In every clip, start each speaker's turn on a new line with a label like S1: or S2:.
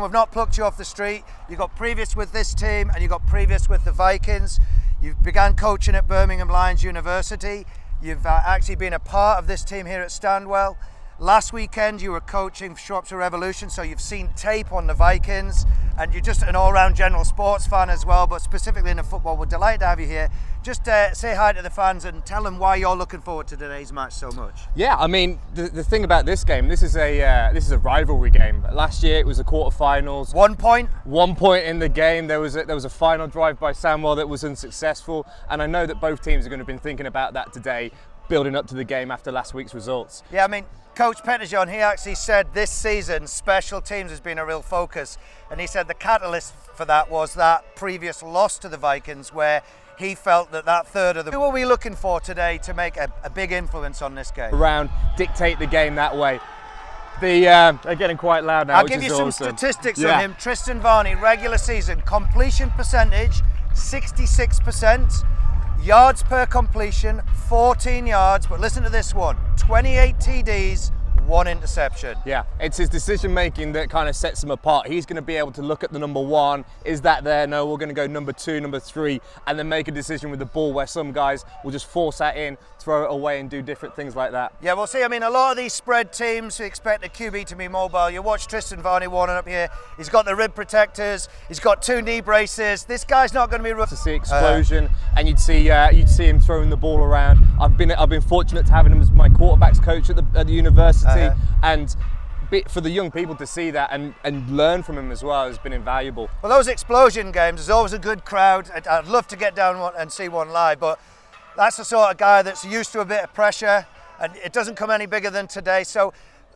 S1: We've not plucked you off the street. You got previous with this team and you got previous with the Vikings. You began coaching at Birmingham Lions University. You've actually been a part of this team here at Sandwell. Last weekend you were coaching for Shropshire Revolution, so you've seen tape on the Vikings, and you're just an all-round general sports fan as well, but specifically in the football. We're delighted to have you here. Just say hi to the fans and tell them why you're looking forward to today's match so much.
S2: Yeah, I mean, the thing about this game, this is a rivalry game. Last year it was the quarterfinals.
S1: 1 point.
S2: 1 point in the game. There was a final drive by Sandwell that was unsuccessful, and I know that both teams are going to have been thinking about that today, building up to the game after last week's results.
S1: Yeah, I mean, Coach Petterjohn, he actually said this season special teams has been a real focus, and he said the catalyst for that was that previous loss to the Vikings, where he felt that third of the... Who are we looking for today to make a big influence on this game?
S2: Around, dictate the game that way. They're getting quite loud now.
S1: I'll give you some statistics on him. Tristan Varney, regular season completion percentage 66%, yards per completion 14 yards, but listen to this one, 28 TDs, 1 interception.
S2: Yeah, it's his decision making that kind of sets him apart. He's going to be able to look at the number 1, is that there? No, we're going to go number 2, number 3, and then make a decision with the ball, where some guys will just force that in, throw it away and do different things like that.
S1: Yeah, we'll see. I mean, a lot of these spread teams expect the QB to be mobile. You watch Tristan Varney warming up here. He's got the rib protectors. He's got 2 knee braces. This guy's not going to be rough.
S2: To see explosion, and you'd see him throwing the ball around. I've been fortunate to having him as my quarterbacks coach at the university, and for the young people to see that and learn from him as well has been invaluable.
S1: Well, those explosion games, there's always a good crowd. I'd love to get down and see one live, but that's the sort of guy that's used to a bit of pressure, and it doesn't come any bigger than today. So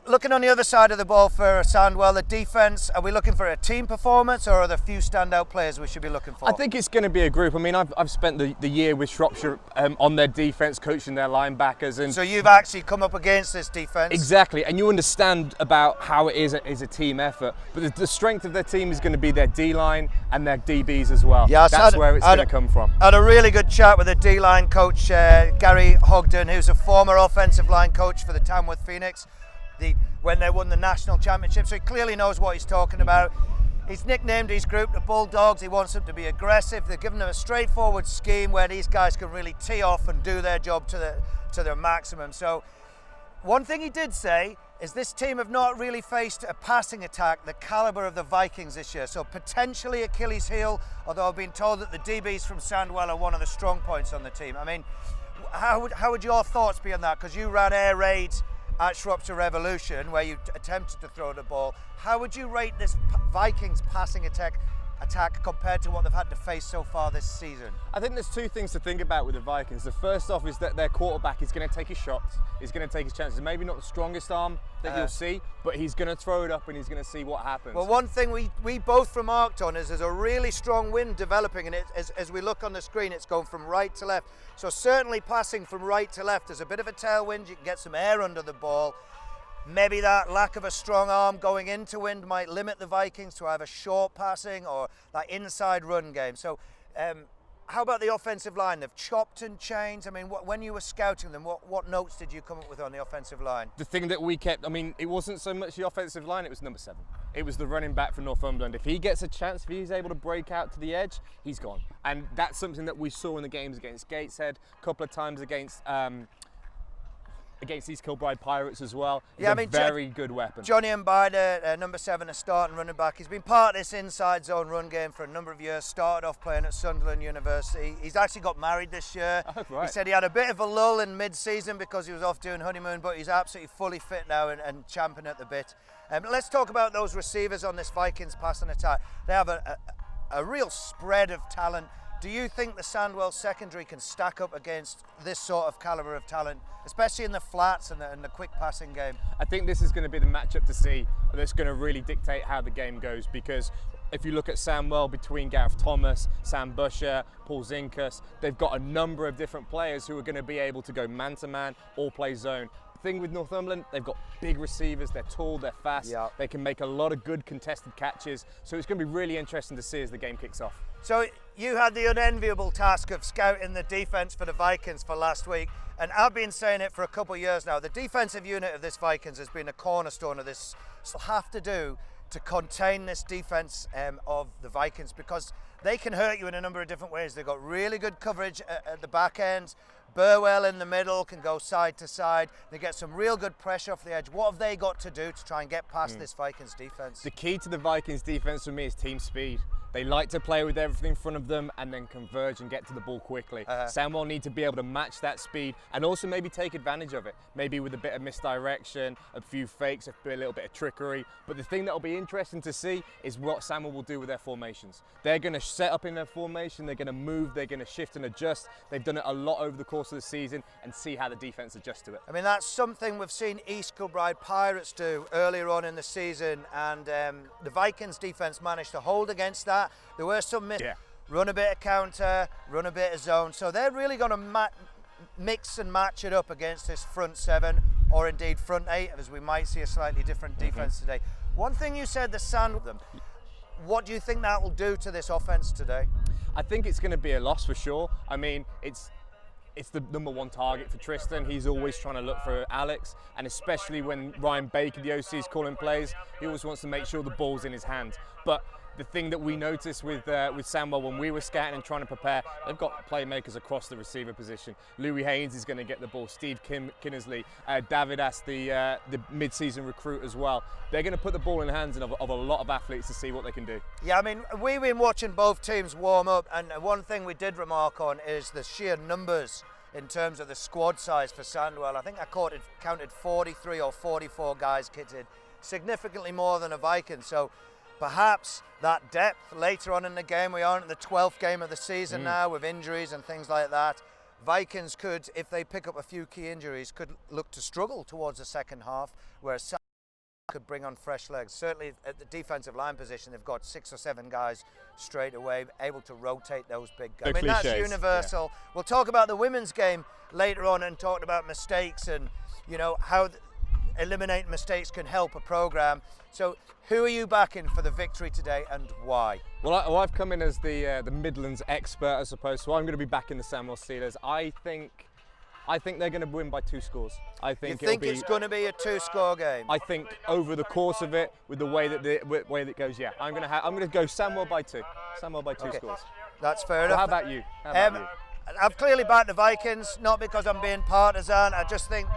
S1: looking on the other side of the ball for Sandwell, the defence, are we looking for a team performance, or are there a few standout players we should be looking for?
S2: I think it's going to be a group. I mean, I've spent the year with Shropshire on their defence, coaching their linebackers. And
S1: so you've actually come up against this defence.
S2: Exactly, and you understand about how it is a team effort. But the strength of their team is going to be their D-line and their DBs as well.
S1: Yeah,
S2: that's where it's going to come from.
S1: I had a really good chat with the D-line coach, Gary Hogden, who's a former offensive line coach for the Tamworth Phoenix when they won the national championship, so he clearly knows what he's talking about. He's nicknamed his group the Bulldogs. He wants them to be aggressive. They're giving them a straightforward scheme where these guys can really tee off and do their job to their maximum. So one thing he did say is this team have not really faced a passing attack the calibre of the Vikings this year, so potentially Achilles heel, although I've been told that the DBs from Sandwell are one of the strong points on the team. I mean, how would your thoughts be on that? Because you ran air raids at Shropshire Revolution, where you attempted to throw the ball. How would you rate this Vikings passing attack compared to what they've had to face so far this season?
S2: I think there's 2 things to think about with the Vikings. The first off is that their quarterback is going to take his shots, he's going to take his chances. Maybe not the strongest arm that you'll see, but he's going to throw it up and he's going to see what happens.
S1: Well, one thing we both remarked on is there's a really strong wind developing, and as we look on the screen, it's going from right to left. So certainly passing from right to left, there's a bit of a tailwind, you can get some air under the ball. Maybe that lack of a strong arm going into wind might limit the Vikings to either short passing or that inside run game. So how about the offensive line? They've chopped and changed. I mean, when you were scouting them, what notes did you come up with on the offensive line?
S2: The thing that we kept, I mean, it wasn't so much the offensive line, it was number 7. It was the running back for Northumberland. If he gets a chance, if he's able to break out to the edge, he's gone. And that's something that we saw in the games against Gateshead, a couple of times against East Kilbride Pirates as well. He's a very good weapon.
S1: Johnny Mbida, number 7, a starting running back. He's been part of this inside zone run game for a number of years, started off playing at Sunderland University. He's actually got married this year.
S2: Oh, right.
S1: He said he had a bit of a lull in mid-season because he was off doing honeymoon, but he's absolutely fully fit now and champing at the bit. Let's talk about those receivers on this Vikings passing attack. They have a real spread of talent. Do you think the Sandwell secondary can stack up against this sort of calibre of talent, especially in the flats and the quick passing game?
S2: I think this is going to be the matchup to see that's going to really dictate how the game goes, because if you look at Sandwell, between Gareth Thomas, Sam Busher, Paul Zinkus, they've got a number of different players who are going to be able to go man-to-man or play zone. Thing with Northumberland, they've got big receivers, they're tall, they're fast, they can make a lot of good contested catches, so it's going to be really interesting to see as the game kicks off.
S1: So you had the unenviable task of scouting the defence for the Vikings for last week, and I've been saying it for a couple of years now. The defensive unit of this Vikings has been a cornerstone of this. So have to do to contain this defense of the Vikings, because they can hurt you in a number of different ways. They've got really good coverage at the back end. Burwell in the middle can go side to side. They get some real good pressure off the edge. What have they got to do to try and get past this Vikings defense?
S2: The key to the Vikings defense for me is team speed. They like to play with everything in front of them and then converge and get to the ball quickly. Sandwell need to be able to match that speed and also maybe take advantage of it. Maybe with a bit of misdirection, a few fakes, a little bit of trickery. But the thing that will be interesting to see is what Sandwell will do with their formations. They're going to set up in their formation, they're going to move, they're going to shift and adjust. They've done it a lot over the course of the season, and see how the defense adjusts to it.
S1: I mean, that's something we've seen East Kilbride Pirates do earlier on in the season, and the Vikings defense managed to hold against that. There were some run a bit of counter, run a bit of zone, so they're really going to mix and match it up against this front seven, or indeed front eight, as we might see a slightly different defense today. One thing you said, the Sandwell, what do you think that will do to this offense today?
S2: I think it's going to be a loss for sure. I mean, it's the #1 target for Tristan. He's always trying to look for Alex, and especially when Ryan Baker, the OC, is calling plays, he always wants to make sure the ball's in his hand. But the thing that we noticed with Sandwell when we were scouting and trying to prepare, they've got playmakers across the receiver position. Louis Haynes is going to get the ball. Steve Kinnersley, David Ass, the mid-season recruit as well. They're going to put the ball in the hands of a lot of athletes to see what they can do.
S1: Yeah, I mean, we've been watching both teams warm up, and one thing we did remark on is the sheer numbers in terms of the squad size for Sandwell. I think I counted 43 or 44 guys kitted, significantly more than a Viking. So perhaps that depth later on in the game, we are in the 12th game of the season now with injuries and things like that. Vikings could, if they pick up a few key injuries, could look to struggle towards the second half, whereas Sandwell could bring on fresh legs. Certainly at the defensive line position, they've got 6 or 7 guys straight away, able to rotate those big guys. I mean, that's universal. Yeah. We'll talk about the women's game later on and talk about mistakes and, you know, how eliminating mistakes can help a program. So who are you backing for the victory today and why?
S2: Well, I've come in as the Midlands expert, I suppose, so I'm going to be backing the Sandwell Steelers. I think they're going to win by 2 scores. I think
S1: it's going to be a 2-score game.
S2: I think over the course of it, with the way that it goes, yeah, I'm going to go Sandwell by 2. Sandwell by 2 scores.
S1: That's fair enough.
S2: How about you?
S1: I've clearly backed the Vikings, not because I'm being partisan. I just think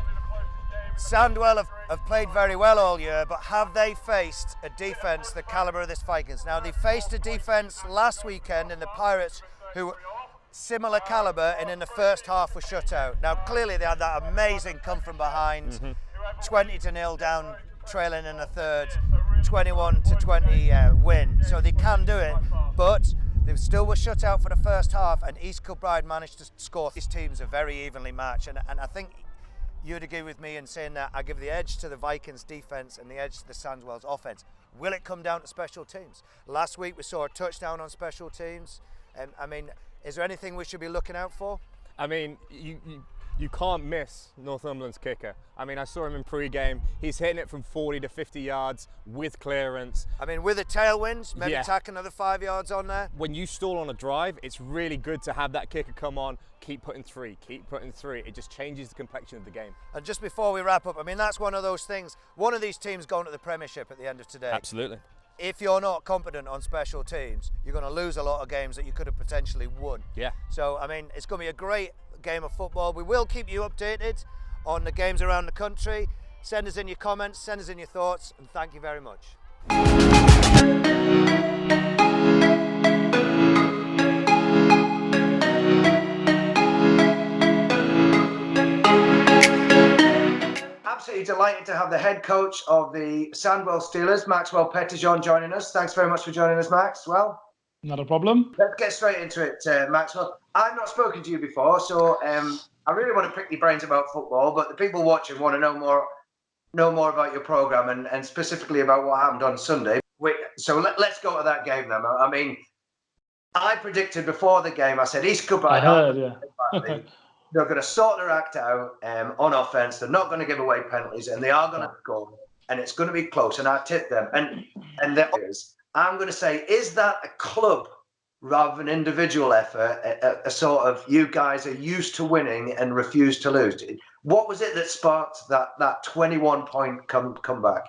S1: Sandwell have played very well all year, but have they faced a defence the calibre of this Vikings? Now, they faced a defence last weekend in the Pirates who similar calibre, and in the first half were shut out. Now, clearly they had that amazing come from behind, 20-0 down, trailing in the third, 21-20 win. So they can do it, but they still were shut out for the first half, and East Kilbride managed to score. These teams are very evenly matched, and I think you'd agree with me in saying that I give the edge to the Vikings defence and the edge to the Sandwell's offence. Will it come down to special teams? Last week we saw a touchdown on special teams, and I mean, is there anything we should be looking out for?
S2: I mean, you can't miss Northumberland's kicker. I mean, I saw him in pre-game. He's hitting it from 40 to 50 yards with clearance.
S1: I mean, with the tailwinds, maybe tack another 5 yards on there.
S2: When you stall on a drive, it's really good to have that kicker come on, keep putting three. It just changes the complexion of the game.
S1: And just before we wrap up, I mean, that's one of those things. One of these teams going to the Premiership at the end of today.
S2: Absolutely.
S1: If you're not competent on special teams, you're going to lose a lot of games that you could have potentially won.
S2: Yeah.
S1: So, I mean, it's going to be a great game of football. We will keep you updated on the games around the country. Send us in your comments, send us in your thoughts, and thank you very much. Absolutely delighted to have the head coach of the Sandwell Steelers, Maxwell Pettijohn, joining us. Thanks very much for joining us, Max. Well,
S3: not a problem.
S1: Let's get straight into it, Maxwell. I've not spoken to you before, so I really want to pick your brains about football, but the people watching want to know more about your programme and specifically about what happened on Sunday. So let's go to that game then. I mean, I predicted before the game, I said East Kilbride.
S3: I heard, yeah.
S1: They're going to sort their act out on offence. They're not going to give away penalties, and they are going to score, and it's going to be close. And I tipped them. And I'm going to say, is that a club rather than individual effort? A sort of you guys are used to winning and refuse to lose. What was it that sparked that 21-point comeback?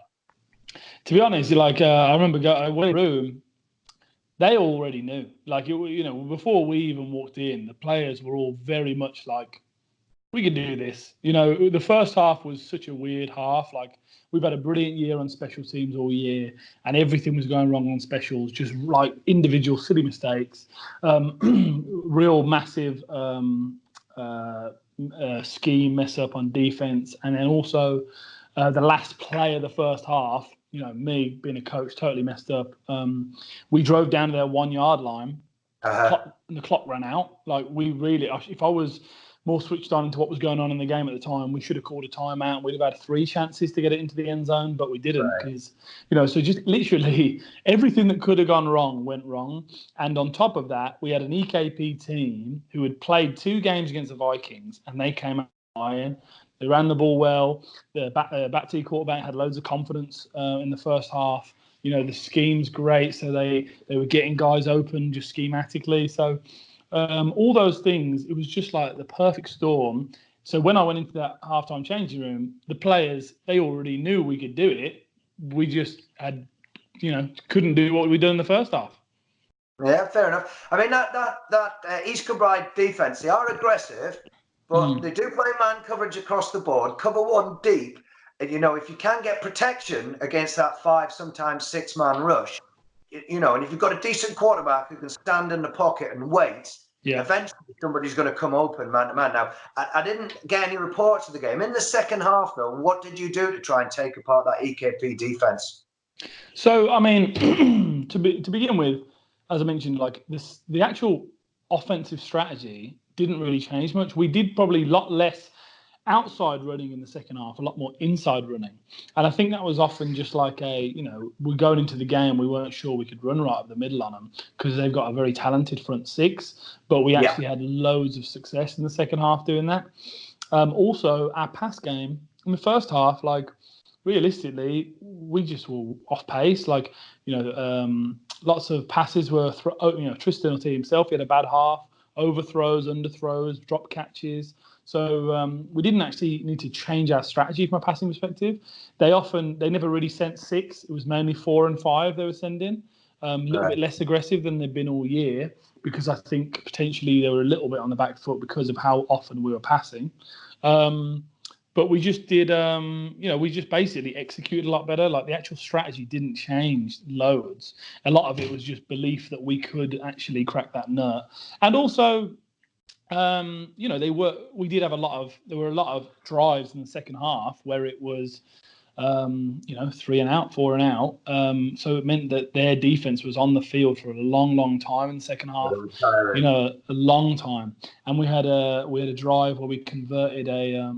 S3: To be honest, like I remember I went in the room. They already knew. Like before we even walked in, the players were all very much like, we can do this. The first half was such a weird half. Like, we've had a brilliant year on special teams all year, and everything was going wrong on specials. Just like individual silly mistakes, real massive scheme mess up on defense, and then also the last play of the first half. Me being a coach, totally messed up. We drove down to their 1 yard line, and the clock ran out. Like, we really, if I was more switched on into what was going on in the game at the time, we should have called a timeout. We'd have had 3 chances to get it into the end zone, but we didn't because, so just literally everything that could have gone wrong went wrong. And on top of that, we had an EKP team who had played 2 games against the Vikings, and they came out iron. They ran the ball well. The back-to quarterback had loads of confidence in the first half. The scheme's great, so they were getting guys open just schematically. So all those things, it was just like the perfect storm. So when I went into that halftime changing room, the players, they already knew we could do it. We just had, couldn't do what we did in the first half.
S4: Yeah, fair enough. I mean, that East Kilbride defence, they are aggressive, but they do play man coverage across the board, cover 1 deep. And, if you can get protection against that 5, sometimes 6-man rush, and if you've got a decent quarterback who can stand in the pocket and wait, eventually somebody's going to come open man to man. Now, I didn't get any reports of the game. In the second half, though, what did you do to try and take apart that EKP defense?
S3: So, I mean, to begin with, as I mentioned, like the actual offensive strategy didn't really change much. We did probably a lot less outside running in the second half, a lot more inside running. And I think that was often just like we're going into the game, we weren't sure we could run right up the middle on them because they've got a very talented front 6, but we actually had loads of success in the second half doing that. Also, our pass game in the first half, like, realistically, we just were off pace. Like, lots of passes were, Tristan or himself, he had a bad half, overthrows, underthrows, drop catches. So we didn't actually need to change our strategy from a passing perspective. They never really sent 6. It was mainly 4 and 5 they were sending. A little bit less aggressive than they've been all year because I think potentially they were a little bit on the back foot because of how often we were passing. But we just did, we just basically executed a lot better. Like, the actual strategy didn't change loads. A lot of it was just belief that we could actually crack that nut. And also, there were a lot of drives in the second half where it was, 3 and out, 4 and out. So it meant that their defense was on the field for a long, long time in the second half. A long time. And we had a drive where we converted a.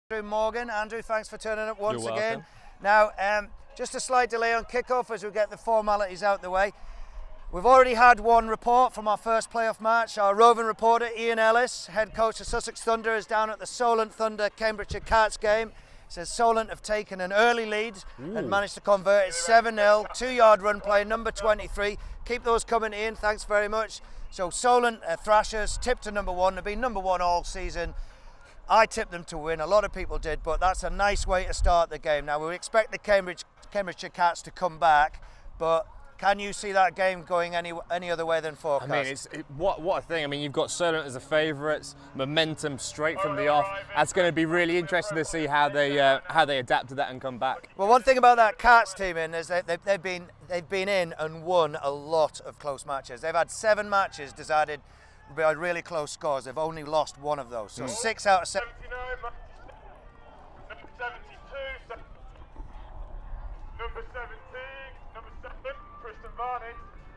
S1: Andrew Morgan. Andrew, thanks for turning up once again. Now, just a slight delay on kickoff as we get the formalities out the way. We've already had one report from our first playoff match. Our roving reporter, Ian Ellis, head coach of Sussex Thunder, is down at the Solent Thunder Cambridgeshire Cats game. He says Solent have taken an early lead and managed to convert it 7-0, 2-yard run play, number 23. Keep those coming, Ian, thanks very much. So Solent Thrashers tipped to number 1, they've been number 1 all season. I tipped them to win, a lot of people did, but that's a nice way to start the game. Now, we expect the Cambridgeshire Cats to come back, but can you see that game going any other way than forecast?
S2: I mean, what a thing. I mean, you've got Solent as the favourites, momentum straight from the off. That's going to be really interesting to see how they adapt to that and come back.
S1: Well, one thing about that Cats team is they've been in and won a lot of close matches. They've had 7 matches decided by really close scores. They've only lost 1 of those. So 6 out of 7.
S5: 79, number 72, number 17, number 7, Tristan Varney,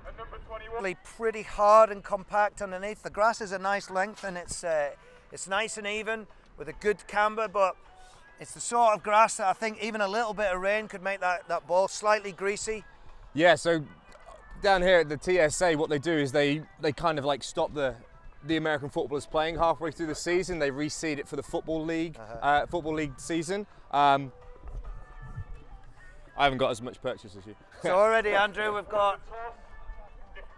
S5: and number 21.
S1: Pretty hard and compact underneath. The grass is a nice length and it's nice and even with a good camber, but it's the sort of grass that I think even a little bit of rain could make that ball slightly greasy.
S2: Yeah, so down here at the TSA, what they do is they kind of like stop the American footballers playing halfway through the season. They reseed it for the football league season. I haven't got as much purchase as you.
S1: So already, Andrew, we've got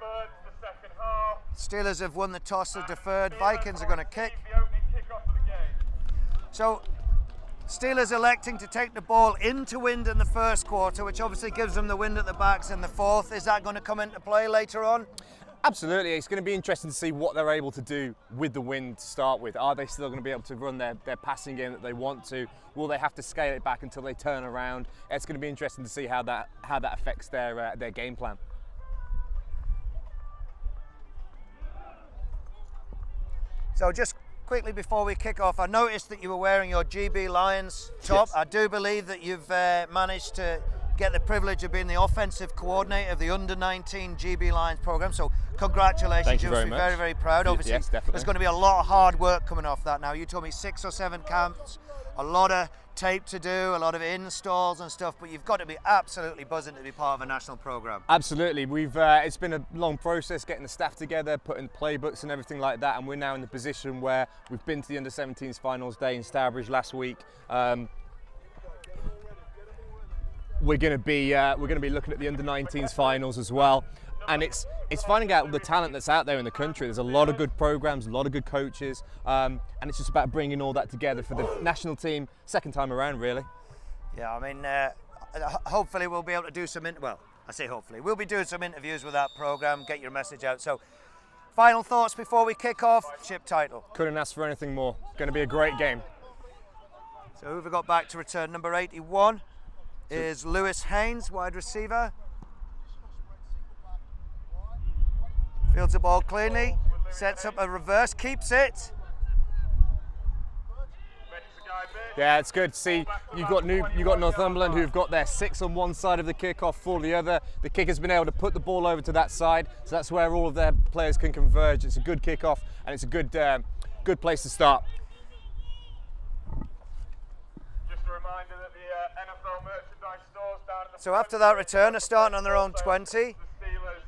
S5: Deferred to the second half.
S1: Steelers have won the toss, have deferred. Vikings are going to kick.
S5: The opening kickoff of the game.
S1: So Steelers electing to take the ball into wind in the first quarter, which obviously gives them the wind at the backs in the fourth. Is that going to come into play later on?
S2: Absolutely. It's going to be interesting to see what they're able to do with the wind to start with. Are they still going to be able to run their passing game that they want to? Will they have to scale it back until they turn around? It's going to be interesting to see how that affects their game plan.
S1: So just quickly before we kick off, I noticed that you were wearing your GB Lions top.
S2: Yes.
S1: I do believe that you've managed to get the privilege of being the offensive coordinator of the under-19 GB Lions program. So congratulations.
S2: Thank you
S1: must
S2: very
S1: be
S2: much.
S1: very, very proud. Obviously,
S2: yes, definitely.
S1: there's going to be a lot of hard work coming off that now. You told me 6 or 7 camps, a lot of tape to do, a lot of installs and stuff, but you've got to be absolutely buzzing to be part of a national program.
S2: Absolutely. It's been a long process getting the staff together, putting playbooks and everything like that, and we're now in the position where we've been to the under-17s finals day in Stourbridge last week. We're going to be looking at the under-19s finals as well, and it's finding out the talent that's out there in the country. There's a lot of good programs, a lot of good coaches, and it's just about bringing all that together for the national team second time around, really.
S1: Yeah, I mean, hopefully we'll be able to do some we'll be doing some interviews with that program, get your message out. So, final thoughts before we kick off. Chip title.
S2: Couldn't ask for anything more. Going to be a great game.
S1: So who have we got back to return? Number 81 is Lewis Haynes, wide receiver. Fields the ball cleanly, sets up a reverse, keeps it.
S2: Yeah, it's good to see. You've got Northumberland who've got their 6 on one side of the kickoff, 4 the other. The kicker's been able to put the ball over to that side, so that's where all of their players can converge. It's a good kickoff, and it's a good place to start.
S5: Just a reminder that the NFL merchandise stores down in the
S1: So after that return, they're starting on their own 20.
S5: the Steelers.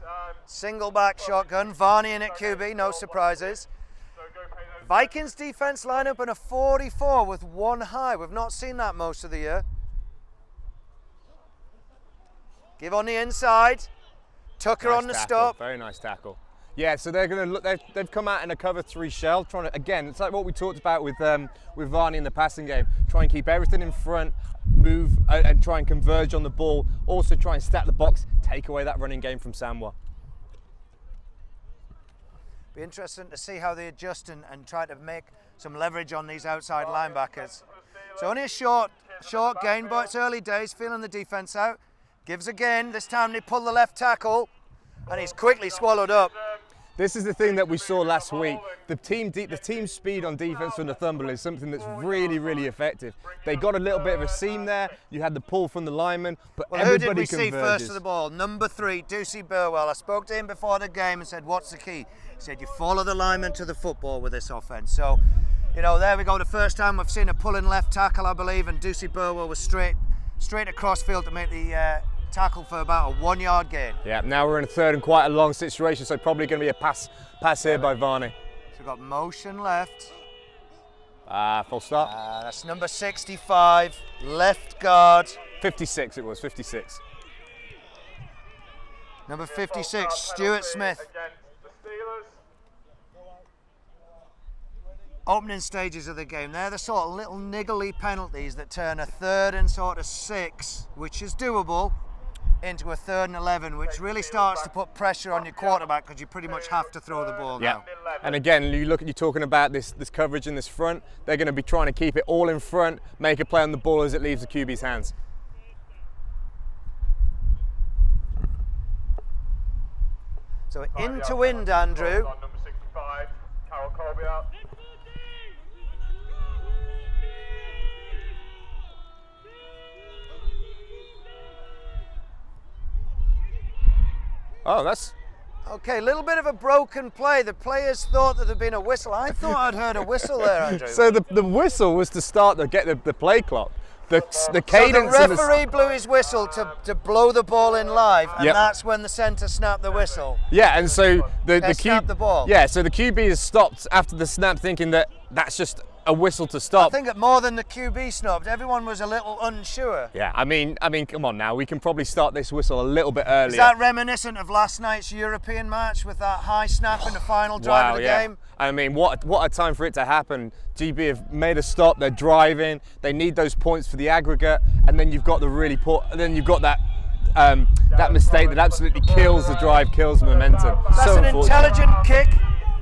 S1: Single back shotgun, Varney in at QB, no surprises.
S5: So go pay those.
S1: Vikings defense line up in a 44 with 1 high. We've not seen that most of the year. Give on the inside. Tucker
S2: Nice
S1: on the
S2: tackle,
S1: stop.
S2: Very nice tackle. Yeah, so they're going to look. They've come out in a cover 3 shell, trying to, again, it's like what we talked about with Varney in the passing game. Try and keep everything in front, move and try and converge on the ball. Also try and stack the box, take away that running game from Sandwell.
S1: Be interesting to see how they adjust and try to make some leverage on these outside linebackers. So only a short gain, but it's early days, feeling the defense out. Gives again, this time they pull the left tackle, and he's quickly swallowed up.
S2: This is the thing that we saw last week. The team speed on defense for Northumberland is something that's really, really effective. They got a little bit of a seam there. You had the pull from the lineman, but
S1: Well, who
S2: everybody
S1: did we see
S2: converges.
S1: first to the ball? Number 3, Ducey Burwell. I spoke to him before the game and said, what's the key? He said, you follow the lineman to the football with this offense. So, there we go. The first time we've seen a pulling left tackle, I believe, and Ducey Burwell was straight across field to make the tackle for about a 1-yard gain.
S2: Yeah, now we're in a third and quite a long situation, so probably going to be a pass here by Varney.
S1: So we've got motion left.
S2: Full stop.
S1: That's number 65, left guard.
S2: 56 it was, 56.
S1: Number 56, Stuart Smith.
S5: Against the Steelers.
S1: Opening stages of the game. They're the sort of little niggly penalties that turn a 3rd and sort of 6, which is doable, into a 3rd and 11, which really starts to put pressure on your quarterback because you pretty much have to throw the ball now.
S2: And again, you're talking about this coverage in this front. They're going to be trying to keep it all in front, make a play on the ball as it leaves the QB's hands.
S1: So into wind, Andrew.
S5: On number 65, Carol Colby out.
S2: Oh, that's...
S1: Okay, a little bit of a broken play. The players thought that there'd been a whistle. I thought I'd heard a whistle there, Andrew.
S2: So the whistle was to start to get the play clock. The
S1: So the
S2: cadence and
S1: referee blew his whistle to blow the ball in live, and
S2: Yep.
S1: that's when the centre snapped the whistle.
S2: Yeah, and so the
S1: Snapped the ball.
S2: Yeah, so the QB has stopped after the snap, thinking that that's just a whistle to stop.
S1: I think that more than the QB snubbed, everyone was a little unsure.
S2: Yeah, I mean, come on now. We can probably start this whistle a little bit earlier.
S1: Is that reminiscent of last night's European match with that high snap in the final drive of the game?
S2: I mean, what a time for it to happen. GB have made a stop. They're driving. They need those points for the aggregate, and then you've got the really poor. Then you've got that mistake that absolutely kills the drive, kills the momentum.
S1: That's
S2: So
S1: an
S2: unfortunate.
S1: intelligent kick.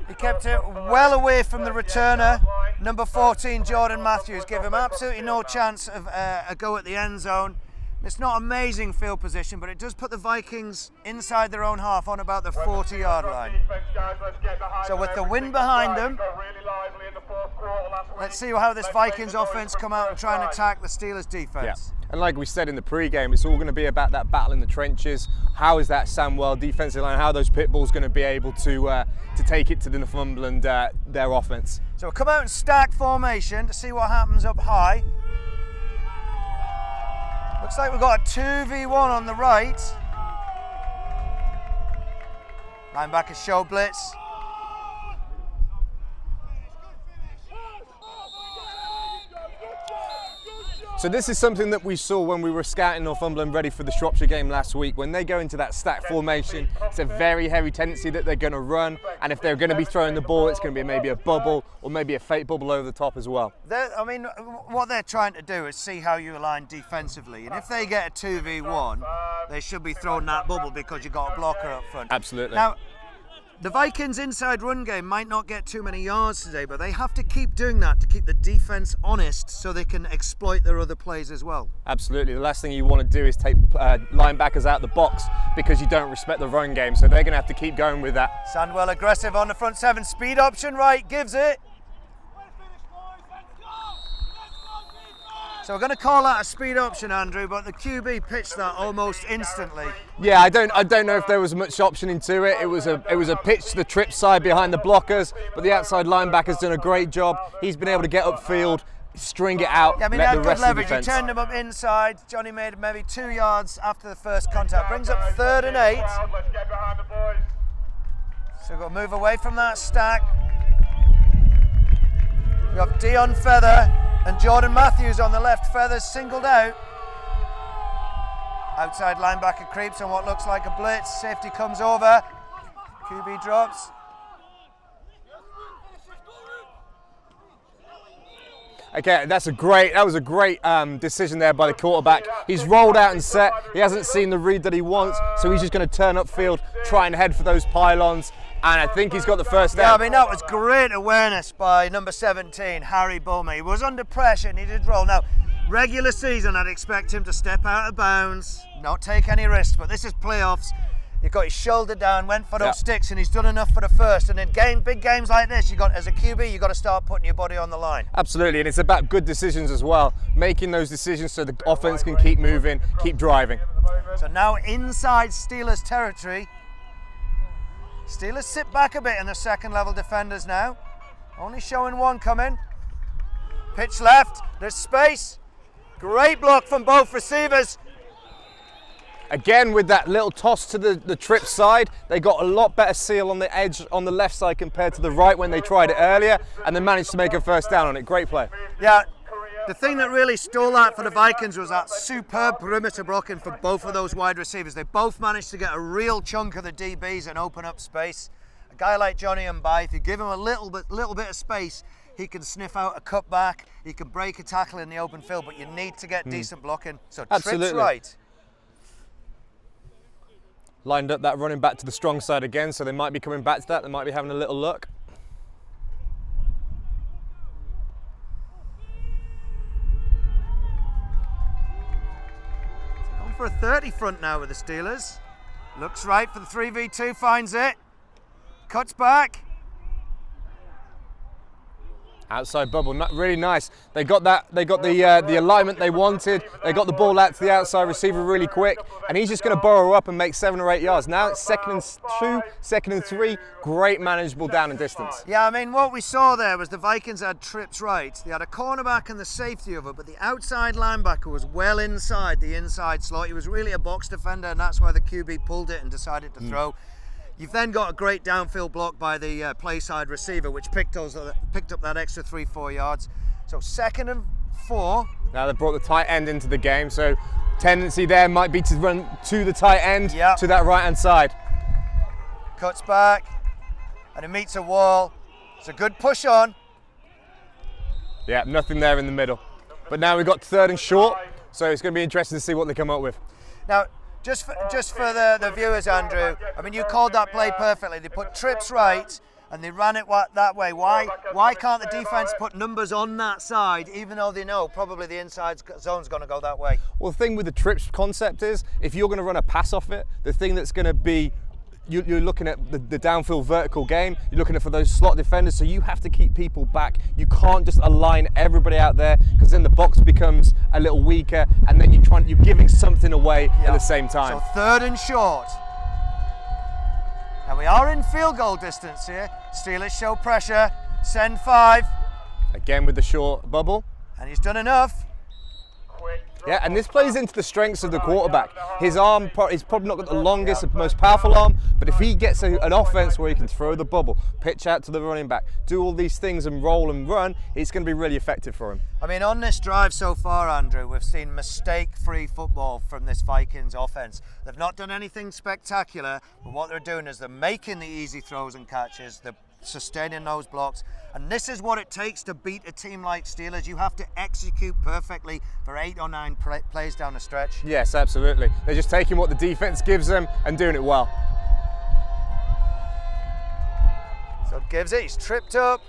S1: He kept it well away from the returner. Number 14, Jordan Matthews, gave him absolutely no chance of a go at the end zone. It's not amazing field position, but it does put the Vikings inside their own half on about the 40-yard line. So with the wind behind them, let's see how this Vikings offense come out and try and attack the Steelers defense.
S2: And like we said in the pre-game, it's all going to be about that battle in the trenches. How is that Sandwell defensive line, how are those pit bulls going to be able to take it to the Northumberland, their offense?
S1: So we'll come out and stack formation to see what happens up high. Looks like we've got a 2v1 on the right. Linebacker show blitz.
S2: So this is something that we saw when we were scouting Northumberland ready for the Shropshire game last week. When they go into that stack formation, it's a very heavy tendency that they're going to run, and if they're going to be throwing the ball, it's going to be maybe a bubble or maybe a fake bubble over the top as well.
S1: I mean, what they're trying to do is see how you align defensively, and if they get a 2v1, they should be throwing that bubble because you've got a blocker up front.
S2: Absolutely.
S1: Now, the Vikings' inside run game might not get too many yards today, but they have to keep doing that to keep the defense honest so they can exploit their other plays as well.
S2: Absolutely. The last thing you want to do is take linebackers out the box because you don't respect the run game, so they're going to have to keep going with that.
S1: Sandwell aggressive on the front seven, speed option right, gives it. So we're going to call that a speed option, Andrew, but the QB pitched that almost instantly.
S2: Yeah, I don't know if there was much option into it. It was a pitch to the trip side behind the blockers, but the outside linebacker's done a great job. He's been able to get upfield, string it out,
S1: Yeah, I mean,
S2: let
S1: he
S2: the
S1: had good
S2: rest of the
S1: leverage. He
S2: defense.
S1: turned him up inside. Johnny made maybe 2 yards after the first contact. Brings up 3rd and 8. So we've got to move away from that stack. We've got Dion Feather and Jordan Matthews on the left. Feather's singled out. Outside linebacker creeps on what looks like a blitz. Safety comes over. QB drops.
S2: Okay, that was a great decision there by the quarterback. He's rolled out and set. He hasn't seen the read that he wants, so he's just going to turn upfield, try and head for those pylons, and I think he's got the first down.
S1: Yeah, I mean, that was great awareness by number 17, Harry Bulmer. He was under pressure and he did roll. Now, regular season, I'd expect him to step out of bounds, not take any risks, but this is playoffs. He got his shoulder down, went for those sticks, and he's done enough for the first. And in big games like this, as a QB, you've got to start putting your body on the line.
S2: Absolutely, and it's about good decisions as well. Making those decisions so the offense can keep moving, keep driving.
S1: So now inside Steelers territory. Steelers sit back a bit in the second level defenders now. Only showing one coming. Pitch left, there's space. Great block from both receivers.
S2: Again, with that little toss to the trip side, they got a lot better seal on the edge on the left side compared to the right when they tried it earlier, and they managed to make a first down on it. Great play.
S1: Yeah, the thing that really stole that for the Vikings was that superb perimeter blocking for both of those wide receivers. They both managed to get a real chunk of the DBs and open up space. A guy like Johnny Mbai, if you give him a little bit of space, he can sniff out a cutback, he can break a tackle in the open field, but you need to get decent blocking. So
S2: Absolutely.
S1: Tripp's right.
S2: Lined up that running back to the strong side again, so they might be coming back to that. They might be having a little look.
S1: Going for a 30 front now with the Steelers. Looks right for the 3v2, finds it. Cuts back.
S2: Outside bubble, really nice. They got that. They got the alignment they wanted. They got the ball out to the outside receiver really quick, and he's just going to burrow up and make 7 or 8 yards. Now it's 2nd and 2, 2nd and 3. Great manageable down and distance.
S1: Yeah, I mean, what we saw there was the Vikings had trips right. They had a cornerback and the safety of it, but the outside linebacker was well inside the inside slot. He was really a box defender, and that's why the QB pulled it and decided to throw. You've then got a great downfield block by the play side receiver, which picked up that extra 3-4 yards. So 2nd and 4.
S2: Now they've brought the tight end into the game, so tendency there might be to run to the tight end, to that right-hand side.
S1: Cuts back, and it meets a wall. It's a good push on.
S2: Yeah, nothing there in the middle. But now we've got 3rd and short, so it's going to be interesting to see what they come up with.
S1: Now, just for the viewers, Andrew, I mean, you called that play perfectly. They put trips right, and they ran it that way. Why can't the defense put numbers on that side, even though they know probably the inside zone's going to go that way?
S2: Well, the thing with the trips concept is, if you're going to run a pass off it, the thing that's going to be, you're looking at the downfield vertical game, you're looking at for those slot defenders, so you have to keep people back. You can't just align everybody out there, because then the box becomes a little weaker, and then you're giving something away at the same time.
S1: So 3rd and short. Now we are in field goal distance here. Steelers show pressure, send 5.
S2: Again with the short bubble.
S1: And he's done enough.
S2: Yeah, and this plays into the strengths of the quarterback. His arm is probably not got the longest, most powerful arm, but if he gets an offense where he can throw the bubble, pitch out to the running back, do all these things and roll and run, it's going to be really effective for him.
S1: I mean, on this drive so far, Andrew, we've seen mistake-free football from this Vikings offense. They've not done anything spectacular, but what they're doing is they're making the easy throws and catches, they're sustaining those blocks, and this is what it takes to beat a team like Steelers. You have to execute perfectly for 8 or 9 plays down the stretch.
S2: Yes, absolutely. They're just taking what the defense gives them and doing it well.
S1: So it gives it, he's tripped up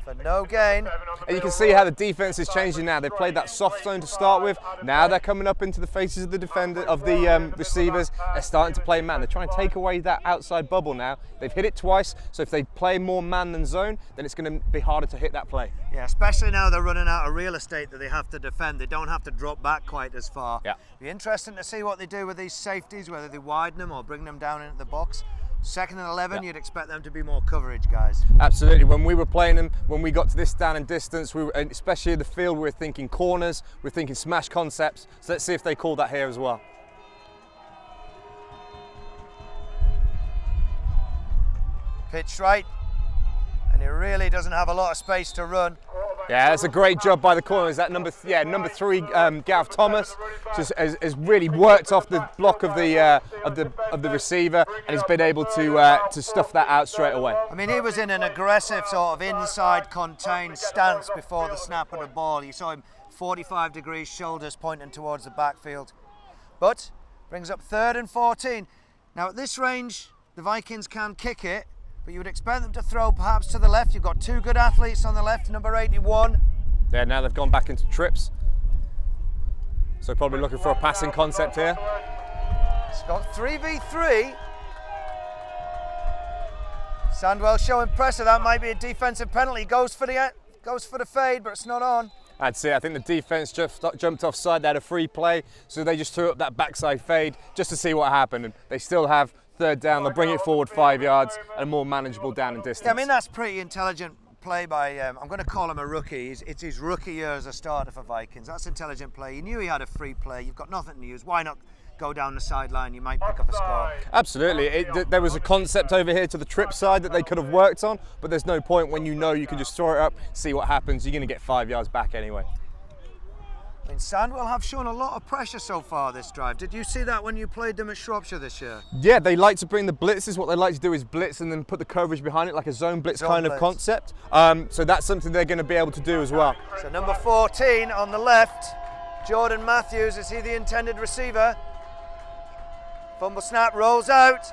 S1: for no gain.
S2: And you can see how the defense is changing now. They played that soft zone to start with. Now they're coming up into the faces of the defender, of the receivers. They're starting to play man. They're trying to take away that outside bubble now. They've hit it twice, so if they play more man than zone, then it's going to be harder to hit that play.
S1: Yeah, especially now they're running out of real estate that they have to defend. They don't have to drop back quite as far.
S2: Yeah.
S1: Be interesting to see what they do with these safeties, whether they widen them or bring them down into the box. 2nd and 11, you'd expect them to be more coverage, guys.
S2: Absolutely. When we were playing them, when we got to this down and distance, especially in the field, we were thinking corners, we were thinking smash concepts. So let's see if they call that here as well.
S1: Pitched right, and he really doesn't have a lot of space to run.
S2: Yeah, that's a great job by the corner. Is that number 3, Gareth Thomas, just has really worked off the block of the receiver, and he's been able to stuff that out straight away.
S1: I mean, he was in an aggressive sort of inside contained stance before the snap of the ball. You saw him 45 degrees, shoulders pointing towards the backfield. But brings up 3rd and 14. Now at this range, the Vikings can kick it, but you would expect them to throw perhaps to the left. You've got 2 good athletes on the left, number 81.
S2: Yeah, now they've gone back into trips. So probably looking for a passing concept here.
S1: It's got 3v3. Sandwell showing pressure. That might be a defensive penalty. Goes for the fade, but it's not on.
S2: That's it. I think the defense just jumped offside. They had a free play, so they just threw up that backside fade just to see what happened. And they still have 3rd down. They'll bring it forward 5 yards and a more manageable down and distance.
S1: Yeah, I mean, that's pretty intelligent play by, I'm going to call him a rookie. It's his rookie year as a starter for Vikings. That's intelligent play. He knew he had a free play. You've got nothing to use. Why not go down the sideline? You might pick up a score.
S2: Absolutely. There was a concept over here to the trip side that they could have worked on, but there's no point when you know you can just throw it up, see what happens. You're going to get 5 yards back anyway.
S1: I mean, Sandwell have shown a lot of pressure so far this drive. Did you see that when you played them at Shropshire this year?
S2: Yeah, they like to bring the blitzes. What they like to do is blitz and then put the coverage behind it, like a zone blitz kind of concept. So that's something they're going to be able to do as well.
S1: So number 14 on the left, Jordan Matthews, is he the intended receiver? Fumble snap, rolls out.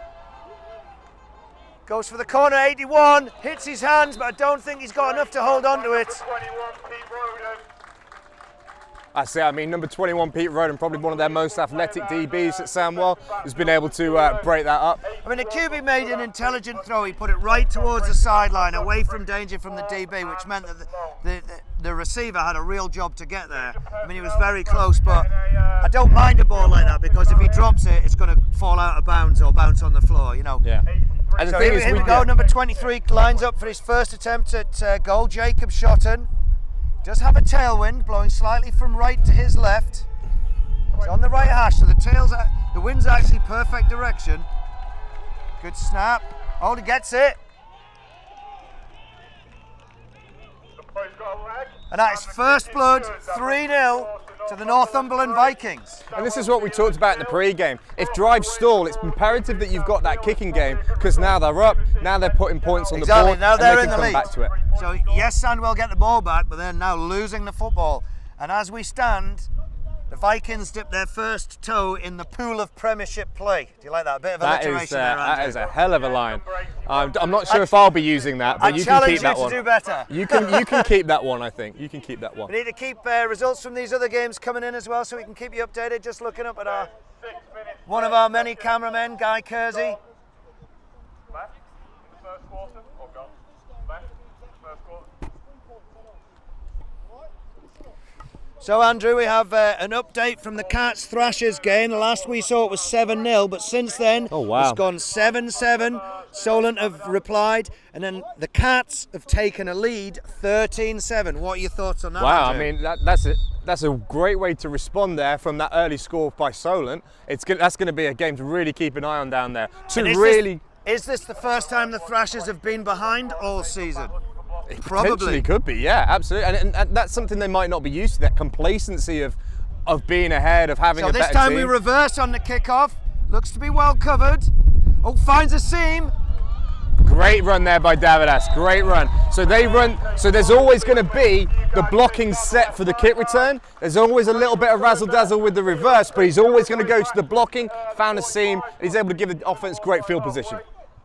S1: Goes for the corner, 81, hits his hands, but I don't think he's got enough to hold on to it.
S2: I say, I mean, number 21, Pete Roden, probably one of their most athletic DBs at Sandwell, has been able to break that up.
S1: I mean, the QB made an intelligent throw. He put it right towards the sideline, away from danger from the DB, which meant that the receiver had a real job to get there. I mean, he was very close, but I don't mind a ball like that, because if he drops it, it's going to fall out of bounds or bounce on the floor, you know.
S2: Yeah. And the
S1: So
S2: thing
S1: here we go, number 23 lines up for his first attempt at goal, Jacob Shotton. Does have a tailwind blowing slightly from right to his left. It's on the right hash, so the wind's actually perfect direction. Good snap. Oh, he gets it. And that is first blood, 3-0 to the Northumberland Vikings.
S2: And this is what we talked about in the pre-game. If drives stall, it's imperative that you've got that kicking game, because now they're up, now they're putting points on the board,
S1: now
S2: and
S1: they're
S2: they
S1: in
S2: can
S1: the
S2: come
S1: lead.
S2: back to it.
S1: So yes, Sandwell get the ball back, but they're now losing the football. And as we stand, the Vikings dip their first toe in the pool of Premiership play. Do you like that? A bit of alliteration there, Andrew.
S2: That is a hell of a line. I'm not sure if I'll be using that, but you can keep that one.
S1: I challenge you to do better.
S2: You can keep that one, I think. You can keep that one.
S1: We need to keep results from these other games coming in as well, so we can keep you updated. Just looking up at one of our many cameramen, Guy Kersey.
S5: Left in the first quarter, or gone? Left in the first quarter.
S1: So Andrew, we have an update from the Cats Thrashers game. The last we saw it was 7-0, but since then it's gone 7-7. Solent have replied, and then the Cats have taken a lead 13-7. What are your thoughts on that?
S2: Wow,
S1: Andrew?
S2: I mean that's a great way to respond there from that early score by Solent. That's going to be a game to really keep an eye on down there.
S1: Is this the first time the Thrashers have been behind all season?
S2: It
S1: Probably.
S2: Potentially could be, yeah, absolutely. And that's something they might not be used to, that complacency of being ahead, of having a better team.
S1: So this time we reverse on the kickoff. Looks to be well covered. Oh, finds a seam.
S2: Great run there by Davidas, great run. So they run, so there's always going to be the blocking set for the kick return. There's always a little bit of razzle-dazzle with the reverse, but he's always going to go to the blocking, found a seam, and he's able to give the offense great field position.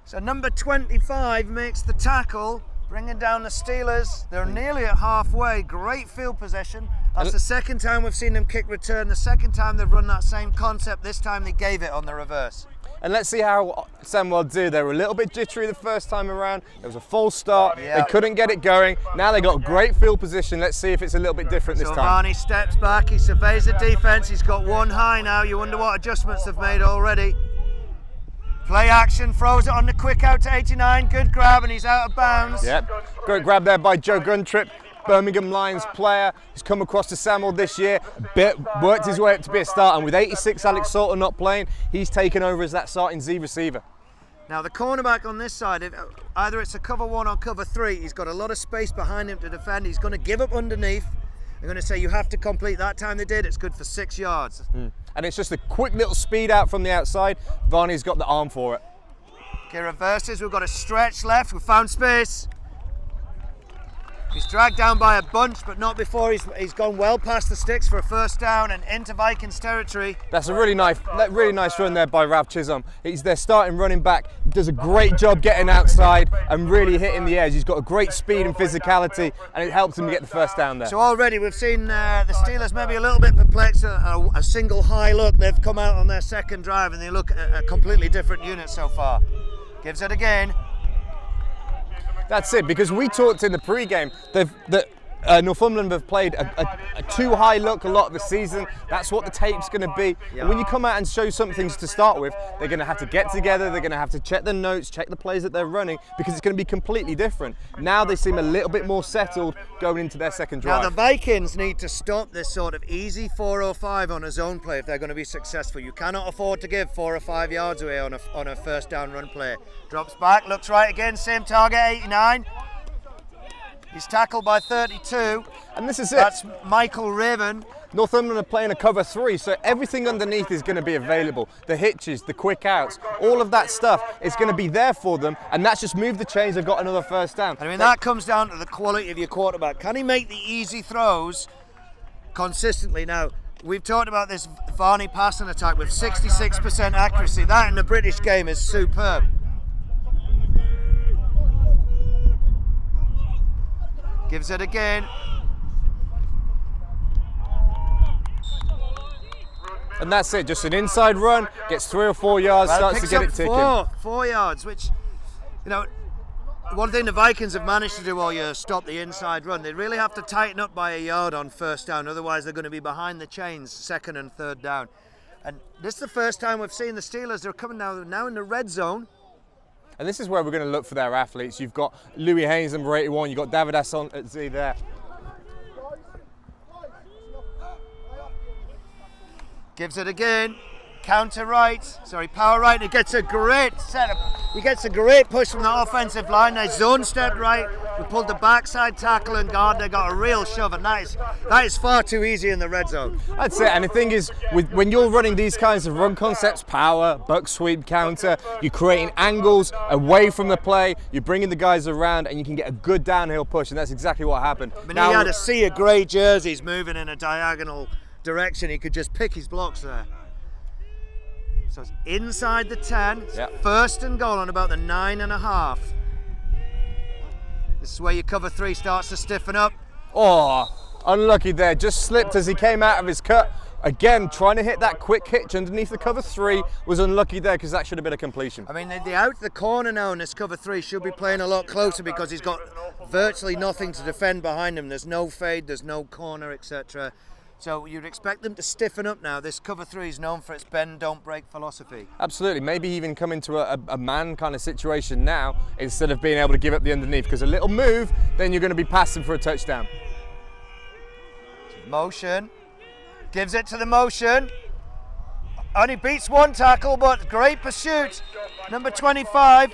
S1: So number 25 makes the tackle, bringing down the Steelers. They're nearly at halfway. Great field possession. That's the second time we've seen them kick return. The second time they've run that same concept. This time they gave it on the reverse.
S2: And let's see how Sandwell do. They were a little bit jittery the first time around. It was a false start.
S1: Yeah.
S2: They couldn't get it going. Now they got great field position. Let's see if it's a little bit different this
S1: So
S2: time.
S1: Varney steps back. He surveys the defense. He's got one high now. You wonder what adjustments they've made already. Play action, throws it on the quick out to 89. Good grab, and he's out of bounds.
S2: Yep. Great grab there by Joe Guntrip, Birmingham Lions player. He's come across to Sandwell this year, worked his way up to be a starter. And with 86, Alex Salter not playing, he's taken over as that starting Z receiver.
S1: Now the cornerback on this side, either it's a cover 1 or cover 3, he's got a lot of space behind him to defend. He's going to give up underneath. I'm going to say you have to complete. That time they did, it's good for 6 yards.
S2: And it's just a quick little speed out from the outside. Varney's got the arm for it.
S1: Okay, reverses. We've got a stretch left. We've found space. He's dragged down by a bunch, but not before he's gone well past the sticks for a first down and into Vikings territory.
S2: That's a really nice run there by Rav Chisholm. He's their starting running back. He does a great job getting outside and really hitting the edge. He's got a great speed and physicality, and it helps him to get the first down there.
S1: So already we've seen the Steelers maybe a little bit perplexed. A single high look. They've come out on their second drive and they look a completely different unit so far. Gives it again.
S2: That's it, because we talked in the pre-game that Northumberland have played a too high look a lot of the season. That's what the tape's going to be.
S1: Yeah.
S2: And when you come out and show some things to start with, they're going to have to get together, they're going to have to check the notes, check the plays that they're running, because it's going to be completely different. Now they seem a little bit more settled going into their second drive.
S1: Now the Vikings need to stop this sort of easy 4 or 5 on a zone play if they're going to be successful. You cannot afford to give 4 or 5 yards away on a first down run play. Drops back, looks right again, same target, 89. He's tackled by 32.
S2: And this is it.
S1: That's Michael Raven.
S2: Northumberland are playing a cover 3, so everything underneath is going to be available. The hitches, the quick outs, all of that stuff is going to be there for them, and that's just moved the chains. They've got another first down.
S1: I mean, that comes down to the quality of your quarterback. Can he make the easy throws consistently? Now, we've talked about this Varney passing attack with 66% accuracy. That in the British game is superb. Gives it again.
S2: And that's it, just an inside run, gets 3 or 4 yards, starts to get it ticking.
S1: 4 yards, which, you know, one thing the Vikings have managed to do all year is stop the inside run. They really have to tighten up by a yard on first down, otherwise they're going to be behind the chains second and third down. And this is the first time we've seen the Steelers. They're coming now in the red zone.
S2: And this is where we're going to look for their athletes. You've got Louis Haynes, number 81. You've got Davidas on at Z there.
S1: Gives it again. counter right, power right, and he gets a great setup. He gets a great push from the offensive line. They zone stepped right. We pulled the backside tackle and guard. They got a real shove, and that is far too easy in the red zone.
S2: That's it. And the thing is, when you're running these kinds of run concepts, power, buck sweep, counter, you're creating angles away from the play. You're bringing the guys around, and you can get a good downhill push, and that's exactly what happened.
S1: I mean, he had a sea of grey jerseys moving in a diagonal direction. He could just pick his blocks there. So it's inside the 10.
S2: Yep.
S1: First and goal on about the 9.5. This is where your cover 3 starts to stiffen up.
S2: Oh, unlucky there. Just slipped as he came out of his cut. Again, trying to hit that quick hitch underneath the cover 3 was unlucky there because that should have been a completion.
S1: I mean, the out the corner now in this cover 3 should be playing a lot closer because he's got virtually nothing to defend behind him. There's no fade, there's no corner, etc. So you'd expect them to stiffen up now. This cover 3 is known for its bend, don't break philosophy.
S2: Absolutely. Maybe even come into a man kind of situation now instead of being able to give up the underneath, because a little move, then you're going to be passing for a touchdown.
S1: Motion. Gives it to the motion. Only beats one tackle, but great pursuit. Number 25.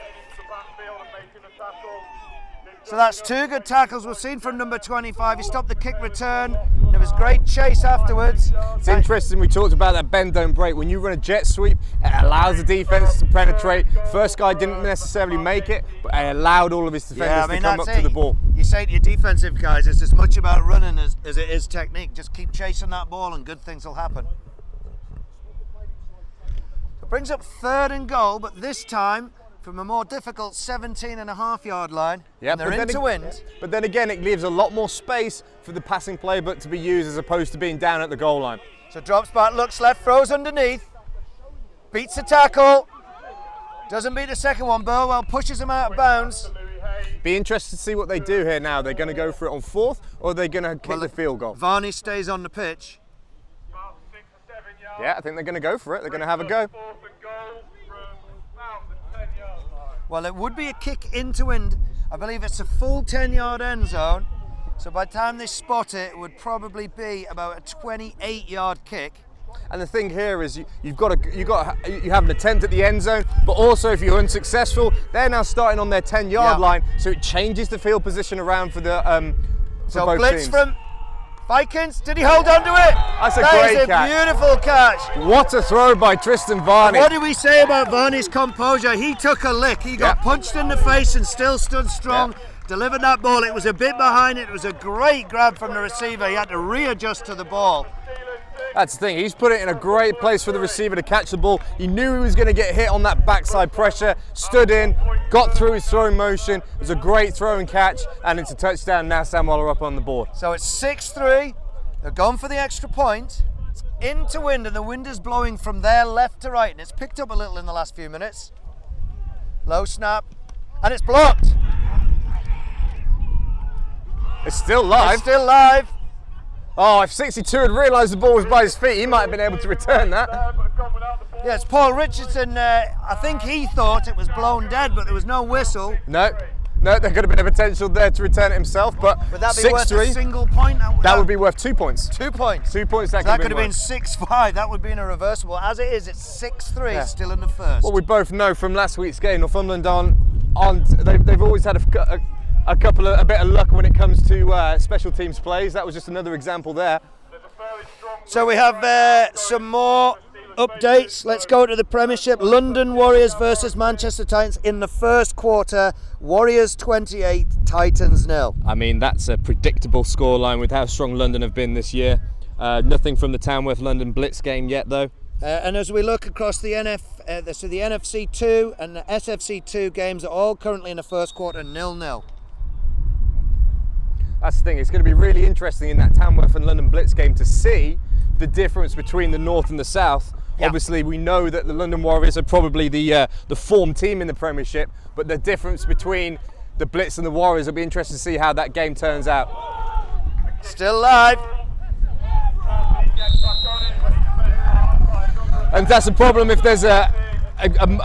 S1: So that's 2 good tackles we've seen from number 25. He stopped the kick return. There was great chase afterwards.
S2: It's interesting, we talked about that bend, don't break. When you run a jet sweep, it allows the defense to penetrate. First guy didn't necessarily make it, but it allowed all of his defenders to come up to the ball.
S1: You say to your defensive guys, it's as much about running as it is technique. Just keep chasing that ball and good things will happen. It brings up 3rd and goal, but this time from a more difficult 17.5-yard line.
S2: Yeah,
S1: and they're in to win.
S2: But then again, it leaves a lot more space for the passing playbook to be used as opposed to being down at the goal line.
S1: So drops back, looks left, throws underneath, beats the tackle, doesn't beat the second one. Burwell pushes him out of bounds.
S2: Be interested to see what they do here now. They're going to go for it on 4th, or they're going to kick the field goal.
S1: Varney stays on the pitch.
S2: Yeah, I think they're going to go for it. They're going to have a go.
S1: Well, it would be a kick into end. I believe it's a full 10-yard end zone. So by the time they spot it, it would probably be about a 28-yard kick.
S2: And the thing here is you have an attempt at the end zone, but also if you're unsuccessful, they're now starting on their 10-yard line, so it changes the field position around for the
S1: so
S2: both
S1: blitz
S2: teams.
S1: From Vikings. Did he hold on to it?
S2: That's a great catch.
S1: Beautiful catch.
S2: What a throw by Tristan Varney.
S1: What do we say about Varney's composure? He took a lick. He got punched in the face and still stood strong. Delivered that ball. It was a bit behind it. It was a great grab from the receiver. He had to readjust to the ball.
S2: That's the thing. He's put it in a great place for the receiver to catch the ball. He knew he was going to get hit on that backside pressure. Stood in, got through his throwing motion. It was a great throw and catch, and it's a touchdown. Now Sandwell are up on the board.
S1: So it's 6-3. They're gone for the extra point. It's into wind, and the wind is blowing from their left to right, and it's picked up a little in the last few minutes. Low snap, and it's blocked.
S2: It's still live.
S1: It's still live.
S2: Oh, if 62 had realised the ball was by his feet, he might have been able to return that.
S1: Yeah, it's Paul Richardson. I think he thought it was blown dead, but there was no whistle.
S2: No, there could have been a potential there to return it himself, but
S1: would that be worth a
S2: 6-3,
S1: single point?
S2: that would be worth 2 points.
S1: 2 points.
S2: 2 points, that
S1: could have been 6-5. That would be in a reversible. As it is, it's 6-3, still in the first.
S2: What we both know from last week's game, Northumberland they've always had a bit of luck when it comes to special teams plays. That was just another example there.
S1: So we have some more updates. Let's go to the Premiership. London Warriors versus Manchester Titans in the first quarter. Warriors 28, Titans 0.
S2: I mean, that's a predictable scoreline with how strong London have been this year. Nothing from the Tamworth London Blitz game yet, though.
S1: And as we look across the the NFC 2 and the SFC 2 games are all currently in the first quarter 0-0.
S2: That's the thing, it's going to be really interesting in that Tamworth and London Blitz game to see the difference between the North and the South. Yeah. Obviously, we know that the London Warriors are probably the form team in the Premiership, but the difference between the Blitz and the Warriors will be interesting to see how that game turns out.
S1: Still live.
S2: And that's the problem if there's a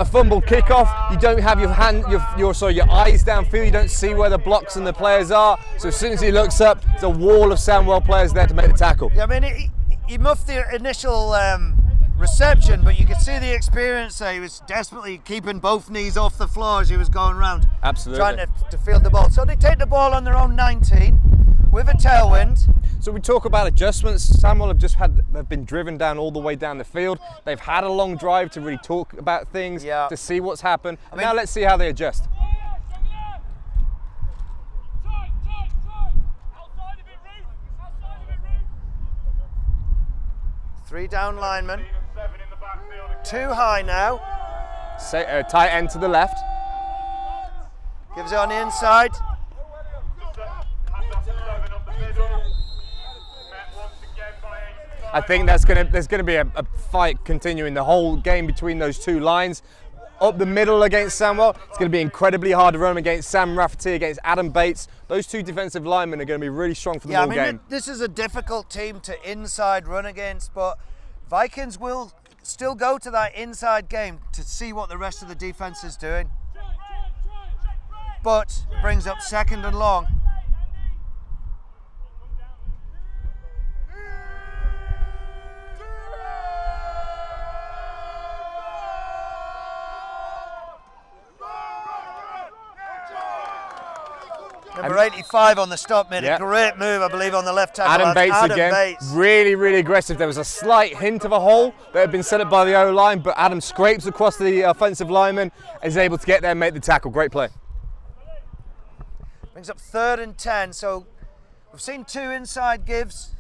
S2: fumble kickoff, you don't have your eyes downfield, you don't see where the blocks and the players are. So as soon as he looks up, there's a wall of Sandwell players there to make the tackle.
S1: Yeah, I mean, he muffed the initial reception, but you could see the experience there. He was desperately keeping both knees off the floor as he was going round.
S2: Absolutely.
S1: Trying to field the ball. So they take the ball on their own 19 with a tailwind.
S2: So we talk about adjustments. Sandwell have been driven down all the way down the field. They've had a long drive to really talk about things, to see what's happened. Now let's see how they adjust.
S1: Three down linemen. Too high now.
S2: Tight end to the left.
S1: Gives it on the inside.
S2: I think there's going to be a fight continuing the whole game between those two lines. Up the middle against Sandwell, it's going to be incredibly hard to run against Sam Rafferty, against Adam Bates. Those two defensive linemen are going to be really strong for the ball game.
S1: This is a difficult team to inside run against, but Vikings will still go to that inside game to see what the rest of the defense is doing. But brings up 2nd and long. Number 85 on the stop made a great move, I believe, on the left tackle.
S2: Adam Bates again,
S1: Bates.
S2: really, really aggressive. There was a slight hint of a hole that had been set up by the O-line, but Adam scrapes across the offensive lineman, is able to get there and make the tackle. Great play.
S1: Brings up 3rd and 10, so we've seen 2 inside gives.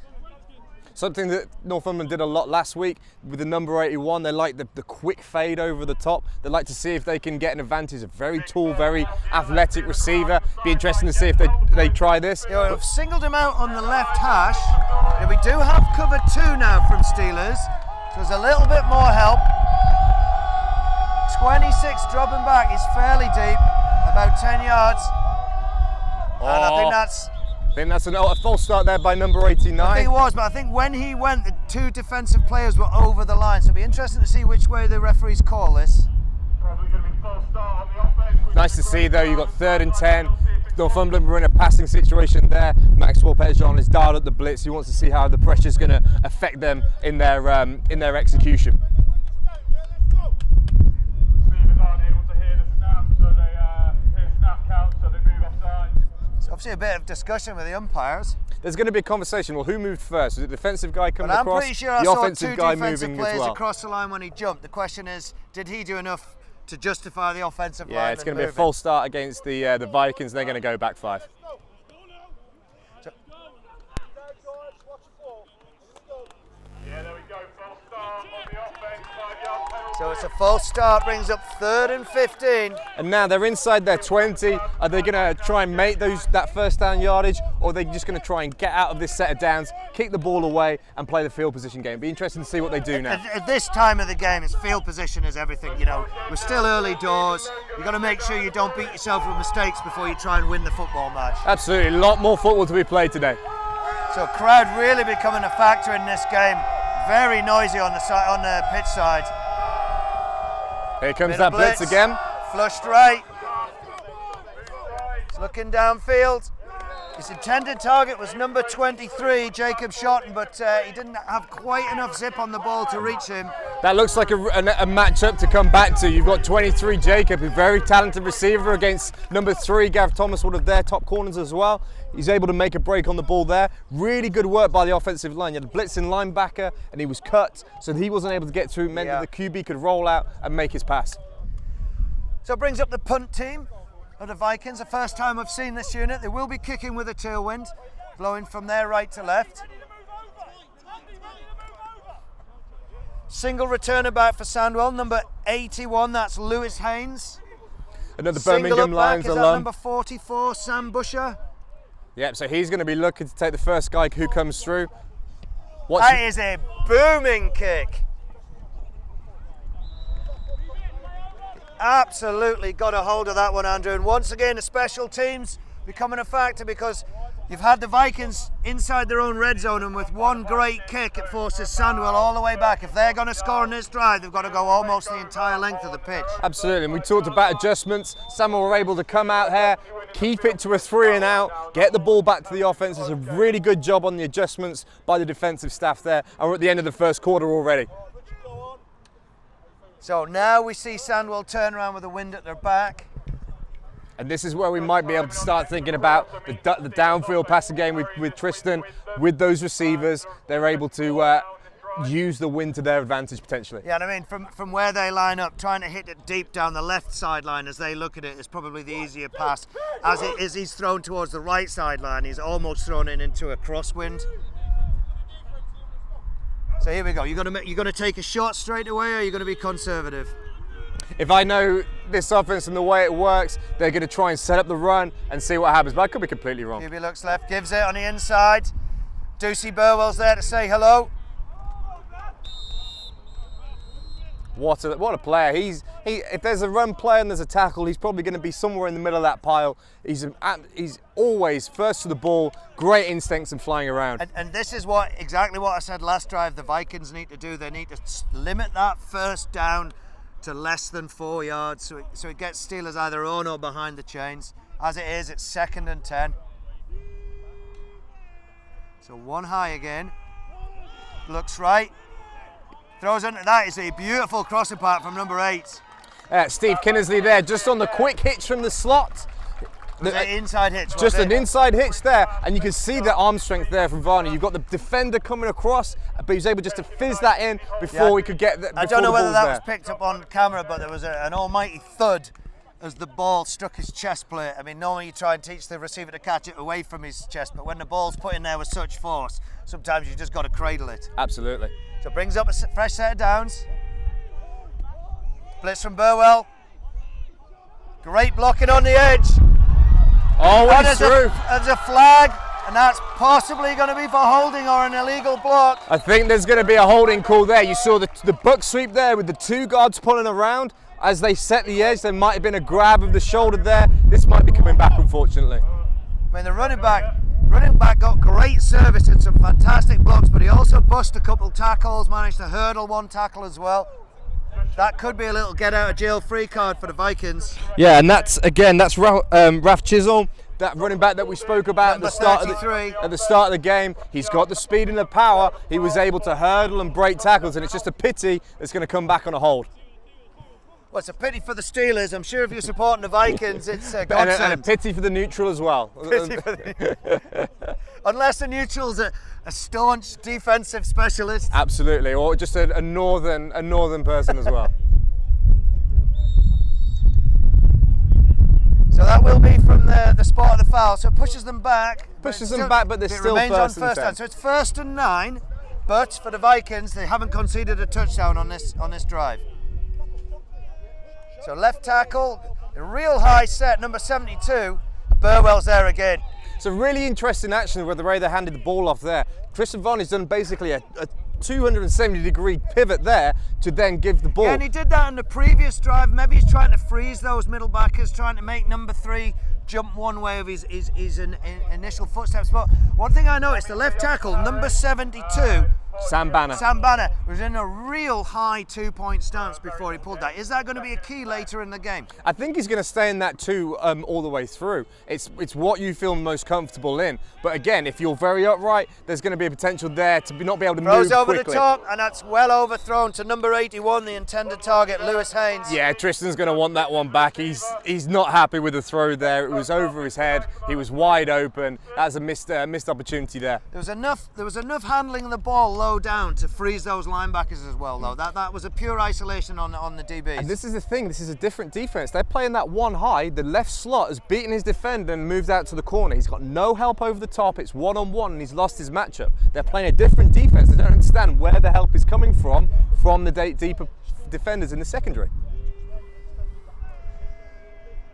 S2: Something that Northumberland did a lot last week with the number 81. They like the quick fade over the top. They like to see if they can get an advantage. A very tall, very athletic receiver. Be interesting to see if they try this.
S1: We've singled him out on the left hash. We do have cover 2 now from Steelers. So there's a little bit more help. 26 dropping back. He's fairly deep, about 10 yards. And I think that's
S2: a false start there by number 89.
S1: I think it was, but I think when he went, the 2 defensive players were over the line. So it'll be interesting to see which way the referees call this.
S5: Probably going to be false start on the offense.
S2: Nice to see though, you've got 3rd and 10. Northumberland were in a passing situation there. Maxwell Petitjean has dialed up the blitz. He wants to see how the pressure is going to affect them in their execution.
S5: Receivers aren't able to hear the snap, so they hear snap count, so they move offside.
S1: It's obviously a bit of discussion with the umpires.
S2: There's going to be a conversation. Well, who moved first? Was it the defensive guy coming
S1: But I'm
S2: across?
S1: pretty sure I
S2: the
S1: saw
S2: offensive
S1: 2
S2: guy
S1: defensive
S2: moving
S1: players
S2: as well.
S1: across the line when he jumped. The question is, did he do enough to justify the offensive line?
S2: Yeah, it's going to be a false start against the Vikings. They're going to go back 5.
S5: Yeah, there we go. False start on the offense. 5-yard penalty.
S1: So it's a false start, brings up 3rd and 15.
S2: And now they're inside their 20. Are they going to try and make that first down yardage, or are they just going to try and get out of this set of downs, kick the ball away, and play the field position game? Be interesting to see what they do now.
S1: At this time of the game, it's field position is everything. You know, we're still early doors. You've got to make sure you don't beat yourself with mistakes before you try and win the football match.
S2: Absolutely, a lot more football to be played today.
S1: So crowd really becoming a factor in this game. Very noisy on the pitch side.
S2: Here comes that blitz again.
S1: Flushed right. He's looking downfield. His intended target was number 23, Jacob Shotton, but he didn't have quite enough zip on the ball to reach him.
S2: That looks like a matchup to come back to. You've got 23 Jacob, a very talented receiver, against number 3 Gav Thomas, one of their top corners as well. He's able to make a break on the ball there. Really good work by the offensive line. You had a blitzing linebacker and he was cut, so he wasn't able to get through. It meant that the QB could roll out and make his pass.
S1: So it brings up the punt team of the Vikings. The first time I've seen this unit. They will be kicking with a tailwind, blowing from their right to left. Single returner back for Sandwell, number 81, that's Lewis Haynes.
S2: Another
S1: Single
S2: Birmingham
S1: up
S2: Lions
S1: back, is that
S2: alum.
S1: number 44, Sam Busher.
S2: Yep, so he's going to be looking to take the first guy who comes through.
S1: That is a booming kick. Absolutely got a hold of that one, Andrew. And once again, the special teams becoming a factor, because you've had the Vikings inside their own red zone, and with one great kick, it forces Sandwell all the way back. If they're going to score on this drive, they've got to go almost the entire length of the pitch.
S2: Absolutely, and we talked about adjustments. Sandwell were able to come out here, keep it to a 3 and out, get the ball back to the offense. It's a really good job on the adjustments by the defensive staff there, and we're at the end of the first quarter already.
S1: So now we see Sandwell turn around with the wind at their back.
S2: And this is where we might be able to start thinking about the downfield passing game with Tristan. With those receivers, they're able to use the wind to their advantage potentially.
S1: Yeah, and I mean, from where they line up, trying to hit it deep down the left sideline as they look at it is probably the easier pass. As he's thrown towards the right sideline, he's almost thrown it into a crosswind. So here we go. You're gonna take a shot straight away, or are you gonna be conservative?
S2: If I know this offense and the way it works, they're going to try and set up the run and see what happens. But I could be completely wrong.
S1: QB looks left, gives it on the inside. Ducey Burwell's there to say hello.
S2: What a player. If there's a run play and there's a tackle, he's probably going to be somewhere in the middle of that pile. He's always first to the ball, great instincts and flying around.
S1: And this is exactly what I said last drive the Vikings need to do. They need to limit that first down to less than 4 yards, so it gets Steelers either on or behind the chains. As it is, it's 2nd and 10. So one high again. Looks right. Throws into that. Is a beautiful crossing part from number 8.
S2: Steve Kinnersley there, just on the quick hitch from the slot.
S1: The inside hitch.
S2: Just an inside hitch there, and you can see the arm strength there from Varney. You've got the defender coming across, but he was able just to fizz that in before we could get the
S1: I don't know whether that was picked up on camera, but there was an almighty thud as the ball struck his chest plate. I mean, normally you try and teach the receiver to catch it away from his chest, but when the ball's put in there with such force, sometimes you just got to cradle it.
S2: Absolutely.
S1: So it brings up a fresh set of downs. Blitz from Burwell. Great blocking on the edge.
S2: Always through.
S1: There's a flag, and that's possibly going to be for holding or an illegal block.
S2: I think there's going to be a holding call there. You saw the buck sweep there with the 2 guards pulling around. As they set the edge, there might have been a grab of the shoulder there. This might be coming back, unfortunately.
S1: I mean, the running back got great service and some fantastic blocks, but he also bust a couple tackles, managed to hurdle 1 tackle as well. That could be a little get out of jail free card for the Vikings.
S2: Yeah, and that's Raf Chisholm, that running back that we spoke about at the start of the game. He's got the speed and the power. He was able to hurdle and break tackles, and it's just a pity it's going to come back on a hold.
S1: Well, it's a pity for the Steelers. I'm sure if you're supporting the Vikings, it's a godsend.
S2: And a pity for the neutral as well.
S1: Unless the neutral's a staunch defensive specialist.
S2: Absolutely, or just a northern person as well.
S1: So that will be from the spot of the foul. So it pushes them back.
S2: But they're still
S1: remains
S2: first
S1: on first down. So it's 1st and 9. But for the Vikings, they haven't conceded a touchdown on this drive. So left tackle, a real high set, number 72. Burwell's there again.
S2: It's a really interesting action with the way they handed the ball off there. Tristan Varney's done basically a 270-degree pivot there to then give the ball.
S1: Yeah, and he did that in the previous drive. Maybe he's trying to freeze those middle backers, trying to make number 3 jump one way of his initial footsteps. But one thing I noticed, the left tackle, number 72,
S2: Sam Banner
S1: was in a real high 2-point stance before he pulled that. Is that going to be a key later in the game?
S2: I think he's going to stay in that 2 all the way through. It's what you feel most comfortable in. But again, if you're very upright, there's going to be a potential there to not be able to move quickly.
S1: Throws over the top, and that's well overthrown to number 81, the intended target, Lewis Haynes.
S2: Yeah, Tristan's going to want that one back. He's not happy with the throw there. It was over his head. He was wide open. That's a missed opportunity there.
S1: There was enough handling the ball low down to freeze those linebackers as well, though. That was a pure isolation on the DBs.
S2: And this is the thing. This is a different defense. They're playing that 1 high. The left slot has beaten his defender and moved out to the corner. He's got no help over the top. It's 1-on-1, and he's lost his matchup. They're playing a different defense. They don't understand where the help is coming from the deeper defenders in the secondary.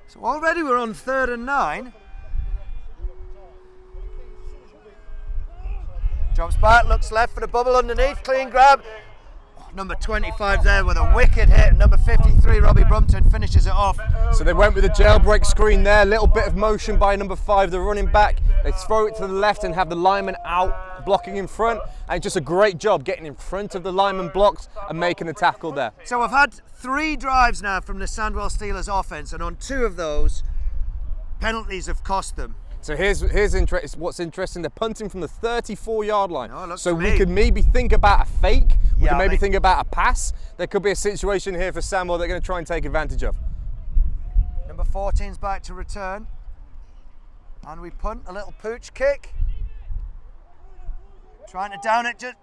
S1: So already we're on 3rd and 9. Drops back, looks left for the bubble underneath, clean grab. Number 25 there with a wicked hit. Number 53, Robbie Brumpton, finishes it off.
S2: So they went with a jailbreak screen there, little bit of motion by number 5, the running back. They throw it to the left and have the lineman out, blocking in front. And just a great job getting in front of the lineman blocks and making the tackle there.
S1: So we've had 3 drives now from the Sandwell Steelers offense, and on 2 of those, penalties have cost them.
S2: So here's what's interesting. They're punting from the 34-yard line.
S1: Oh,
S2: so we could maybe think about a fake We
S1: Yeah,
S2: can
S1: I
S2: maybe
S1: think-
S2: think about a pass. There could be a situation here for Sandwell they're going to try and take advantage of.
S1: Number 14's back to return. And we punt, a little pooch kick. Trying to down it. Just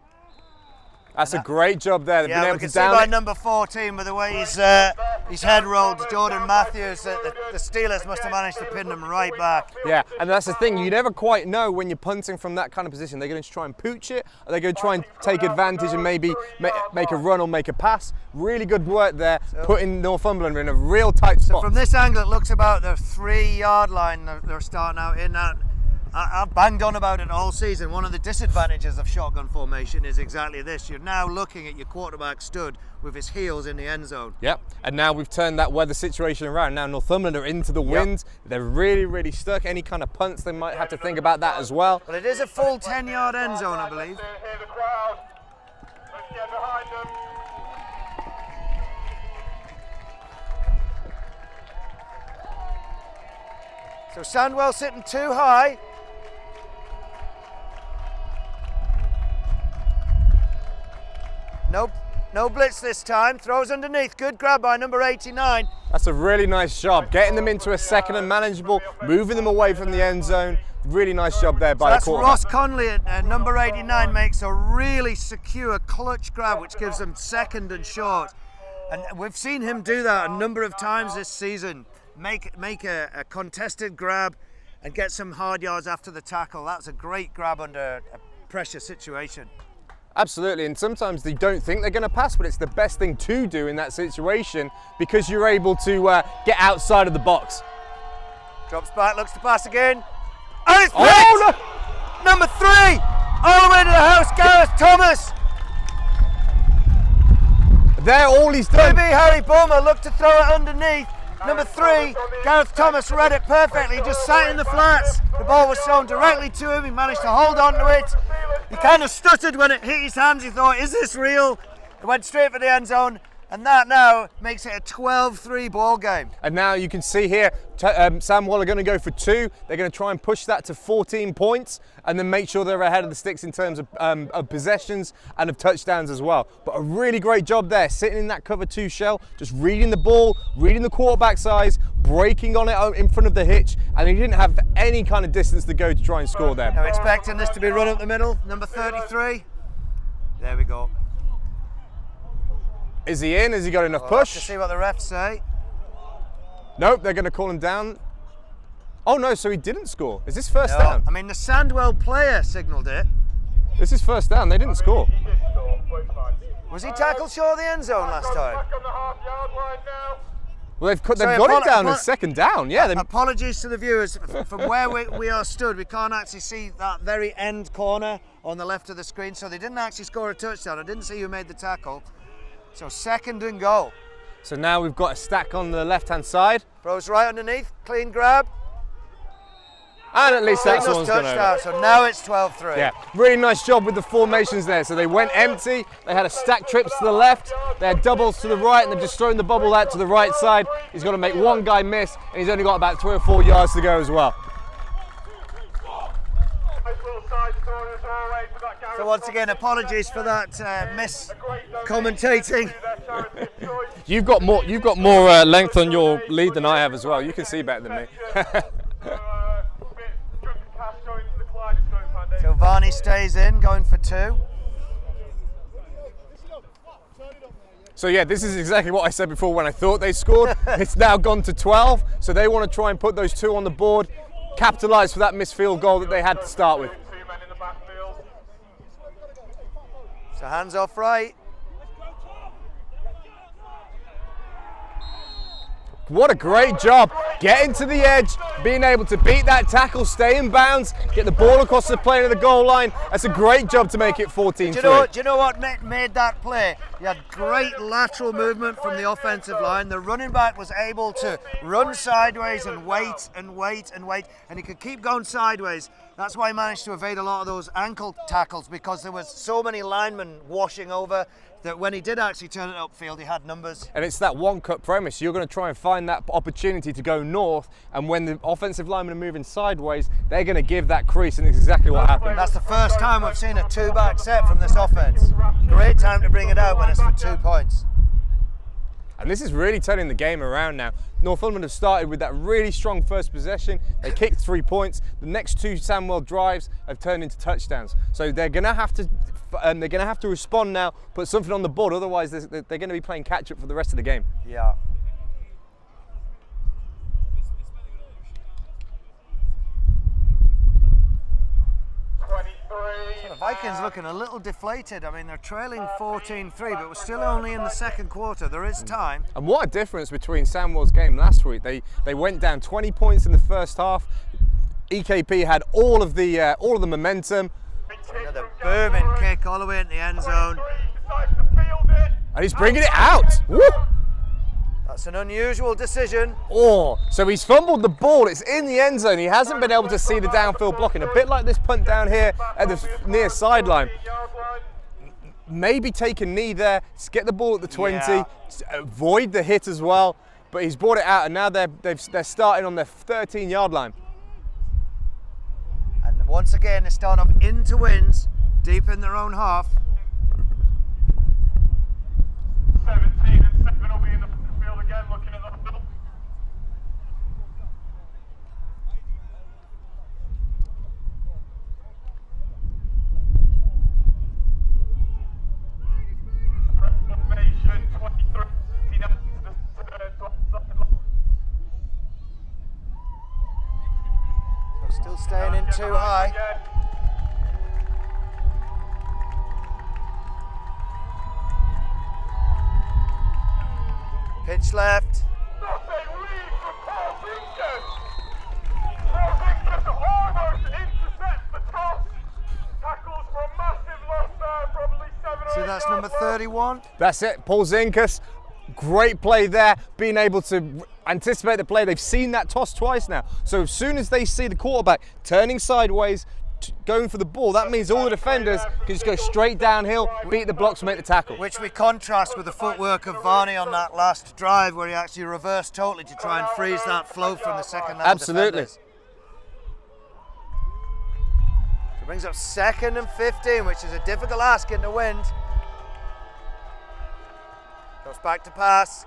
S2: That's a great job there. They've been
S1: yeah, we
S2: able
S1: can
S2: to
S1: see
S2: down
S1: by
S2: it.
S1: number 14 with the way his head rolled, Jordan Matthews, that the Steelers must have managed to pin them right back.
S2: Yeah, and that's the thing. You never quite know when you're punting from that kind of position. They're going to try and pooch it. Are they going to try and take advantage and maybe make a run or make a pass? Really good work there, putting Northumberland in a real tight spot.
S1: From this angle, it looks about the 3-yard line they're starting out in. I've banged on about it all season. One of the disadvantages of shotgun formation is exactly this. You're now looking at your quarterback stood with his heels in the end zone.
S2: Yep, and now we've turned that weather situation around. Now Northumberland are into the wind. They're really, really stuck. Any kind of punts, they might have to think about that as well.
S1: But it is a full 10-yard end zone, I believe.
S5: Hear the crowd. Let's get behind them.
S1: So Sandwell sitting too high. No blitz this time. Throws underneath. Good grab by number 89.
S2: That's a really nice job. Getting them into a second and manageable, moving them away from the end zone. Really nice job there by the
S1: That's
S2: quarterback.
S1: Ross Conley at number 89 makes a really secure clutch grab, which gives them second and short. And we've seen him do that a number of times this season. Make a contested grab and get some hard yards after the tackle. That's a great grab under a pressure situation.
S2: Absolutely, and sometimes they don't think they're going to pass, but it's the best thing to do in that situation because you're able to get outside of the box.
S1: Drops back, looks to pass again. And it's
S2: Oh,
S1: picked! Number 3! All the way to the house, Gareth Thomas.
S2: There, all he's done.
S1: Maybe Harry Bulmer looked to throw it underneath. Number 3, Gareth Thomas read it perfectly, just sat in the flats. The ball was thrown directly to him, he managed to hold on to it. He kind of stuttered when it hit his hands, he thought, is this real? It went straight for the end zone, and that now makes it a 12-3 ball game.
S2: And now you can see here, Sandwell are going to go for 2. They're going to try and push that to 14 points and then make sure they're ahead of the sticks in terms of possessions and of touchdowns as well. But a really great job there, sitting in that cover 2 shell, just reading the ball, reading the quarterback size, breaking on it in front of the hitch, and he didn't have any kind of distance to go to try and score there.
S1: Now expecting this to be run up the middle, number 33. There we go.
S2: Is he in? Has he got enough
S1: We'll have
S2: push?
S1: to see what the refs say.
S2: Nope, they're going to call him down. Oh no, so he didn't score. Is this first
S1: No,
S2: down?
S1: I mean, the Sandwell player signalled it.
S2: This is first down, they didn't score.
S5: He did score, but it's fine.
S1: Was he tackled short of the end zone last time?
S5: Back on the half-yard line now.
S2: Well, they've
S1: Sorry,
S2: got it down as second down. Yeah,
S1: Apologies to the viewers. From where we are stood, we can't actually see that very end corner on the left of the screen, so they didn't actually score a touchdown. I didn't see who made the tackle. So second and goal.
S2: so now we've got a stack on the left-hand side,
S1: Throws right underneath, clean grab.
S2: and at least that
S1: Signals
S2: one's gone over.
S1: touchdown, so now it's 12-3.
S2: Yeah, really nice job with the formations there. So they went empty, they had a stack trips to the left, they had doubles to the right, and they've just thrown the bubble out to the right side. He's got to make one guy miss, and he's only got about 3 or 4 yards to go as well.
S5: Nice little side story as always with that Gareth
S1: So once again, apologies for that commentating.
S2: You've got more length on your lead than I have as well. You can see better than me.
S1: So Varney stays in, going for 2.
S2: So yeah, this is exactly what I said before when I thought they scored. It's now gone to 12, so they want to try and put those 2 on the board, capitalise for that missed field goal that they had to start with.
S5: 2 men in the backfield.
S1: So hands off right.
S2: What a great job, getting to the edge, being able to beat that tackle, stay in bounds, get the ball across the plane of the goal line. That's a great job to make it 14-3.
S1: Do you know what made that play? You had great lateral movement from the offensive line. The running back was able to run sideways and wait and wait and wait, and he could keep going sideways That's why he managed to evade a lot of those ankle tackles, because there was so many linemen washing over that when he did actually turn it upfield, he had numbers.
S2: And it's that one cut premise. You're going to try and find that opportunity to go north, and when the offensive linemen are moving sideways, they're going to give that crease, and it's exactly what happened.
S1: That's the first time we've seen a two-back set from this offense. Great time to bring it out when it's for 2 points.
S2: And this is really turning the game around now. Northumberland have started with that really strong first possession. They kicked 3 points. The next 2 Sandwell drives have turned into touchdowns. So they're going to have to respond now, put something on the board. Otherwise, they're going to be playing catch up for the rest of the game.
S1: Yeah. So the Vikings looking a little deflated. I mean, they're trailing 14-3, but we're still only in the second quarter. There is time.
S2: And what a difference between Sandwell's game last week. They went down 20 points in the first half. EKP had all of the momentum.
S1: Another booming kick all the way in the end zone.
S2: And he's bringing it out. Woo!
S1: That's an unusual decision.
S2: Oh, so he's fumbled the ball. It's in the end zone. He hasn't been able to see the downfield blocking. A bit like this punt down here at the near sideline. Maybe take a knee there, get the ball at the 20, avoid the hit as well. But he's brought it out, and now they're starting on their 13-yard line.
S1: And once again, they're starting off into wins, deep in their own half.
S5: 17-7 will be in the field again, looking at the middle. Formation 23.
S1: Still staying in too high. Pitch left. See, that's number 31.
S2: That's it, Paul Zinkus. Great play there, being able to anticipate the play. They've seen that toss twice now. So as soon as they see the quarterback turning sideways, going for the ball, that means all the defenders can just go straight downhill, beat the blocks, make the tackle.
S1: Which we contrast with the footwork of Varney on that last drive, where he actually reversed totally to try and freeze that flow from the second level
S2: Absolutely.
S1: defenders. So it brings up 2nd and 15, which is a difficult ask in the wind. Goes back to pass.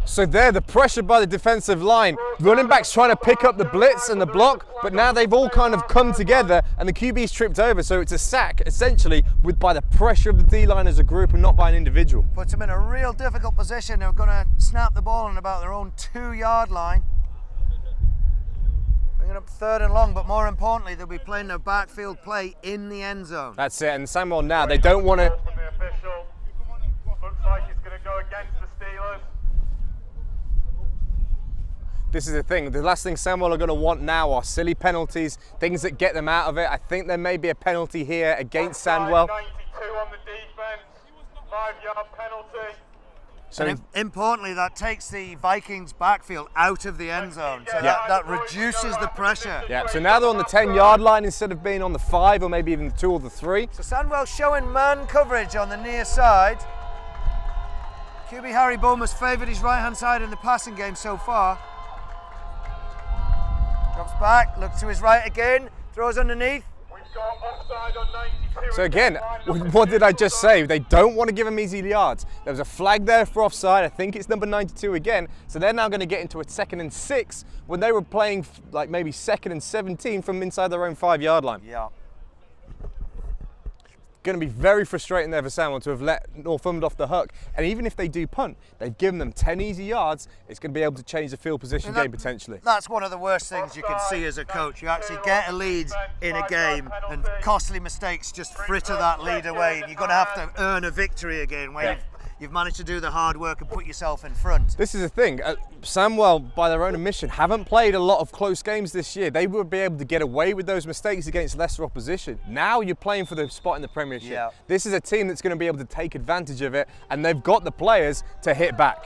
S2: So there, the pressure by the defensive line. Running backs trying to pick up the blitz and the block, but now they've all kind of come together and the QB's tripped over. So it's a sack, essentially, by the pressure of the D-line as a group and not by an individual.
S1: Puts them in a real difficult position. They're going to snap the ball on about their own 2-yard line. Bringing up 3rd and long, but more importantly, they'll be playing their backfield play in the end zone.
S2: That's it, and Sandwell now, they don't want to...
S5: Looks like it's going to go against the Steelers.
S2: This is the thing, the last thing Sandwell are going to want now are silly penalties, things that get them out of it. I think there may be a penalty here against Sandwell.
S5: 92 on the defense, 5-yard penalty.
S2: So
S1: importantly, that takes the Vikings backfield out of the end zone, so that reduces the pressure.
S2: yeah, so now they're on the 10-yard line instead of being on the 5 or maybe even the 2 or the 3.
S1: So Sandwell showing man coverage on the near side. QB Harry Boehmer's favoured his right-hand side in the passing game so far. Drops back, looks to his right again, throws underneath.
S5: We've got offside on 92.
S2: So again, what did I just say? They don't want to give him easy yards. There was a flag there for offside. I think it's number 92 again. So they're now going to get into a 2nd and 6 when they were playing like maybe 2nd and 17 from inside their own 5-yard line.
S1: Yeah.
S2: Going to be very frustrating there for Sandwell to have let Northumberland off the hook. And even if they do punt, they've given them 10 easy yards. It's going to be able to change the field position game potentially.
S1: That's one of the worst things you can see as a coach. You actually get a lead in a game and costly mistakes just fritter that lead away. And you're going to have to earn a victory again where you've managed to do the hard work and put yourself in front.
S2: This is the thing, Sandwell, by their own admission, haven't played a lot of close games this year. They would be able to get away with those mistakes against lesser opposition. Now you're playing for the spot in the Premiership.
S1: Yeah.
S2: This is a team that's going to be able to take advantage of it, and they've got the players to hit back.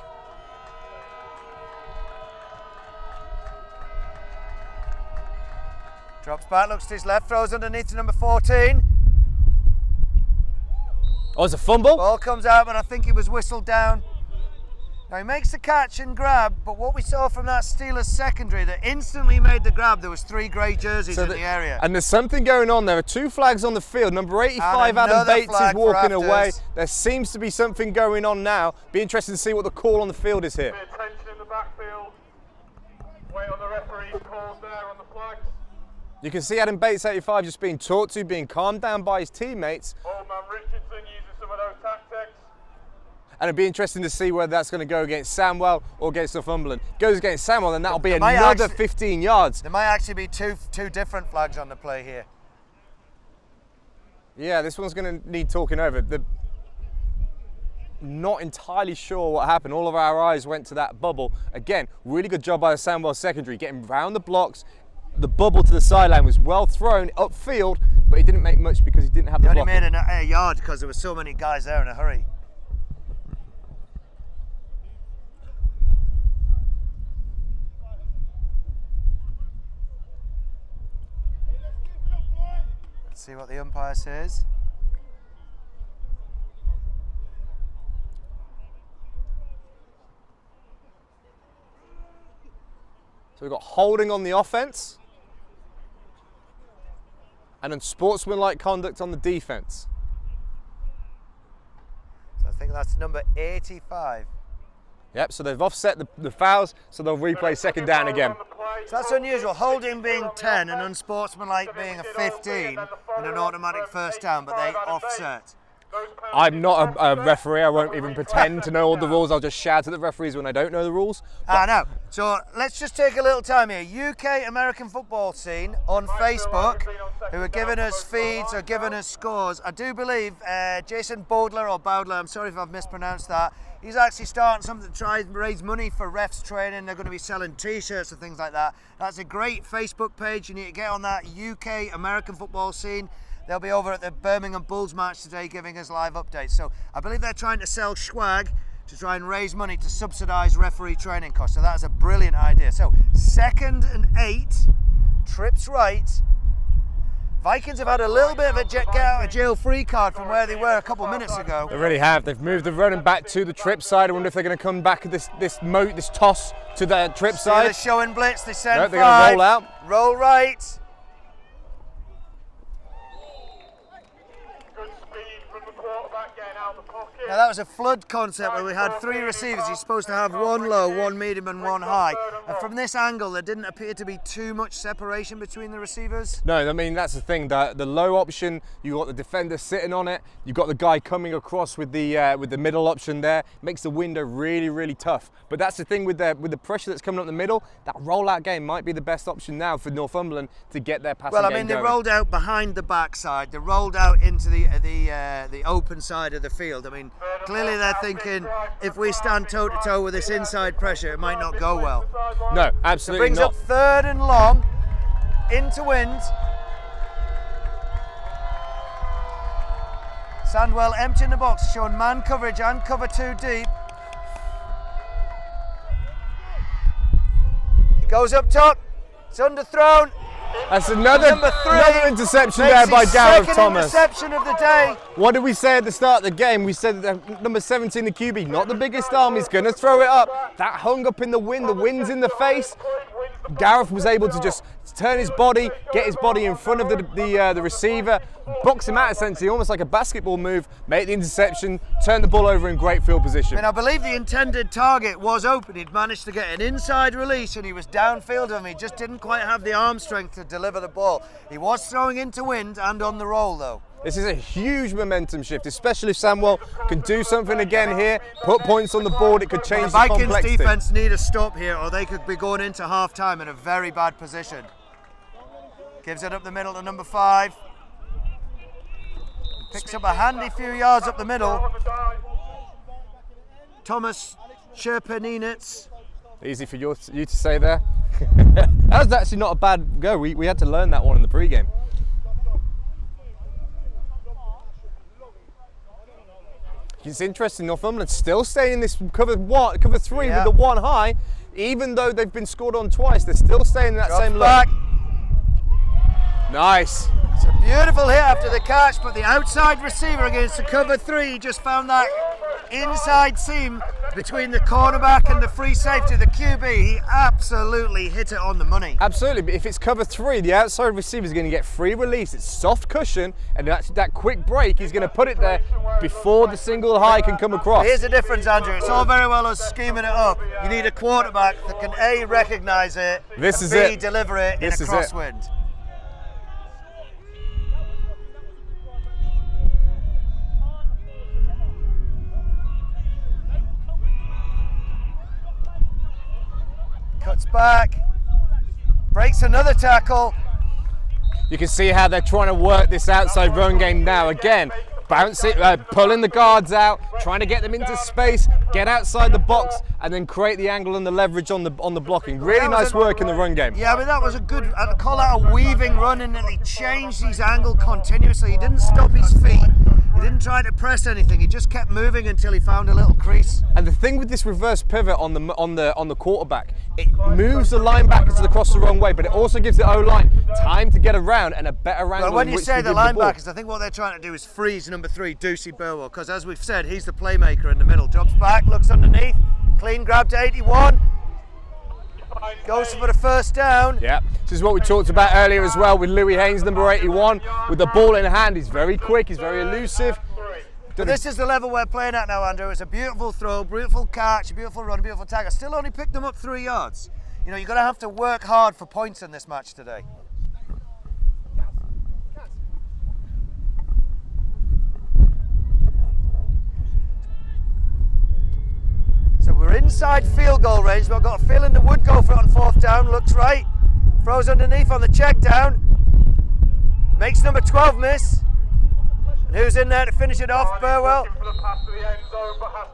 S1: Drops back, looks to his left, throws underneath to number 14.
S2: Oh, it's a fumble.
S1: Ball comes out, but I think he was whistled down. Now he makes the catch and grab, but what we saw from that Steelers secondary that instantly made the grab, there was 3 grey jerseys in the area.
S2: And there's something going on. There are 2 flags on the field. Number 85, Adam Bates, is walking away. There seems to be something going on now. Be interested to see what the call on the field is here.
S5: Attention in the backfield. Wait on the referee's calls there on the flags.
S2: You can see Adam Bates, 85, just being talked to, being calmed down by his teammates.
S5: Old man Richardson uses some of those tactics.
S2: And it'd be interesting to see whether that's going to go against Sandwell or against Northumberland. Goes against Sandwell, then that'll be another 15 yards.
S1: There might actually be two different flags on the play here.
S2: Yeah, this one's going to need talking over. Not entirely sure what happened. All of our eyes went to that bubble. Again, really good job by the Sandwell secondary, getting round the blocks. The bubble to the sideline was well thrown upfield, but he didn't make much because he didn't have the block.
S1: He only made a yard because there were so many guys there in a hurry. Let's see what the umpire says.
S2: So we've got holding on the offense and unsportsmanlike conduct on the defense.
S1: So I think that's number 85.
S2: Yep, so they've offset the fouls, so they'll replay second down again.
S1: So that's unusual, holding being 10 and unsportsmanlike being a 15 and an automatic first down, but they offset.
S2: I'm not a referee, I won't even pretend to know all the rules, I'll just shout at the referees when I don't know the rules.
S1: I know. So let's just take a little time here. UK American football scene on Facebook, who are giving us feeds or giving us scores. I do believe Jason Bowdler, I'm sorry if I've mispronounced that, he's actually starting something to try and raise money for refs training. They're going to be selling t-shirts and things like that. That's a great Facebook page. You need to get on that. UK American football scene. They'll be over at the Birmingham Bulls match today giving us live updates. So I believe they're trying to sell swag to try and raise money to subsidise referee training costs. So that's a brilliant idea. So 2nd and 8, trips right. Vikings have had a little bit of a get out of jail free card from where they were a couple of minutes ago.
S2: They really have. They've moved the running back to the trip side. I wonder if they're going to come back this toss to the trip side.
S1: They're showing blitz. They send
S2: no, they're going to roll out.
S1: Roll right. Now that was a flood concept where we had 3 receivers. You're supposed to have 1 low, 1 medium and 1 high. And from this angle, there didn't appear to be too much separation between the receivers.
S2: No, I mean, that's the thing. The low option, you've got the defender sitting on it. You've got the guy coming across with the middle option there. Makes the window really, really tough. But that's the thing with the pressure that's coming up the middle. That rollout game might be the best option now for Northumberland to get their passing game going.
S1: Well, I mean, they rolled out behind the backside. They rolled out into the open side of the field. I mean, clearly they're thinking if we stand toe-to-toe with this inside pressure, it might not go well.
S2: No, absolutely
S1: not. It brings
S2: not.
S1: up 3rd and long, into wind. Sandwell emptying the box, showing man coverage and cover 2 deep. He goes up top, it's underthrown.
S2: That's another interception there by Gareth Thomas.
S1: Interception of the day.
S2: What did we say at the start of the game? We said that number 17, the QB, not the biggest arm, he's going to throw it up. That hung up in the wind's in the face. Gareth was able to just turn his body, get his body in front of the receiver, box him out essentially, almost like a basketball move, make the interception, turn the ball over in great field position.
S1: I mean, I believe the intended target was open. He'd managed to get an inside release and he was downfield of him. He just didn't quite have the arm strength to deliver the ball. He was throwing into wind and on the roll though.
S2: This is a huge momentum shift, especially if Sandwell can do something again here, put points on the board, it could change the complexity.
S1: The Vikings defence need a stop here or they could be going into half-time in a very bad position. Gives it up the middle to number 5. Picks up a handy few yards up the middle. Thomas Sherpaninitz.
S2: Easy for you to say there. That was actually not a bad go. We had to learn that one in the pre-game. It's interesting, Northumberland still staying in this cover 3 with the 1 high. Even though they've been scored on twice, they're still staying in that same look. Nice.
S1: It's a beautiful hit after the catch, but the outside receiver against the cover 3 just found that inside seam between the cornerback and the free safety, the QB. He absolutely hit it on the money.
S2: Absolutely, but if it's cover 3, the outside receiver is going to get free release. It's soft cushion, and that quick break, he's going to put it there before the single high can come across.
S1: Here's the difference, Andrew. It's all very well us scheming it up. You need a quarterback that can A, recognise it,
S2: This
S1: and
S2: is
S1: B,
S2: it.
S1: deliver it
S2: This
S1: in
S2: is
S1: a
S2: it.
S1: crosswind. Cuts back, breaks another tackle.
S2: You can see how they're trying to work this outside run game now. Again, pulling the guards out, trying to get them into space, get outside the box, and then create the angle and the leverage on the blocking. Really nice work in the run game.
S1: Yeah, but that was a good, I'd call that a weaving run, and then he changed his angle continuously. He didn't stop his feet. He didn't try to press anything. He just kept moving until he found a little crease.
S2: And the thing with this reverse pivot on the quarterback, it moves the linebackers across the wrong way, but it also gives the O-line time to get around and a better angle.
S1: Well, when
S2: in
S1: you
S2: which
S1: say
S2: to
S1: the
S2: give ball.
S1: linebackers, I think what they're trying to do is freeze number 3, Ducey Burwell, because as we've said, he's the playmaker in the middle. Drops back, looks underneath, clean grab to 81. Goes for the first down.
S2: Yeah, this is what we talked about earlier as well with Louis Haynes, number 81, with the ball in hand. He's very quick, he's very elusive.
S1: But this is the level we're playing at now, Andrew. It's a beautiful throw, beautiful catch, a beautiful run, a beautiful tackle. Still only picked them up 3 yards. You know, you're going to have to work hard for points in this match today. So we're inside field goal range, but I've got a feeling they would go for it on 4th down. Looks right. Throws underneath on the check down. Makes number 12 miss. And who's in there to finish it off? Burwell.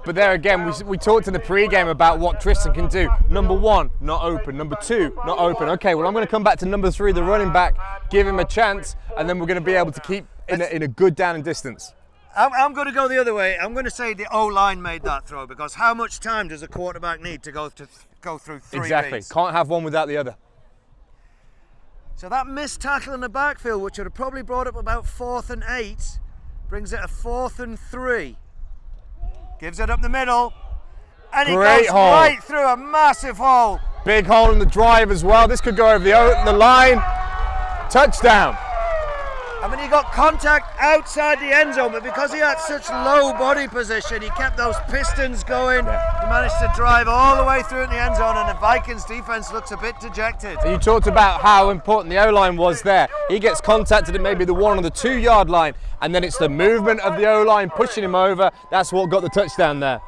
S2: But there again, we talked in the pre-game about what Tristan can do. Number 1, not open. Number 2, not open. Okay, well I'm going to come back to number 3, the running back, give him a chance, and then we're going to be able to keep in a good down and distance.
S1: I'm going to go the other way. I'm going to say the O-line made that throw, because how much time does a quarterback need to go through 3
S2: Exactly,
S1: reads?
S2: can't have one without the other.
S1: So that missed tackle in the backfield, which would have probably brought up about 4th and 8, brings it a 4th and 3. Gives it up the middle, and he
S2: Great
S1: goes
S2: hole.
S1: right through a massive hole.
S2: Big hole in the drive as well. This could go over the line. Touchdown.
S1: I mean, he got contact outside the end zone, but because he had such low body position, he kept those pistons going. He managed to drive all the way through in the end zone, and the Vikings defense looks a bit dejected.
S2: You talked about how important the O-line was there. He gets contacted at maybe the 1 or the 2 yard line, and then it's the movement of the O-line pushing him over. That's what got the touchdown there.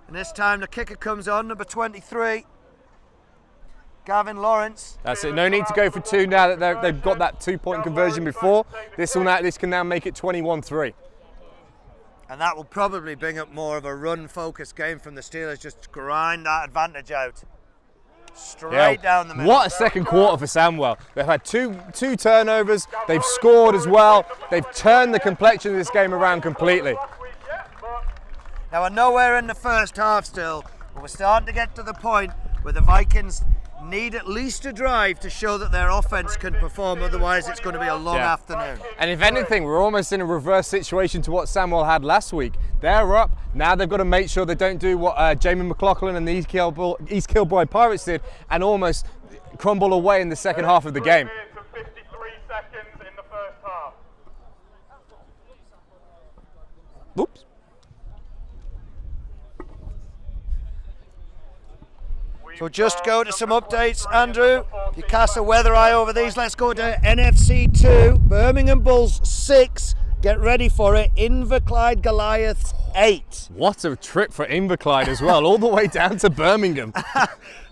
S1: And this time the kicker comes on, number 23. Gavin Lawrence.
S2: That's it. No need to go for 2 now that they've got that 2-point conversion before. This can now make it 21-3.
S1: And that will probably bring up more of a run-focused game from the Steelers. Just grind that advantage out. Straight down the middle.
S2: What a second quarter for Sandwell. They've had two turnovers. They've scored as well. They've turned the complexion of this game around completely.
S1: Now, I know we're in the first half still, but we're starting to get to the point where the Vikings need at least a drive to show that their offense can perform, otherwise it's going to be a long afternoon.
S2: And if anything, we're almost in a reverse situation to what Sandwell had last week. They're up, now they've got to make sure they don't do what Jamie McLaughlin and the East Kilbride Pirates did and almost crumble away in the second half of the game.
S5: 53 seconds in the first half.
S2: Oops.
S1: So just go to some updates, Andrew. If you cast a weather eye over these, let's go to NFC 2, Birmingham Bulls 6. Get ready for it, Inverclyde Goliaths 8.
S2: What a trip for Inverclyde as well, all the way down to Birmingham.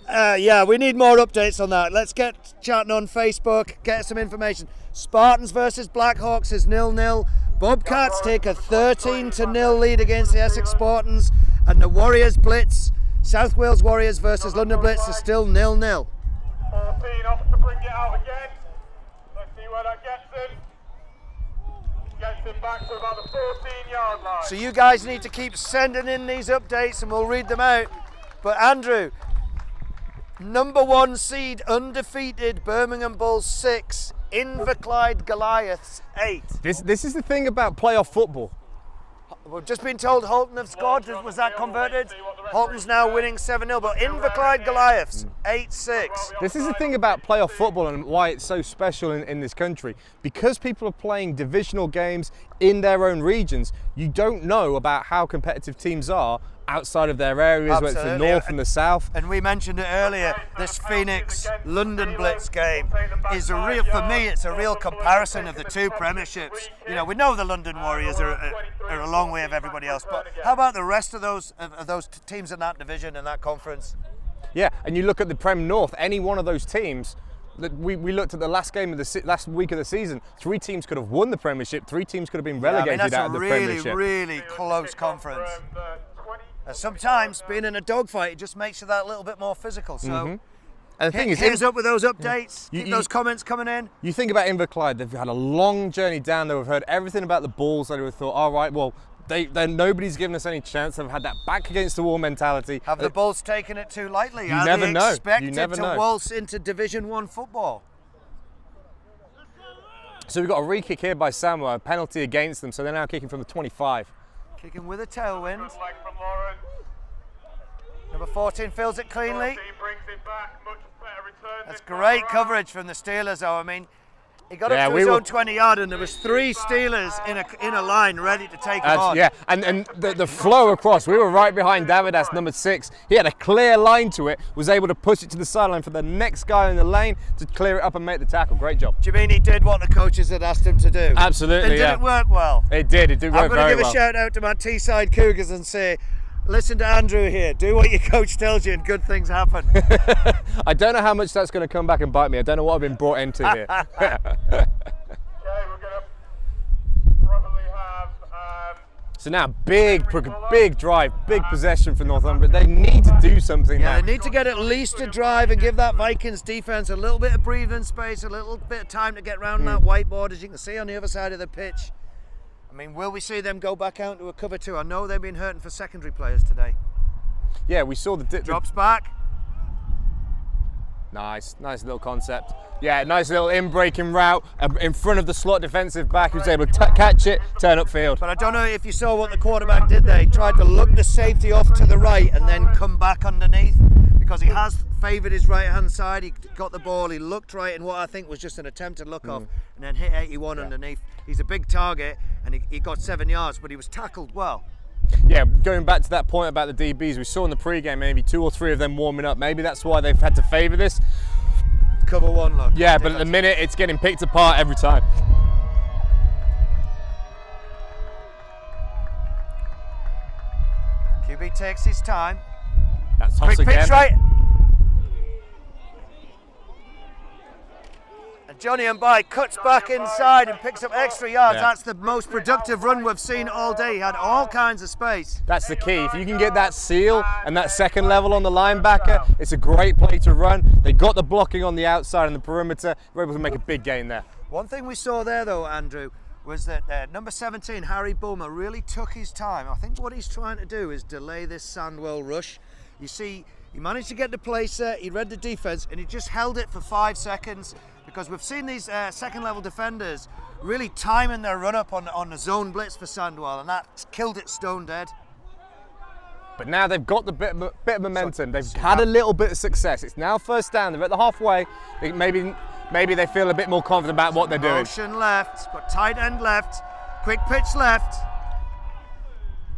S1: Yeah, we need more updates on that. Let's get chatting on Facebook, get some information. Spartans versus Blackhawks is 0-0. Bobcats take a 13-0 lead against the Essex Spartans, and the Warriors Blitz, South Wales Warriors versus London Blitz is still 0-0.
S5: 14 off to bring it out again. Let's see where that gets him. Gets him back to about the 14-yard line.
S1: So you guys need to keep sending in these updates and we'll read them out. But Andrew, Number 1 seed, undefeated, Birmingham Bulls 6, Inverclyde Goliaths 8.
S2: This is the thing about playoff football.
S1: We've just been told Halton have scored. Was that converted? Halton's now winning 7-0, but Inverclyde Goliaths 8-6.
S2: This is the thing about playoff football and why it's so special in this country. Because people are playing divisional games in their own regions, you don't know about how competitive teams are outside of their areas, whether it's the north and the south.
S1: And we mentioned it earlier, this Phoenix London Blitz game is for me, it's a real comparison of the two premierships. You know, we know the London Warriors are a long way of everybody else, but how about the rest of those teams in that division and that conference?
S2: Yeah, and you look at the Prem North, any one of those teams, we looked at the last game of the last week of the season, 3 teams could have won the Premiership, 3 teams could have been relegated out of the Premiership.
S1: That's a really close conference. And sometimes being in a dogfight, it just makes you that little bit more physical. So
S2: And the thing is,
S1: here's up with those updates. Keep those comments coming in.
S2: You think about Inverclyde, they've had a long journey down there. We've heard everything about the Bulls. They would have thought, all right, well, nobody's given us any chance. They've had that back against the wall mentality.
S1: Have the Bulls taken it too lightly?
S2: You never know.
S1: Expected to waltz into Division 1 football?
S2: So we've got a re-kick here by Sandwell, a penalty against them. So they're now kicking from the 25.
S1: Kicking with a tailwind. Number 14 fills it cleanly. That's great coverage from the Steelers, though. I mean, he got up to his own 20-yard, and there was 3 Steelers in a line ready to take him on.
S2: Yeah, and the flow across, we were right behind Davidas, number 6. He had a clear line to it, was able to push it to the sideline for the next guy in the lane to clear it up and make the tackle. Great job.
S1: Do you mean he did what the coaches had asked him to do?
S2: Absolutely,
S1: Did it work well?
S2: It did work very well.
S1: I'm going to give a shout out to my Teesside Cougars and say, listen to Andrew here, do what your coach tells you and good things happen.
S2: I don't know how much that's going to come back and bite me. I don't know what I've been brought into here.
S5: Okay, we're going to probably have...
S2: So now big drive, big possession for Northumberland. They need to do something now.
S1: Yeah, they need to get at least a drive and give that Vikings defence a little bit of breathing space, a little bit of time to get around that whiteboard, as you can see on the other side of the pitch. I mean, will we see them go back out to a cover 2? I know they've been hurting for secondary players today.
S2: Yeah, we saw the
S1: drops back.
S2: Nice little concept. Yeah, nice little in-breaking route in front of the slot defensive back who's able to catch it, turn upfield.
S1: But I don't know if you saw what the quarterback did there. He tried to look the safety off to the right and then come back underneath, because he has favoured his right-hand side. He got the ball, he looked right in what I think was just an attempted look-off, and then hit 81 underneath. He's a big target, and he got 7 yards, but he was tackled well.
S2: Yeah, going back to that point about the DBs, we saw in the pre-game maybe 2 or 3 of them warming up. Maybe that's why they've had to favour this.
S1: Cover 1 look.
S2: Yeah, but at the minute it's getting picked apart every time.
S1: QB takes his time.
S2: That's
S1: quick pitch
S2: again.
S1: Right. And Johnny Mbai cuts back inside and picks up extra yards.
S2: Yeah.
S1: That's the most productive run we've seen all day. He had all kinds of space.
S2: That's the key. If you can get that seal and that second level on the linebacker, it's a great play to run. They got the blocking on the outside and the perimeter. We're able to make a big gain there.
S1: One thing we saw there, though, Andrew, was that number 17, Harry Boomer, really took his time. I think what he's trying to do is delay this Sandwell rush. You see, he managed to get the play set, he read the defense, and he just held it for 5 seconds, because we've seen these second-level defenders really timing their run-up on the zone blitz for Sandwell, and that killed it stone dead.
S2: But now they've got the bit of momentum. They've had a little bit of success. It's now first down. They're at the halfway. Maybe they feel a bit more confident about what they're doing.
S1: Motion left, got tight end left, quick pitch left.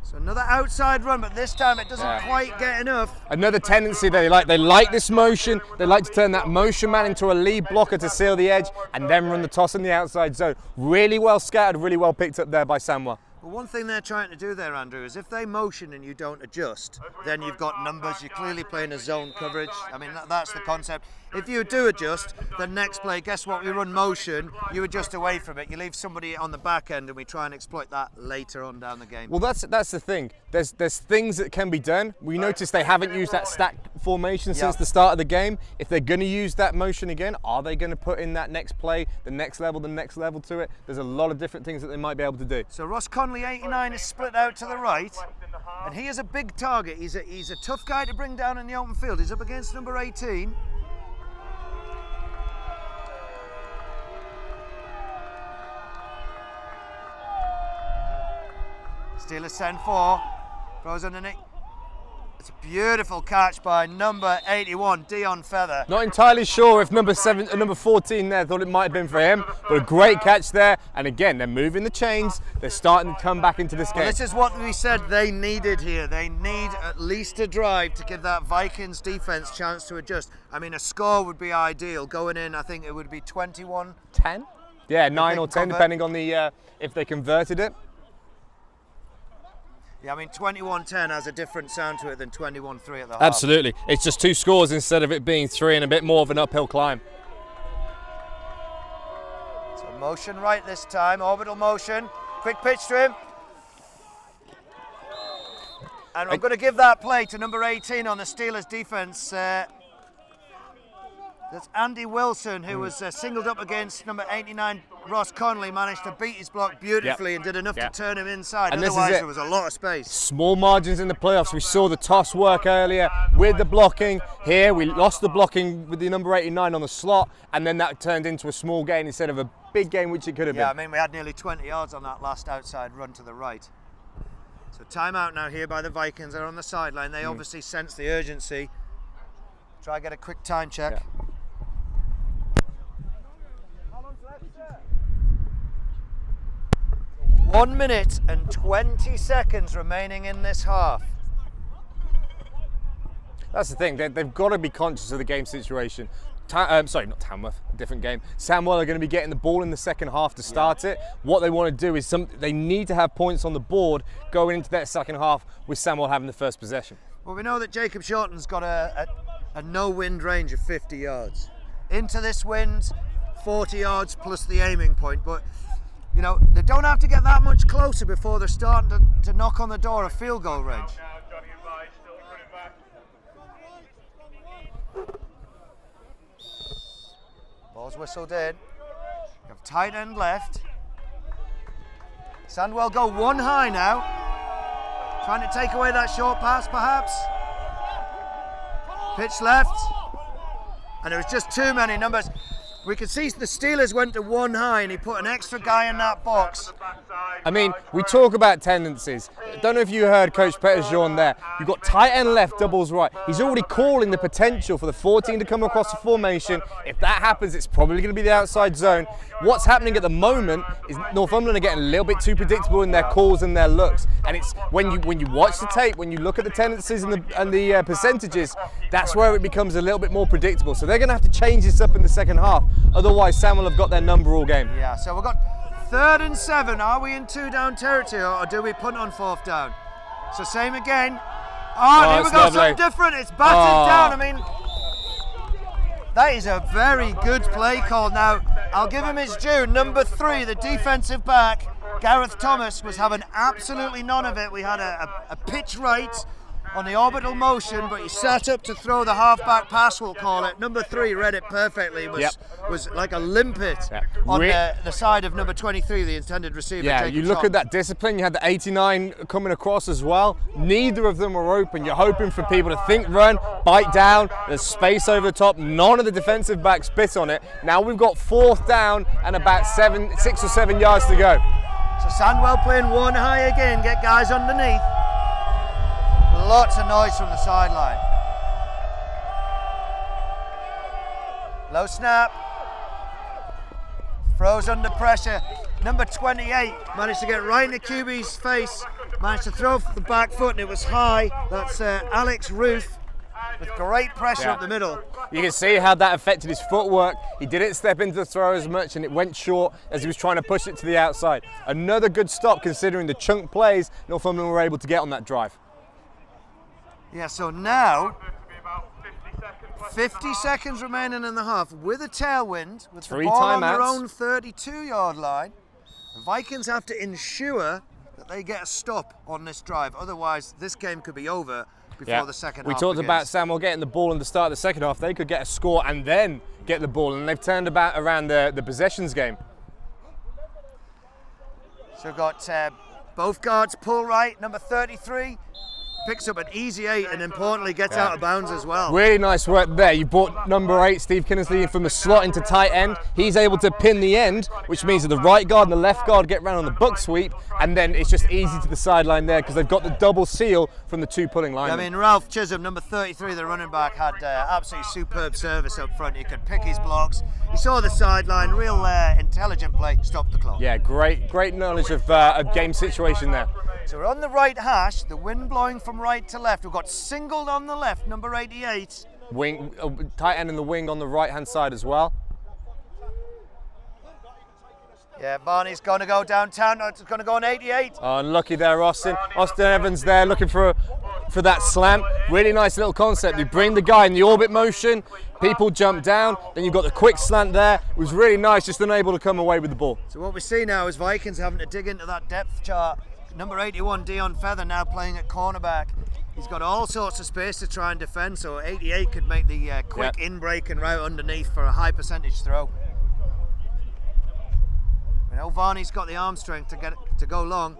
S1: So another outside run, but this time it doesn't quite get enough.
S2: Another tendency they like this motion. They like to turn that motion man into a lead blocker to seal the edge and then run the toss in the outside zone. Really well scattered, really well picked up there by Sandwell.
S1: Well, one thing they're trying to do there, Andrew, is if they motion and you don't adjust, then you've got numbers. You're clearly playing a zone coverage. I mean, that's the concept. If you do adjust, the next play, guess what? We run motion, you adjust away from it. You leave somebody on the back end, and we try and exploit that later on down the game.
S2: Well, that's the thing. There's things that can be done. We noticed they haven't used that stack formation since the start of the game. If they're going to use that motion again, are they going to put in that next play, the next level to it? There's a lot of different things that they might be able to do.
S1: So Ross Conley, 89, is split out to the right. And he is a big target. He's a tough guy to bring down in the open field. He's up against number 18. Steelers send 4. Throws underneath. It's a beautiful catch by number 81, Dion Feather.
S2: Not entirely sure if number 14 there thought it might have been for him, but a great catch there. And again, they're moving the chains. They're starting to come back into this game.
S1: Well, this is what we said they needed here. They need at least a drive to give that Vikings defense chance to adjust. I mean, a score would be ideal. Going in, I think it would be 21-10.
S2: Yeah, 9 or 10, depending on the if they converted it.
S1: Yeah, I mean, 21-10 has a different sound to it than 21-3 at the half.
S2: Absolutely. It's just 2 scores instead of it being 3 and a bit more of an uphill climb.
S1: So motion right this time, orbital motion. Quick pitch to him. And I'm going to give that play to number 18 on the Steelers defense. That's Andy Wilson, who was singled up against number 89, Ross Conley, managed to beat his block beautifully and did enough to turn him inside.
S2: And
S1: otherwise, there was a lot of space.
S2: Small margins in the playoffs. We saw the toss work earlier with the blocking. Here, we lost the blocking with the number 89 on the slot, and then that turned into a small gain instead of a big gain, which it could have been.
S1: Yeah, I mean, we had nearly 20 yards on that last outside run to the right. So timeout now here by the Vikings. They're on the sideline. They obviously sense the urgency. Try to get a quick time check.
S2: Yeah.
S1: 1 minute and 20 seconds remaining in this half.
S2: That's the thing, they've got to be conscious of the game situation. Sorry, not Tamworth, a different game. Sandwell are going to be getting the ball in the second half to start it. What they want to do is they need to have points on the board going into that second half with Sandwell having the first possession.
S1: Well, we know that Jacob Shorten's got a no wind range of 50 yards. Into this wind, 40 yards plus the aiming point, but you know, they don't have to get that much closer before they're starting to knock on the door of field goal range. Ball's whistled in. You have tight end left. Sandwell go one high now. Trying to take away that short pass, perhaps. Pitch left. And there was just too many numbers. We could see the Steelers went to one high and he put an extra guy in that box.
S2: I mean, we talk about tendencies. I don't know if you heard Coach Petterjohn there. You've got tight end left, doubles right. He's already calling the potential for the 14 to come across the formation. If that happens, it's probably going to be the outside zone. What's happening at the moment is Northumberland are getting a little bit too predictable in their calls and their looks. And it's when you watch the tape, when you look at the tendencies and the percentages, that's where it becomes a little bit more predictable. So they're going to have to change this up in the second half. Otherwise, Sam will have got their number all game.
S1: Yeah, so we've got 3rd and 7. Are we in 2-down territory or do we punt on 4th down? So same again. Oh, here we go,
S2: lovely.
S1: something different. It's batted down. I mean, that is a very good play call. Now, I'll give him his due. Number 3, the defensive back, Gareth Thomas, was having absolutely none of it. We had a pitch right on the orbital motion, but he sat up to throw the halfback pass, we'll call it. Number 3 read it perfectly. Was like a limpet on the side of number 23, the intended receiver.
S2: Yeah, you look at that discipline. You had the 89 coming across as well. Neither of them were open. You're hoping for people to think run, bite down. There's space over the top. None of the defensive backs bit on it. Now we've got 4th down and about 6 or 7 yards to go.
S1: So Sandwell playing one high again, get guys underneath. Lots of noise from the sideline. Low snap. Throws under pressure. Number 28 managed to get right in the QB's face. Managed to throw the back foot and it was high. That's Alex Roof with great pressure up the middle.
S2: You can see how that affected his footwork. He didn't step into the throw as much and it went short as he was trying to push it to the outside. Another good stop considering the chunk plays Northumberland were able to get on that drive.
S1: Yeah, so now 50 seconds remaining in the half with a tailwind, with the ball on their own 32-yard line. The Vikings have to ensure that they get a stop on this drive. Otherwise, this game could be over before the second half
S2: We talked
S1: begins.
S2: about Sandwell getting the ball in the start of the second half. They could get a score and then get the ball, and they've turned around the possessions game.
S1: So we've got both guards pull right, number 33. picks up an easy 8 and importantly gets out of bounds as well.
S2: Really nice work there. You brought number 8, Steve Kinnersley, in from the slot into tight end. He's able to pin the end, which means that the right guard and the left guard get round on the buck sweep, and then it's just easy to the sideline there because they've got the double seal from the 2 pulling linemen.
S1: I mean, Ralph Chisholm, number 33, the running back, had absolutely superb service up front. He could pick his blocks. He saw the sideline, real intelligent play, stopped the clock.
S2: Yeah, great knowledge of game situation there.
S1: So we're on the right hash, the wind blowing from right to left. We've got singled on the left, number 88.
S2: Wing, tight end in the wing on the right-hand side as well.
S1: Yeah, Barney's going to go downtown. It's going to go on 88.
S2: Oh, unlucky there, Austin. Austin Evans there looking for that slant. Really nice little concept. You bring the guy in the orbit motion, people jump down, then you've got the quick slant there. It was really nice, just unable to come away with the ball.
S1: So what we see now is Vikings having to dig into that depth chart. Number 81, Dion Feather, now playing at cornerback. He's got all sorts of space to try and defend, so 88 could make the quick in-break and route underneath for a high percentage throw. We know Varney's got the arm strength to get it to go long.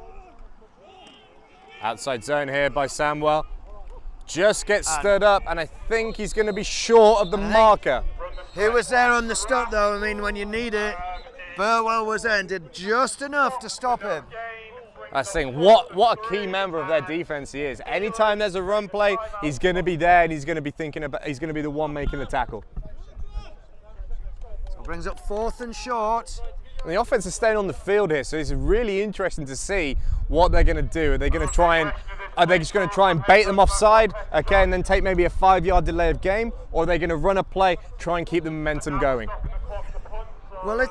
S2: Outside zone here by Sandwell. Just gets stood up, and I think he's going to be short of the marker.
S1: He was there on the stop, though. I mean, when you need it, Burwell was there and did just enough to stop him.
S2: I think what a key member of their defense he is. Anytime there's a run play, he's going to be there and he's going to be thinking about. He's going to be the one making the tackle.
S1: So brings up 4th and short.
S2: And the offense is staying on the field here, so it's really interesting to see what they're going to do. Are they going to try and? Are they just going to try and bait them offside, okay, and then take maybe a 5-yard delay of game, or are they going to run a play, try and keep the momentum going?
S1: Well,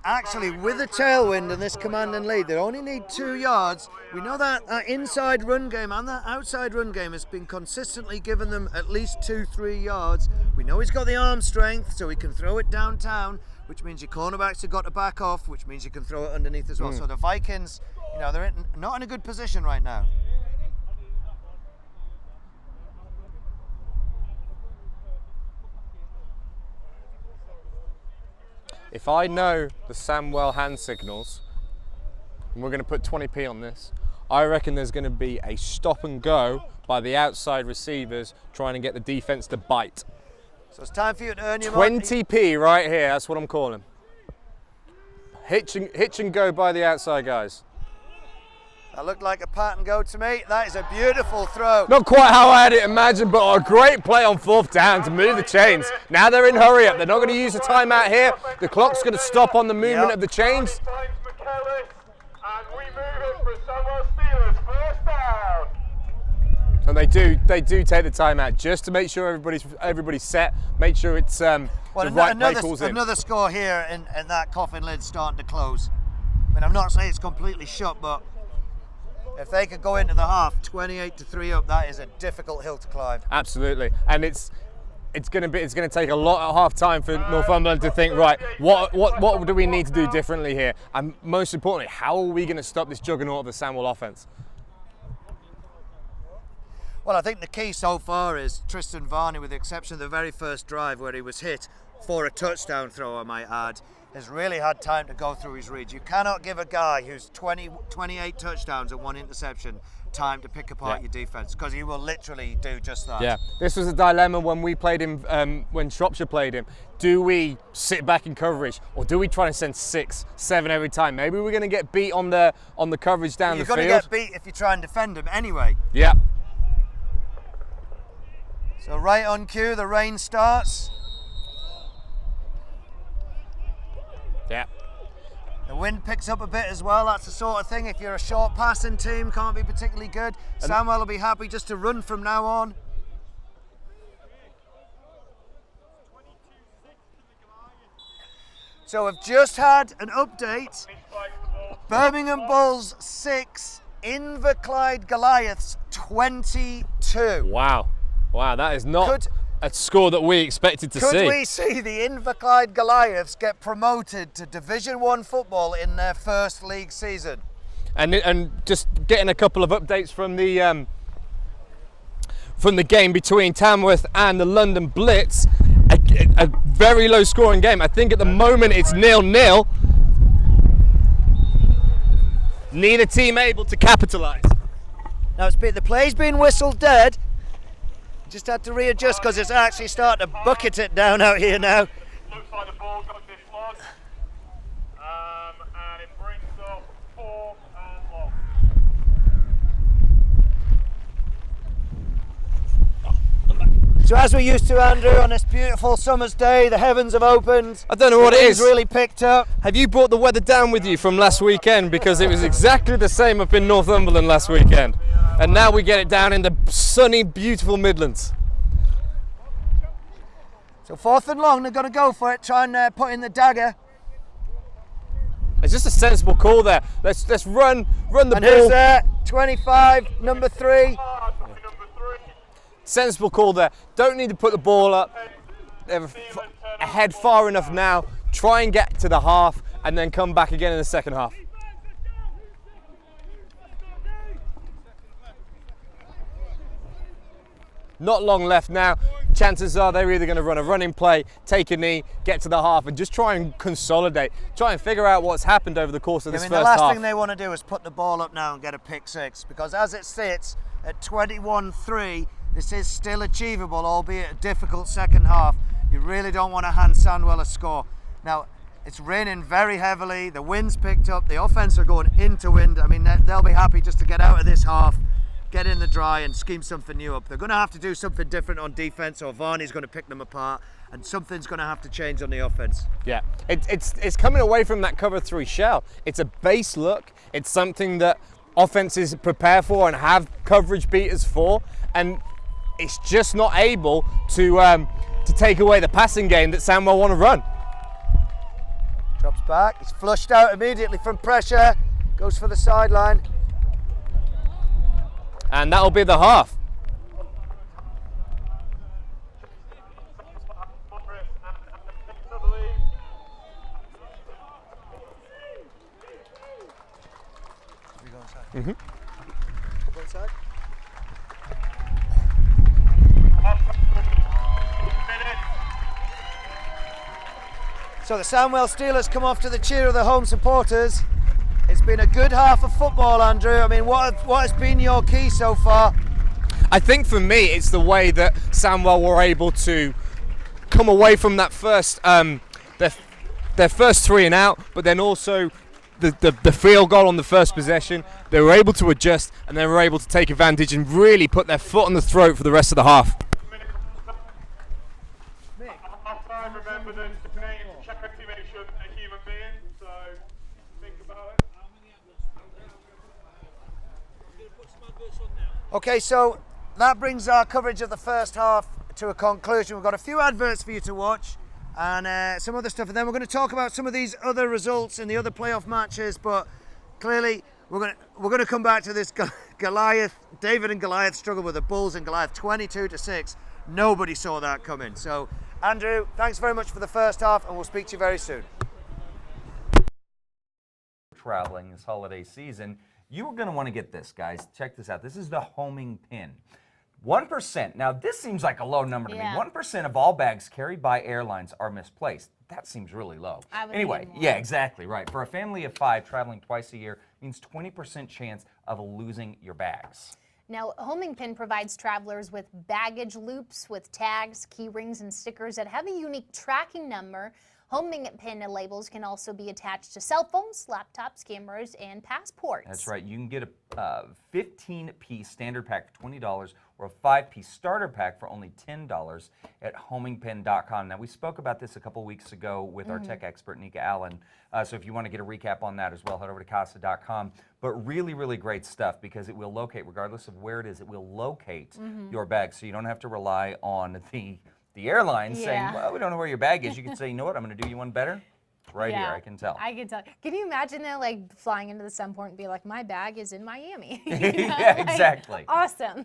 S1: actually, with the tailwind and this command and lead, they only need 2 yards. We know that our inside run game and that outside run game has been consistently giving them at least 2-3 yards. We know he's got the arm strength, so he can throw it downtown, which means your cornerbacks have got to back off, which means you can throw it underneath as well. So the Vikings, you know, they're not in a good position right now.
S2: If I know the Sandwell hand signals, and we're going to put 20p on this, I reckon there's going to be a stop and go by the outside receivers trying to get the defense to bite.
S1: So it's time for you to earn your money.
S2: 20p right here, that's what I'm calling. Hitch and go by the outside guys.
S1: That looked like a pat and go to me. That is a beautiful throw.
S2: Not quite how I had it imagined, but a great play on 4th down to move the chains. Now they're in hurry up. They're not going to use the timeout here. The clock's going to stop on the movement of the chains. And they do take the timeout just to make sure everybody's set, make sure it's the right play calls in.
S1: Another score here, and that coffin lid's starting to close. I mean, I'm not saying it's completely shut, but if they could go into the half 28-3 up, that is a difficult hill to climb.
S2: Absolutely, and it's going to take a lot at half time for Northumberland to think, right, what do we need to do differently here, and most importantly, how are we going to stop this juggernaut of the Sandwell offense?
S1: Well, I think the key so far is Tristan Varney, with the exception of the very first drive where he was hit for a touchdown throw, I might add, has really had time to go through his reads. You cannot give a guy who's 28 touchdowns and 1 interception time to pick apart your defense, because he will literally do just that.
S2: Yeah, this was a dilemma when we played him, when Shropshire played him. Do we sit back in coverage, or do we try to send 6, 7 every time? Maybe we're going to get beat on the coverage down the field.
S1: You're going to get beat if you try and defend him anyway.
S2: Yeah.
S1: So right on cue, the rain starts.
S2: Yeah.
S1: The wind picks up a bit as well. That's the sort of thing, if you're a short passing team, can't be particularly good. Sandwell will be happy just to run from now on. So we've just had an update. Birmingham Bulls 6, Inverclyde Goliaths 22.
S2: Wow. Wow, that is not a score that we expected to see.
S1: Could we see the Inverclyde Goliaths get promoted to Division 1 football in their first league season?
S2: And just getting a couple of updates from the game between Tamworth and the London Blitz, a very low scoring game. I think at the moment it's 0-0. Neither team able to capitalise.
S1: Now the play's been whistled dead. Just had to readjust because it's actually starting to bucket it down out here now.
S5: Looks like the ball got dislodged. And it brings up 4th and long.
S1: So as we're used to, Andrew, on this beautiful summer's day, the heavens have opened.
S2: I don't know what it is.
S1: Really picked up.
S2: Have you brought the weather down with you from last weekend? Because it was exactly the same up in Northumberland last weekend. And now we get it down in the sunny, beautiful Midlands.
S1: So 4th and long, they're going to go for it, try and put in the dagger.
S2: It's just a sensible call there. Let's run the
S1: And
S2: ball.
S1: who's there? 25, number 3.
S2: Sensible call there. Don't need to put the ball up. They're ahead far enough now. Try and get to the half and then come back again in the second half. Not long left now. Chances are they're either going to run a running play, take a knee, get to the half and just try and consolidate. Try and figure out what's happened over the course of this first half.
S1: The last thing they want to do is put the ball up now and get a pick 6, because as it sits at 21-3, this is still achievable, albeit a difficult second half. You really don't want to hand Sandwell a score. Now, it's raining very heavily, the wind's picked up, the offense are going into wind. I mean, they'll be happy just to get out of this half, get in the dry and scheme something new up. They're going to have to do something different on defense, or Varney's going to pick them apart, and something's going to have to change on the offense.
S2: Yeah, it's coming away from that cover 3 shell. It's a base look. It's something that offenses prepare for and have coverage beaters for, and it's just not able to take away the passing game that Sandwell want to run.
S1: Drops back, he's flushed out immediately from pressure, goes for the sideline.
S2: And that'll be the half.
S1: Mm-hmm. Go inside. So the Sandwell Steelers come off to the cheer of the home supporters. It's been a good half of football, Andrew. I mean, what has been your key so far?
S2: I think for me, it's the way that Sandwell were able to come away from that first, their first 3 and out, but then also the field goal on the first possession. They were able to adjust and they were able to take advantage and really put their foot on the throat for the rest of the half.
S5: Remember that charity makes you a human being, so think about it.
S1: Okay, so that brings our coverage of the first half to a conclusion. We've got a few adverts for you to watch and some other stuff, and then we're going to talk about some of these other results in the other playoff matches. But clearly, we're going to come back to this Goliath. David and Goliath struggle with the Bulls and Goliath 22-6. Nobody saw that coming. So, Andrew, thanks very much for the first half, and we'll speak to you very soon.
S6: Traveling this holiday season, you are going to want to get this, guys. Check this out. This is the homing pin. 1%. Now, this seems like a low number to me. 1% of all bags carried by airlines are misplaced. That seems really low. Anyway, yeah, exactly right. For a family of 5 traveling twice a year means 20% chance of losing your bags.
S7: Now, Homing Pin provides travelers with baggage loops with tags, key rings, and stickers that have a unique tracking number. Homing Pin labels can also be attached to cell phones, laptops, cameras, and passports.
S6: That's right. You can get a 15-piece standard pack for $20 or a 5-piece starter pack for only $10 at homingpin.com. Now, we spoke about this a couple weeks ago with our tech expert, Nika Allen. So if you want to get a recap on that as well, head over to casa.com. But really, really great stuff because it will locate, regardless of where it is, it will locate your bag. So you don't have to rely on the airline saying, well, we don't know where your bag is. You can say, you know what, I'm going to do you one better. It's right here, I can tell.
S7: I can tell. Can you imagine that, like, flying into the Sunport and be like, my bag is in Miami?
S6: Yeah, exactly.
S7: Awesome.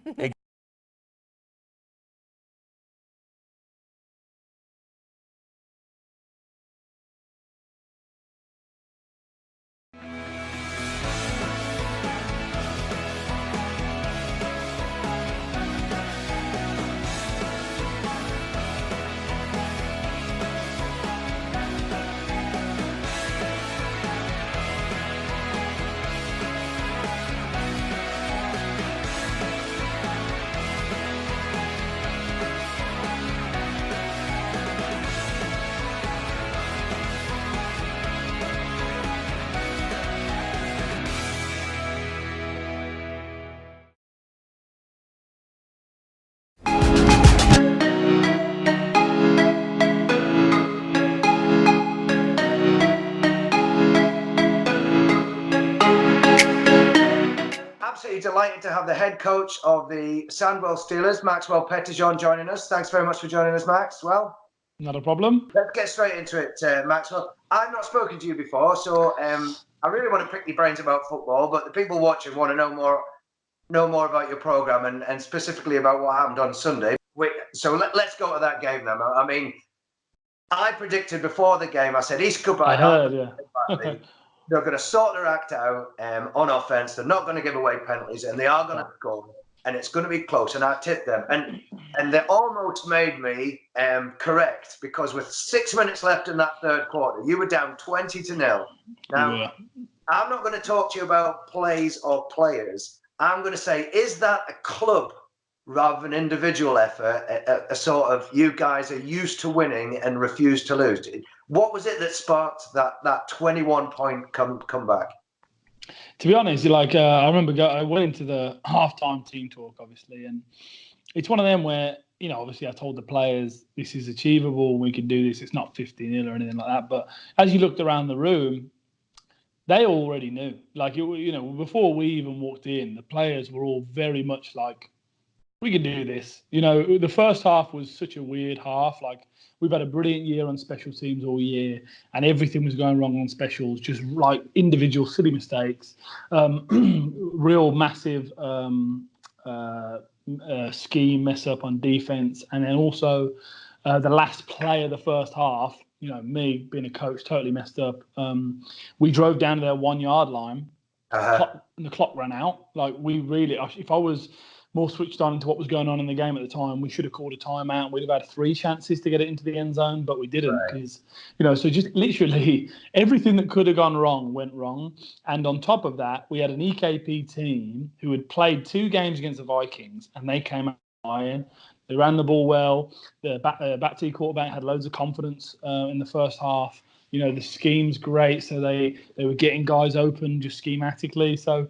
S4: delighted to have the head coach of the Sandwell Steelers, Maxwell Pettijohn, joining us. Thanks very much for joining us, Max. Well,
S3: Not a problem.
S4: let's get straight into it, Maxwell. I've not spoken to you before, so I really want to pick your brains about football, but the people watching want to know more about your program and specifically about what happened on Sunday. So let's go to that game then. I mean, I predicted before the game, I said East Kilbride,
S3: I heard, yeah.
S4: they're going to sort their act out on offense. They're not going to give away penalties, and they are going to score, and it's going to be close. And I tipped them, and they almost made me correct, because with 6 minutes left in that third quarter, you were down 20-0. Now,
S3: Yeah.
S4: I'm not going to talk to you about plays or players. I'm going to say, is that a club rather than individual effort, a sort of you guys are used to winning and refuse to lose? What was it that sparked that 21-point comeback?
S3: To be honest, I remember I went into the halftime team talk, obviously, and it's one of them where, obviously I told the players this is achievable, we can do this, it's not 50-0 or anything like that. But as you looked around the room, they already knew. Before we even walked in, the players were all very much like, we can do this. The first half was such a weird half. Like, we've had a brilliant year on special teams all year, and everything was going wrong on specials, just like individual silly mistakes, real massive scheme mess up on defense, and then also the last play of the first half, me being a coach, totally messed up. We drove down to their 1 yard line, and the clock ran out. Like, if I was more switched on into what was going on in the game at the time, we should have called a timeout. We'd have had 3 chances to get it into the end zone, but we didn't, because, so just literally everything that could have gone wrong went wrong. And on top of that, we had an EKP team who had played 2 games against the Vikings, and they came out iron. They ran the ball well. The back-to quarterback had loads of confidence in the first half. The scheme's great, so they were getting guys open just schematically. So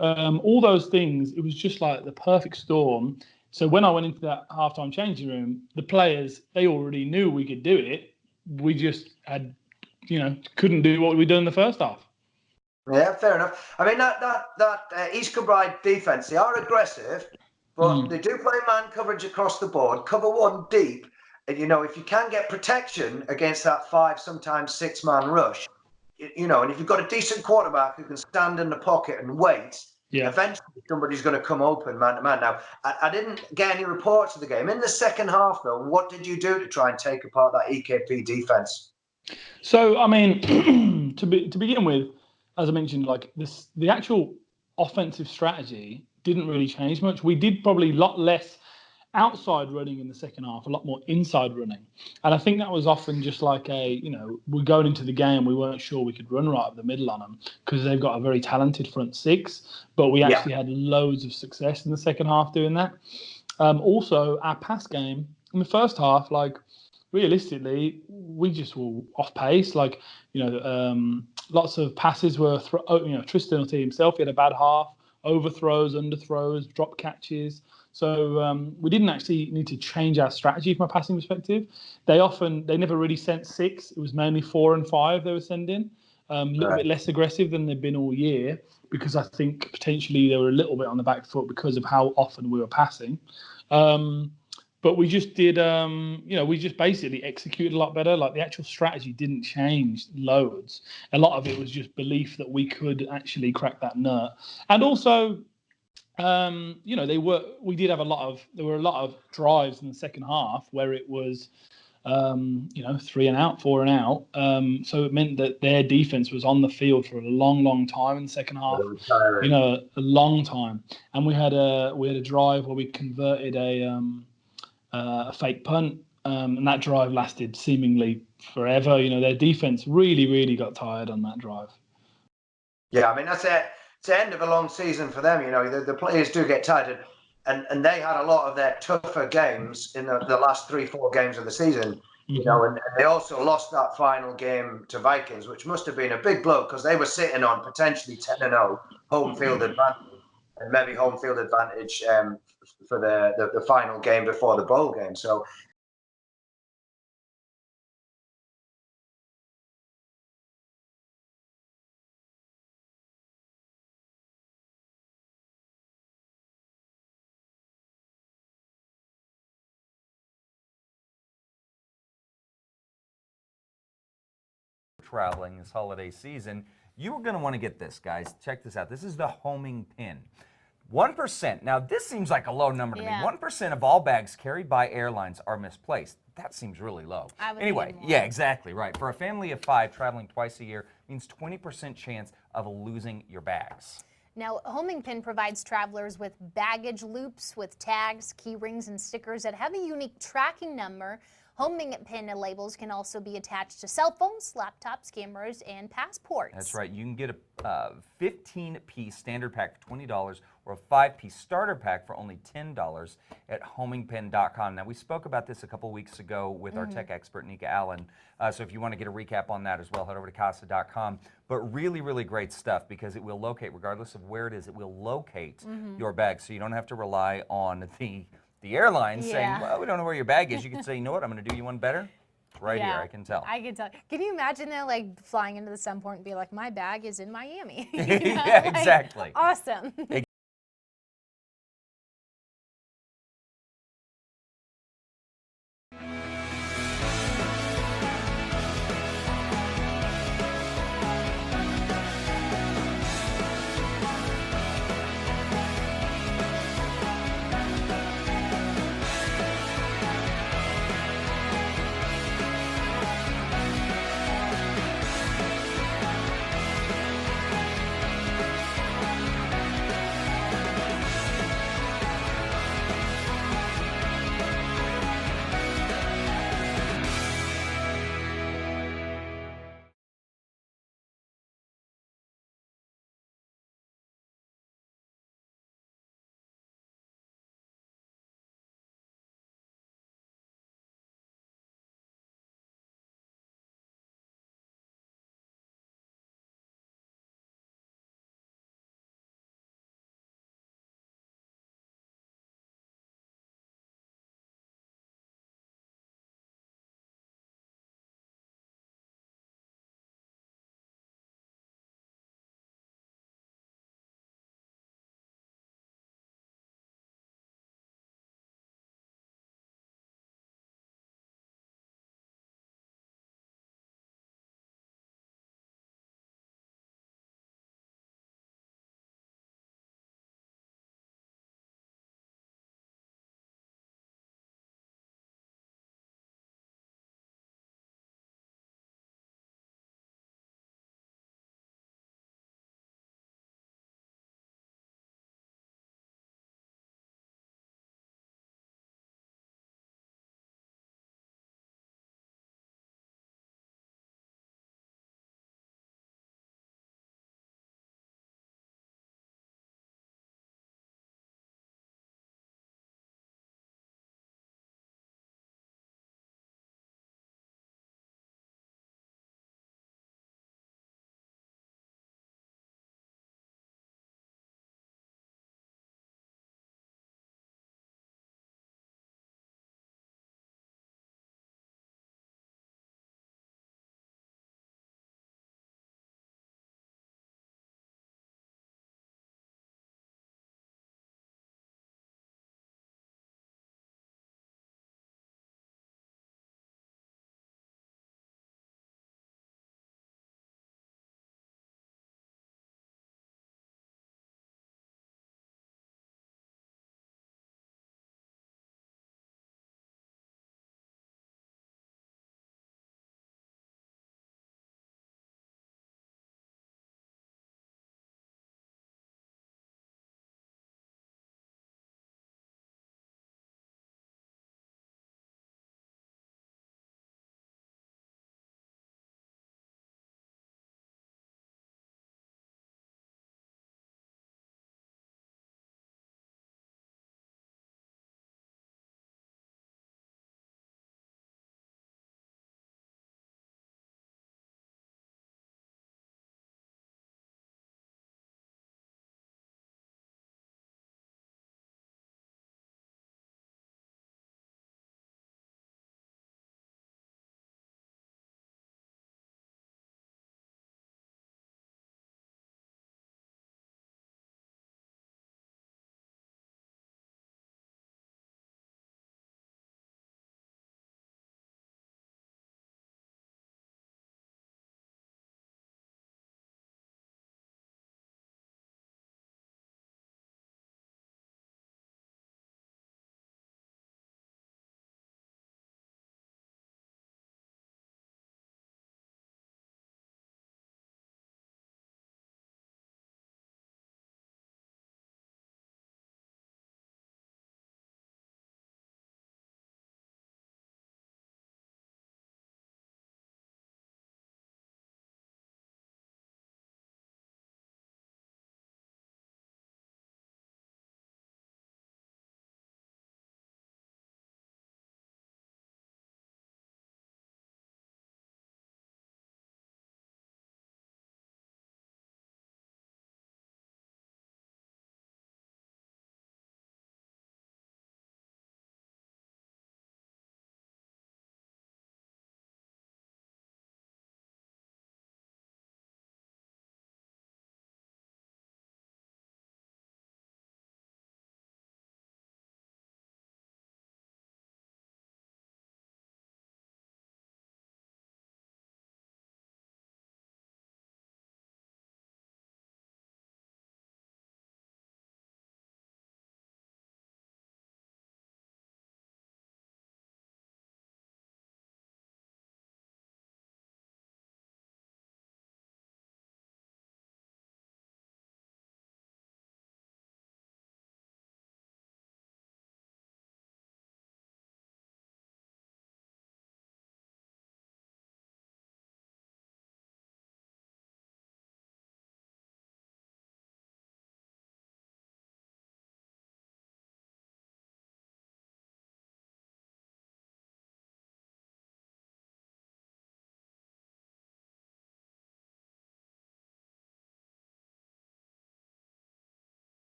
S3: all those things, it was just like the perfect storm. So when I went into that halftime changing room, the players, they already knew we could do it. We just had, couldn't do what we did in the first half.
S4: Yeah, fair enough. I mean, that East Kilbride defense, they are aggressive, but they do play man coverage across the board, cover 1 deep. And, if you can get protection against that 5, sometimes 6-man rush, and if you've got a decent quarterback who can stand in the pocket and wait, eventually somebody's going to come open man to man. Now, I didn't get any reports of the game. In the second half, though, what did you do to try and take apart that EKP defense?
S3: So, I mean, to begin with, as I mentioned, the actual offensive strategy didn't really change much. We did probably a lot less outside running in the second half, a lot more inside running. And I think that was often just like we're going into the game, we weren't sure we could run right up the middle on them, because they've got a very talented front 6, but we actually had loads of success in the second half doing that. Also, our pass game in the first half, realistically, we just were off pace. Lots of passes were, Tristan himself, he had a bad half, overthrows, underthrows, drop catches. So we didn't actually need to change our strategy from a passing perspective. They never really sent 6. It was mainly 4 and 5 they were sending. A little bit less aggressive than they've been all year, because I think potentially they were a little bit on the back foot because of how often we were passing. But we just did, we just basically executed a lot better. Like, the actual strategy didn't change loads. A lot of it was just belief that we could actually crack that nut. And also, there were a lot of drives in the second half where it was, 3 and out, 4 and out. So it meant that their defense was on the field for a long, long time in the second half. A long time. And we had a drive where we converted a fake punt, and that drive lasted seemingly forever. Their defense really, really got tired on that drive.
S4: Yeah, I mean, that's it. It's the end of a long season for them. The players do get tired, and they had a lot of their tougher games in the last 3-4 games of the season. And they also lost that final game to Vikings, which must have been a big blow, because they were sitting on potentially 10-0 home field advantage, and maybe home field advantage for the final game before the bowl game. So
S6: traveling this holiday season, you are going to want to get this, guys. Check this out. This is the homing pin. 1%. Now, this seems like a low number to me. 1% of all bags carried by airlines are misplaced. That seems really low. Anyway, yeah, exactly, right. For a family of 5 traveling twice a year means 20% chance of losing your bags.
S7: Now, Homing Pin provides travelers with baggage loops with tags, key rings, and stickers that have a unique tracking number. Homing Pin labels can also be attached to cell phones, laptops, cameras, and passports.
S6: That's right. You can get a 15-piece standard pack for $20 or a 5-piece starter pack for only $10 at homingpin.com. Now, we spoke about this a couple weeks ago with our tech expert, Nika Allen. So if you want to get a recap on that as well, head over to casa.com. But really, really great stuff because it will locate, regardless of where it is, it will locate your bag. So you don't have to rely on the airline saying, well, we don't know where your bag is. You can say, you know what, I'm going to do you one better. It's right here, I can tell.
S7: I can tell. Can you imagine though, like flying into the Sunport and be like, my bag is in Miami?
S6: Yeah, exactly.
S7: Awesome.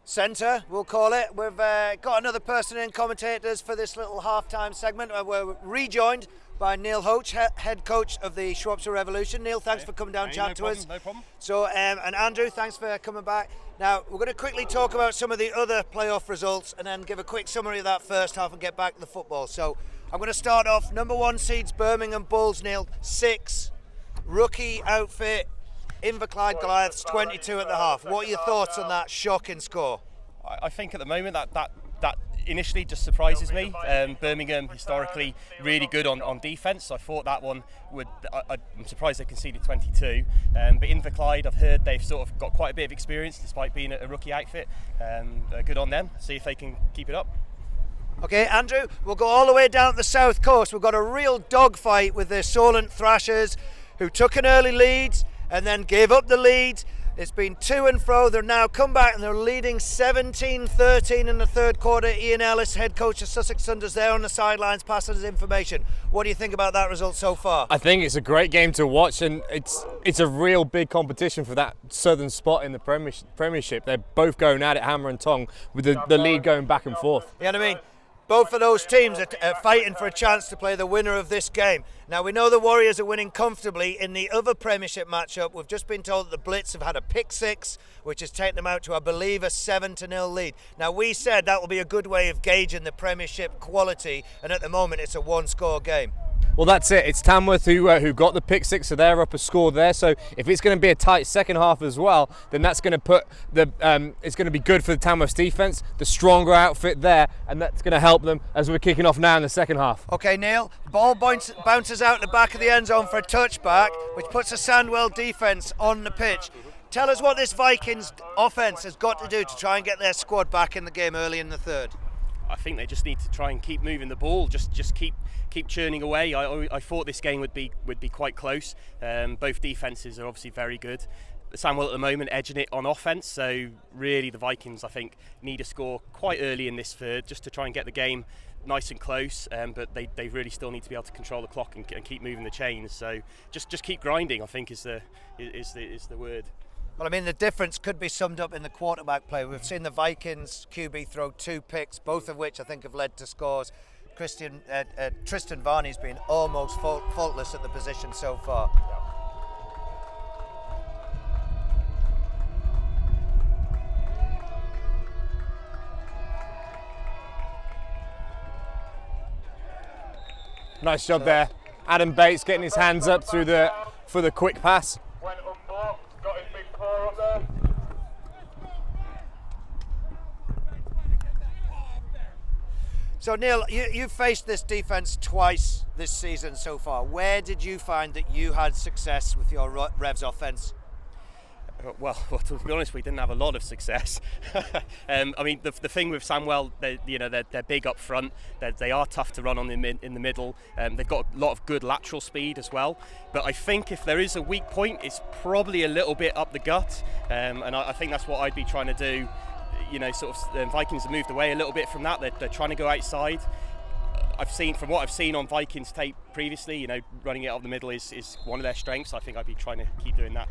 S1: centre, we'll call it. We've got another person in commentators for this little half-time segment. We're rejoined by Neil Hoach, head coach of the Shropshire Revolution. Neil, thanks for coming down and chatting to us.
S8: No problem.
S1: So, and Andrew, thanks for coming back. Now, we're going to quickly talk about some of the other playoff results and then give a quick summary of that first half and get back to the football. So, I'm going to start off. Number 1 seeds Birmingham Bulls, Neil, 6. Rookie outfit, Inverclyde Goliaths, 22 at the half. What are your thoughts on that shocking score?
S8: I think at the moment that initially just surprises me. Birmingham historically really good on defence. I thought that one would. I'm surprised they conceded 22. But Inverclyde, I've heard they've sort of got quite a bit of experience despite being a rookie outfit. Good on them. See if they can keep it up.
S1: Okay, Andrew, we'll go all the way down the south coast. We've got a real dogfight with the Solent Thrashers, who took an early lead and then gave up the lead. It's been to and fro. They're now come back and they're leading 17-13 in the third quarter. Ian Ellis, head coach of Sussex Thunders, there on the sidelines passing us information. What do you think about that result so far?
S2: I think it's a great game to watch, and it's a real big competition for that southern spot in the Premiership. They're both going at it hammer and tong with the lead going back and forth.
S1: You know what I mean? Both of those teams are fighting for a chance to play the winner of this game. Now, we know the Warriors are winning comfortably. In the other Premiership matchup, we've just been told that the Blitz have had a pick 6, which has taken them out to, I believe, a 7-0 lead. Now, we said that will be a good way of gauging the Premiership quality, and at the moment, it's a one-score game.
S2: Well, that's it. It's Tamworth who got the pick 6, so they're up a score there. So if it's going to be a tight second half as well, then that's going to put it's going to be good for the Tamworth's defence, the stronger outfit there, and that's going to help them as we're kicking off now in the second half.
S1: Okay, Neil, ball bounces out the back of the end zone for a touchback, which puts a Sandwell defence on the pitch. Tell us what this Vikings offence has got to do to try and get their squad back in the game early in the third.
S8: I think they just need to try and keep moving the ball, just keep churning away. I thought this game would be quite close. Both defences are obviously very good. Sandwell at the moment edging it on offence, so really the Vikings, I think, need a score quite early in this third just to try and get the game nice and close, but they really still need to be able to control the clock and keep moving the chains. So just keep grinding, I think, is the word.
S1: Well, I mean, the difference could be summed up in the quarterback play. We've seen the Vikings QB throw 2 picks, both of which I think have led to scores. Tristan Varney's been almost faultless at the position so far.
S2: Nice job there. Adam Bates getting his hands up for the quick pass.
S5: Went unblocked, got his big paw up there.
S1: So, Neil, you've faced this defence twice this season so far. Where did you find that you had success with your Revs offence?
S8: Well, to be honest, we didn't have a lot of success. I mean, the thing with Sandwell, they're big up front. They are tough to run on in the middle. They've got a lot of good lateral speed as well. But I think if there is a weak point, it's probably a little bit up the gut. And I think that's what I'd be trying to do. Vikings have moved away a little bit from that. They're trying to go outside. From what I've seen on Vikings tape previously, running it up the middle is one of their strengths. I think I'd be trying to keep doing that.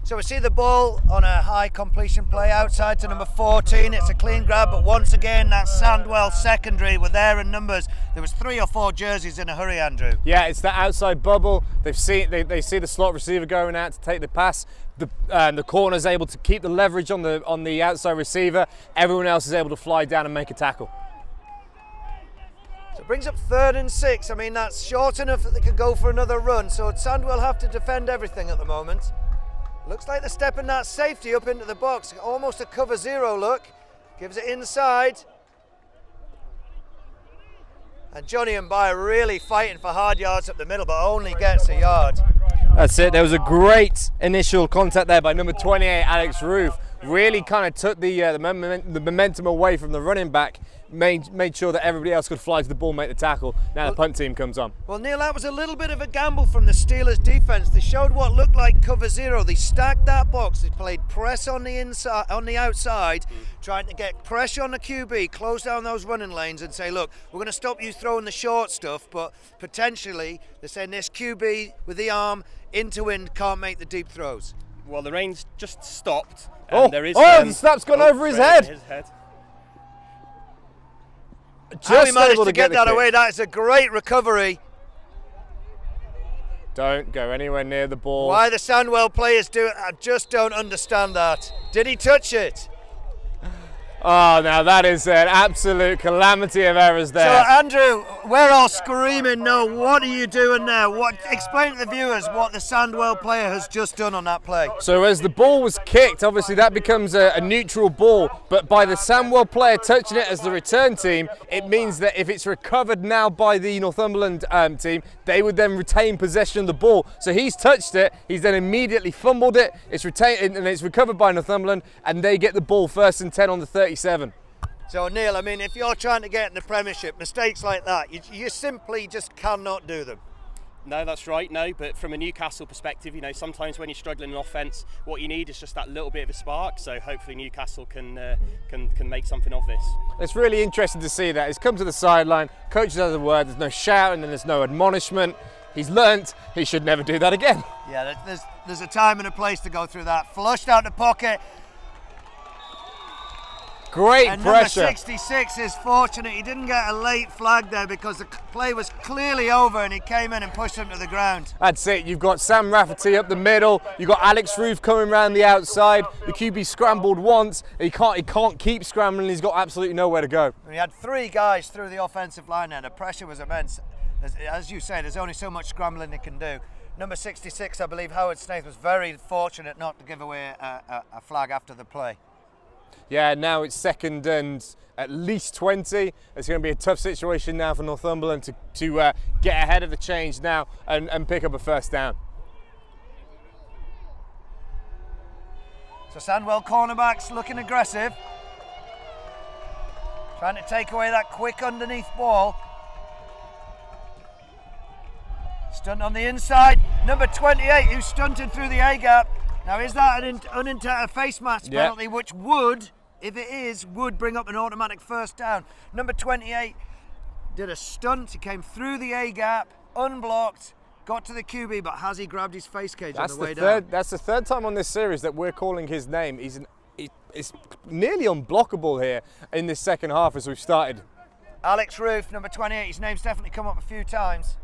S1: So we see the ball on a high completion play outside to number 14. It's a clean grab, but once again that Sandwell secondary were there in numbers. There was 3 or 4 jerseys in a hurry, Andrew.
S2: Yeah, it's that outside bubble. They see the slot receiver going out to take the pass. The corner's able to keep the leverage on the outside receiver. Everyone else is able to fly down and make a tackle.
S1: So it brings up 3rd and 6. I mean, that's short enough that they could go for another run. So Sandwell have to defend everything at the moment. Looks like they're stepping that safety up into the box. Almost a cover 0 look. Gives it inside. And Johnny and By really fighting for hard yards up the middle, but only gets a yard.
S2: That's it. There was a great initial contact there by number 28, Alex Roof. Really kind of took the momentum away from the running back. Made sure that everybody else could fly to the ball, make the tackle. Now the punt team comes on.
S1: Well, Neil, that was a little bit of a gamble from the Steelers defense. They showed what looked like cover 0. They stacked that box. They played press on the inside, on the outside, trying to get pressure on the QB, close down those running lanes and say, look, we're going to stop you throwing the short stuff, but potentially they're saying this QB with the arm into wind can't make the deep throws.
S8: Well, the rain's just stopped.
S2: The snap's gone over his head.
S1: How he managed
S2: able
S1: to get
S2: the
S1: that
S2: kick.
S1: away. That is a great recovery.
S2: Don't go anywhere near the ball.
S1: Why the Sandwell players do it, I just don't understand that. Did he touch it?
S2: Oh, now that is an absolute calamity of errors there.
S1: So Andrew, we're all screaming, no, what are you doing there? Explain to the viewers what the Sandwell player has just done on that play.
S2: So as the ball was kicked, obviously that becomes a neutral ball, but by the Sandwell player touching it as the return team, it means that if it's recovered now by the Northumberland team, they would then retain possession of the ball. So he's touched it, he's then immediately fumbled it, it's retained and it's recovered by Northumberland, and they get the ball 1st and 10 on the 37.
S1: So Neil, I mean, if you're trying to get in the Premiership, mistakes like that, you simply just cannot do them.
S8: No, that's right. No, but from a Newcastle perspective, sometimes when you're struggling in offence, what you need is just that little bit of a spark. So hopefully Newcastle can make something of this.
S2: It's really interesting to see that. He's come to the sideline, coach has a word, there's no shouting and there's no admonishment. He's learnt he should never do that again.
S1: Yeah, there's a time and a place to go through that. Flushed out the pocket.
S2: Great
S1: and
S2: pressure.
S1: Number 66 is fortunate he didn't get a late flag there because the play was clearly over and he came in and pushed him to the ground.
S2: That's it. You've got Sam Rafferty up the middle. You've got Alex Roof coming around the outside. The QB scrambled once. He can't keep scrambling. He's got absolutely nowhere to go.
S1: We had 3 guys through the offensive line there. The pressure was immense. As you say, there's only so much scrambling they can do. Number 66, I believe Howard Snaith was very fortunate not to give away a flag after the play.
S2: Yeah, now it's 2nd and at least 20. It's going to be a tough situation now for Northumberland to get ahead of the change now and pick up a 1st down.
S1: So Sandwell cornerbacks looking aggressive. Trying to take away that quick underneath ball. Stunt on the inside. Number 28 who stunted through the A-gap. Now is that an unintended face mask penalty, which would, if it is, would bring up an automatic 1st down. Number 28 did a stunt, he came through the A-gap, unblocked, got to the QB, but has he grabbed his face cage on the way down?
S2: That's the 3rd time on this series that we're calling his name. It's nearly unblockable here in this 2nd half as we've started.
S1: Alex Roof, number 28, his name's definitely come up a few times.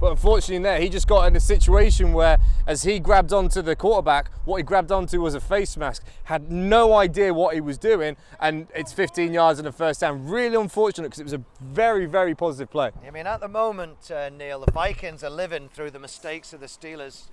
S2: But unfortunately there, he just got in a situation where as he grabbed onto the quarterback, what he grabbed onto was a face mask, had no idea what he was doing, and it's 15 yards and a 1st down. Really unfortunate because it was a very, very positive play.
S1: I mean, at the moment, Neil, the Vikings are living through the mistakes of the Steelers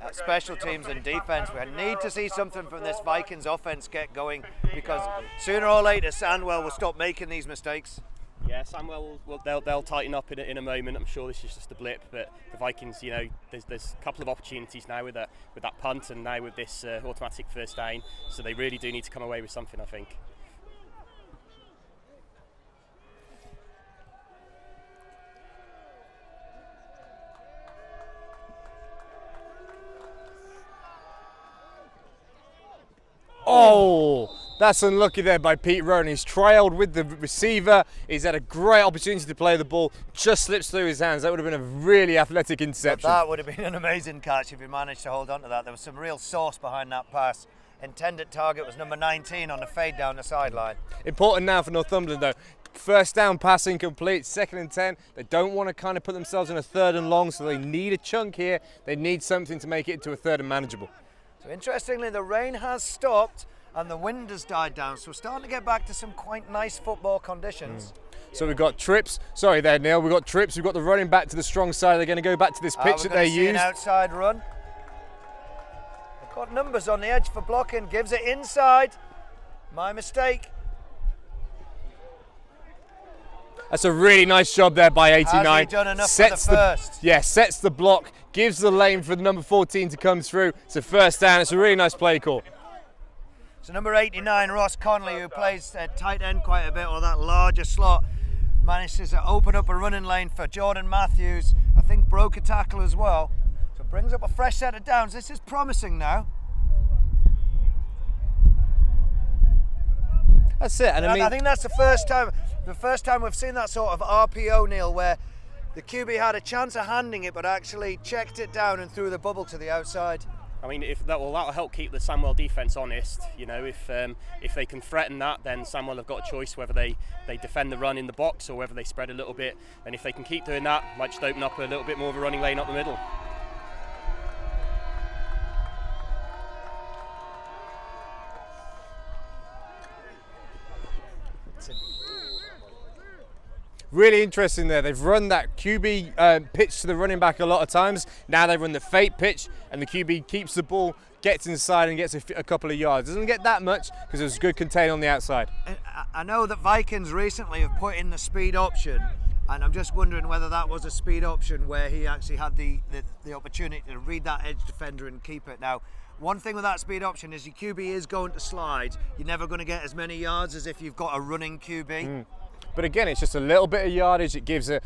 S1: at special teams and defence. We need to see something from this Vikings offence get going because sooner or later Sandwell will stop making these mistakes.
S8: Yeah, Sandwell, they'll tighten up in a moment. I'm sure this is just a blip, but the Vikings, there's a couple of opportunities now with that punt and now with this automatic 1st down, so they really do need to come away with something, I think.
S2: Oh! That's unlucky there by Pete Rowan. He's trailed with the receiver. He's had a great opportunity to play the ball. Just slips through his hands. That would have been a really athletic interception.
S1: That would have been an amazing catch if he managed to hold on to that. There was some real sauce behind that pass. Intended target was number 19 on the fade down the sideline.
S2: Important now for Northumberland though. 1st down passing complete, 2nd and 10. They don't want to kind of put themselves in a 3rd and long, so they need a chunk here. They need something to make it into a 3rd and manageable.
S1: So interestingly, the rain has stopped and the wind has died down, so we're starting to get back to some quite nice football conditions.
S2: So we've got trips. Sorry there, Neil. We've got trips. We've got the running back to the strong side. They're going to go back to this pitch that they used.
S1: An outside run. They've got numbers on the edge for blocking. Gives it inside. My mistake.
S2: That's a really nice job there by 89.
S1: Has he done enough for the first?
S2: Yeah, sets the block, gives the lane for the number 14 to come through. It's a 1st down. It's a really nice play call.
S1: So number 89, Ross Conley, who plays tight end quite a bit, or that larger slot, manages to open up a running lane for Jordan Matthews. I think broke a tackle as well. So brings up a fresh set of downs. This is promising now.
S2: That's it. And
S1: I think that's the first time we've seen that sort of RPO, Neil, where the QB had a chance of handing it, but actually checked it down and threw the bubble to the outside.
S8: I mean, that'll help keep the Sandwell defence honest. You know, if they can threaten that, then Sandwell have got a choice whether they defend the run in the box or whether they spread a little bit. And if they can keep doing that, might just open up a little bit more of a running lane up the middle.
S2: Really interesting there. They've run that QB pitch to the running back a lot of times. Now they run the fake pitch, and the QB keeps the ball, gets inside and gets a couple of yards. Doesn't get that much because it was good contain on the outside.
S1: I know that Vikings recently have put in the speed option, and I'm just wondering whether that was a speed option where he actually had the opportunity to read that edge defender and keep it. Now, one thing with that speed option is your QB is going to slide. You're never going to get as many yards as if you've got a running QB.
S2: But again, it's just a little bit of yardage. It gives a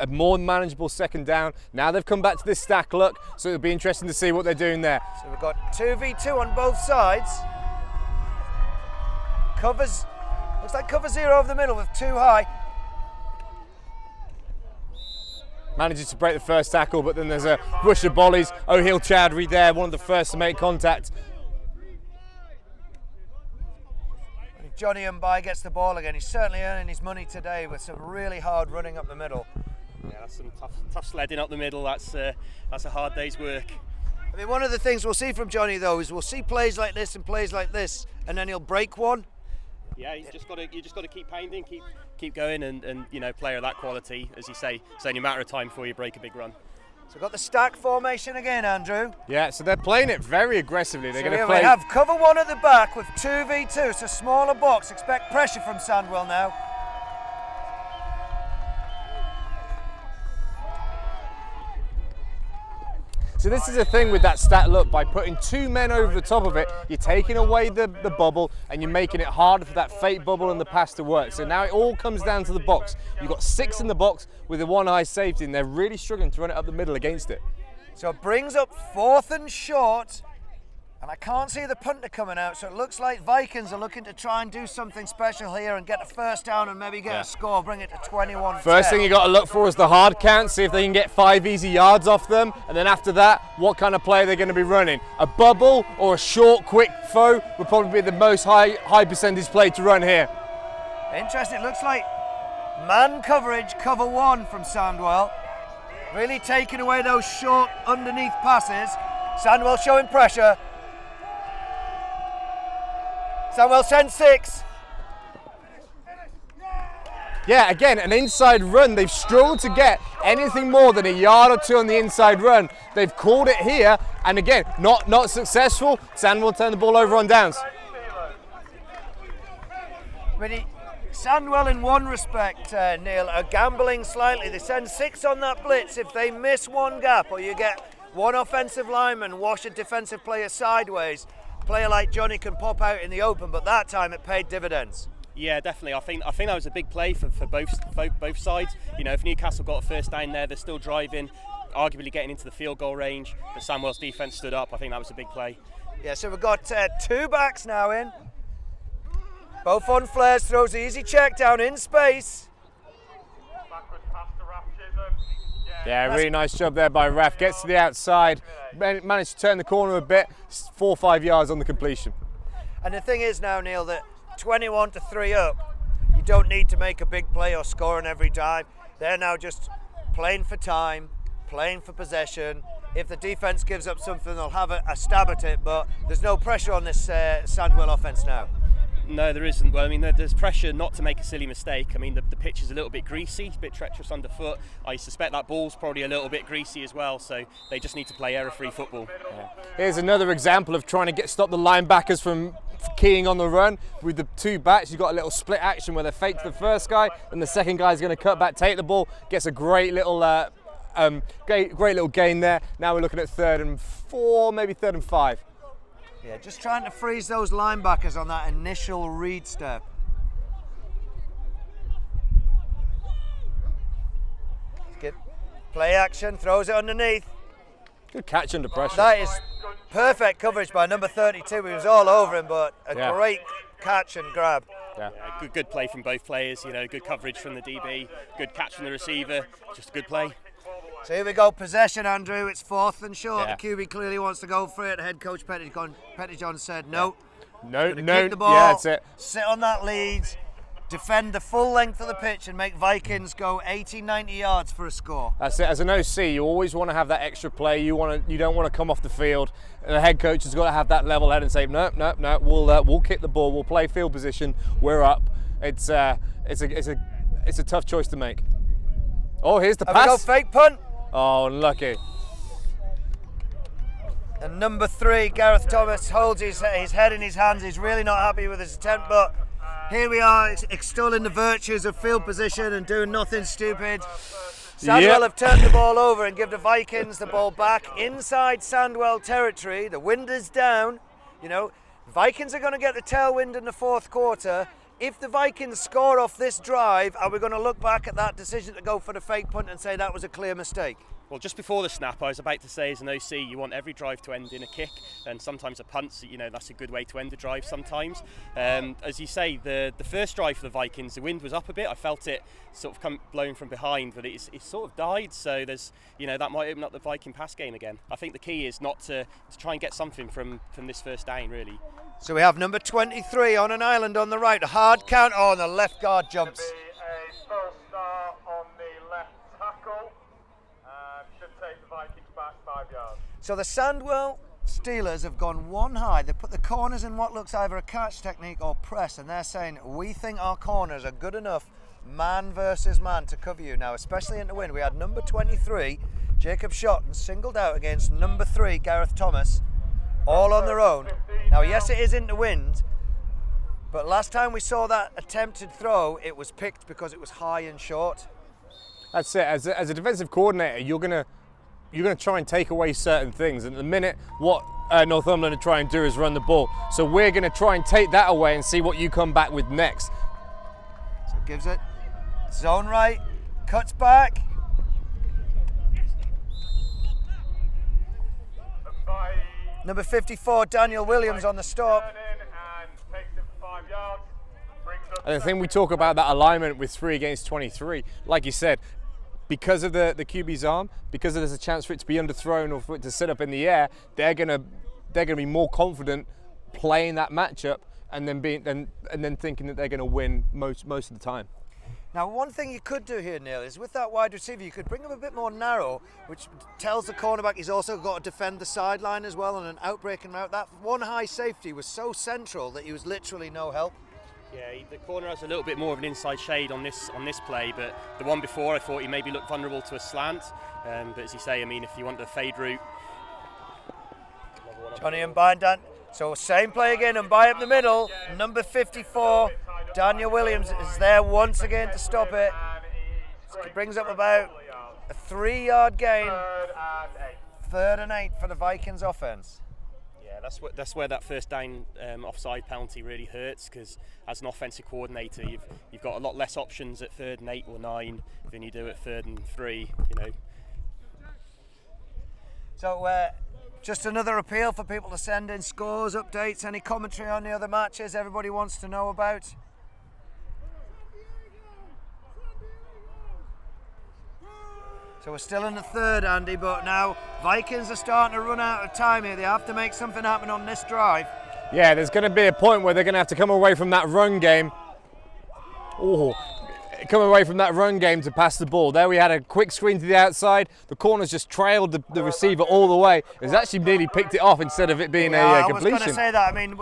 S2: more manageable second down. Now they've come back to this stack look, so it'll be interesting to see what they're doing there.
S1: So we've got 2v2 on both sides. Covers, looks like cover 0 over the middle with 2 high.
S2: Manages to break the first tackle, but then there's a rush of volleys. O'Hill Chowdhury there, one of the first to make contact.
S1: Johnny Mbai gets the ball again. He's certainly earning his money today with some really hard running up the middle.
S8: Yeah, that's some tough sledding up the middle. That's a hard day's work.
S1: I mean, one of the things we'll see from Johnny though is we'll see plays like this and plays like this, and then he'll break one.
S8: Yeah, you just got to keep pounding, keep going, and you know, player of that quality, as you say, it's only a matter of time before you break a big run.
S1: So we've got the stack formation again, Andrew.
S2: Yeah, so they're playing it very aggressively. They're going to
S1: play. We have cover 1 at the back with 2v2, so smaller box. Expect pressure from Sandwell now.
S2: So this is the thing with that stat look, by putting 2 men over the top of it, you're taking away the bubble and you're making it harder for that fake bubble and the pass to work. So now it all comes down to the box. You've got 6 in the box with a 1 high safety, and they're really struggling to run it up the middle against it.
S1: So it brings up 4th and short, and I can't see the punter coming out, so it looks like Vikings are looking to try and do something special here and get a first down and maybe get a score, bring it to 21-10.
S2: First thing you got to look for is the hard count, see if they can get 5 easy yards off them, and then after that, what kind of play they're going to be running. A bubble or a short, quick throw would probably be the most high percentage play to run here.
S1: Interesting, it looks like man coverage, cover 1 from Sandwell. Really taking away those short underneath passes. Sandwell showing pressure. Sandwell sends 6.
S2: Yeah, again, an inside run. They've struggled to get anything more than a yard or 2 on the inside run. They've called it here, and again, not successful. Sandwell turned the ball over on downs.
S1: Sandwell, in one respect, Neil, are gambling slightly. They send 6 on that blitz. If they miss one gap, or you get one offensive lineman wash a defensive player sideways, a player like Johnny can pop out in the open, but that time it paid dividends.
S8: Yeah, definitely. I think that was a big play for both sides. You know, if Newcastle got a first down there, they're still driving, arguably getting into the field goal range. But Sandwell's defence stood up. I think that was a big play.
S1: Yeah, so we've got 2 backs now in. Both on flares, throws the easy check down in space.
S5: Backwards pass to Raf Chisholm.
S2: Yeah, really nice job there by Raf. Gets to the outside, managed to turn the corner a bit, 4 or 5 yards on the completion.
S1: And the thing is now, Neil, that 21-3 up, you don't need to make a big play or score on every drive. They're now just playing for time, playing for possession. If the defense gives up something, they'll have a stab at it, but there's no pressure on this Sandwell offense now.
S8: No, there isn't. Well, I mean, there's pressure not to make a silly mistake. I mean, the pitch is a little bit greasy, a bit treacherous underfoot. I suspect that ball's probably a little bit greasy as well, so they just need to play error-free football.
S2: Yeah. Here's another example of trying to stop the linebackers from keying on the run. With the 2 backs, you've got a little split action where they fake to the first guy, and the second guy is going to cut back, take the ball, gets a great little great little gain there. Now we're looking at 3rd and 4, maybe 3rd and 5.
S1: Yeah, just trying to freeze those linebackers on that initial read step. Good play action, throws it underneath.
S2: Good catch under pressure.
S1: That is perfect coverage by number 32. He was all over him, but a great catch and grab.
S8: Yeah, good play from both players. You know, good coverage from the DB, good catch from the receiver. Just a good play.
S1: So here we go, possession, Andrew. It's 4th and short.
S2: Yeah.
S1: The QB clearly wants to go for it. Head coach Pettyjohn said no.
S2: No,
S1: Kick the ball,
S2: yeah, that's it.
S1: sit on that lead, defend the full length of the pitch and make Vikings go 80, 90 yards for a score.
S2: That's it. As an OC, you always want to have that extra play. You don't want to come off the field. And the head coach has got to have that level head and say, no, we'll kick the ball. We'll play field position. We're up. It's a tough choice to make. Oh, here's the
S1: Have we
S2: pass.
S1: got fake punt.
S2: Oh, unlucky.
S1: And number 3, Gareth Thomas holds his head in his hands. He's really not happy with his attempt, but here we are extolling the virtues of field position and doing nothing stupid. Sandwell have turned the ball over and give the Vikings the ball back inside Sandwell territory. The wind is down. You know, Vikings are going to get the tailwind in the 4th quarter. If the Vikings score off this drive, are we going to look back at that decision to go for the fake punt and say that was a clear mistake?
S8: Well, just before the snap, I was about to say, as an OC, you want every drive to end in a kick, and sometimes a punt, you know, that's a good way to end a drive sometimes. As you say, the first drive for the Vikings, the wind was up a bit. I felt it sort of blowing from behind, but it sort of died. So there's, you know, that might open up the Viking pass game again. I think the key is not to try and get something from this first down, really.
S1: So we have number 23 on an island on the right, a hard count. Oh, and the left guard jumps.
S5: A false start on the left tackle. Should take the Vikings back 5 yards.
S1: So the Sandwell Steelers have gone one high. They put the corners in what looks either a catch technique or press, and they're saying, we think our corners are good enough man versus man to cover you. Now, especially in the wind, we had number 23, Jacob Shotton, singled out against number 3, Gareth Thomas, all on their own. Now, yes, it is in the wind, but last time we saw that attempted throw, it was picked because it was high and short.
S2: That's it. As a defensive coordinator, you're gonna try and take away certain things. And at the minute, what Northumberland are trying to do is run the ball. So we're gonna try and take that away and see what you come back with next.
S1: So gives it zone right, cuts back. Number 54, Daniel Williams on the stop.
S2: And the thing we talk about that alignment with 3 against 23, like you said, because of the QB's arm, because there's a chance for it to be underthrown or for it to sit up in the air, they're gonna be more confident playing that matchup and then thinking that they're gonna win most of the time.
S1: Now, one thing you could do here, Neil, is with that wide receiver, you could bring him a bit more narrow, which tells the cornerback he's also got to defend the sideline as well on an outbreaking route. That one high safety was so central that he was literally no help.
S8: Yeah, the corner has a little bit more of an inside shade on this play, but the one before I thought he maybe looked vulnerable to a slant. But as you say, I mean, if you want the fade route,
S1: Johnny Mbai and Dan. So same play again, Mbai up the middle. Number 54, Daniel Williams is there once again to stop it. So it brings up about a 3-yard gain. 3rd and 8 for the Vikings offense.
S8: yeah, that's where that first down offside penalty really hurts, because as an offensive coordinator, you've got a lot less options at 3rd and 8 or 9 than you do at 3rd and 3. You know.
S1: So just another appeal for people to send in scores, updates, any commentary on the other matches everybody wants to know about. So we're still in the 3rd, Andy, but now Vikings are starting to run out of time here. They have to make something happen on this drive.
S2: Yeah, there's going to be a point where they're going to have to come away from that run game. Oh, come away from that run game to pass the ball. There we had a quick screen to the outside. The corners just trailed the receiver all the way. It's actually nearly picked it off instead of it being a completion.
S1: I was going to say that. I mean,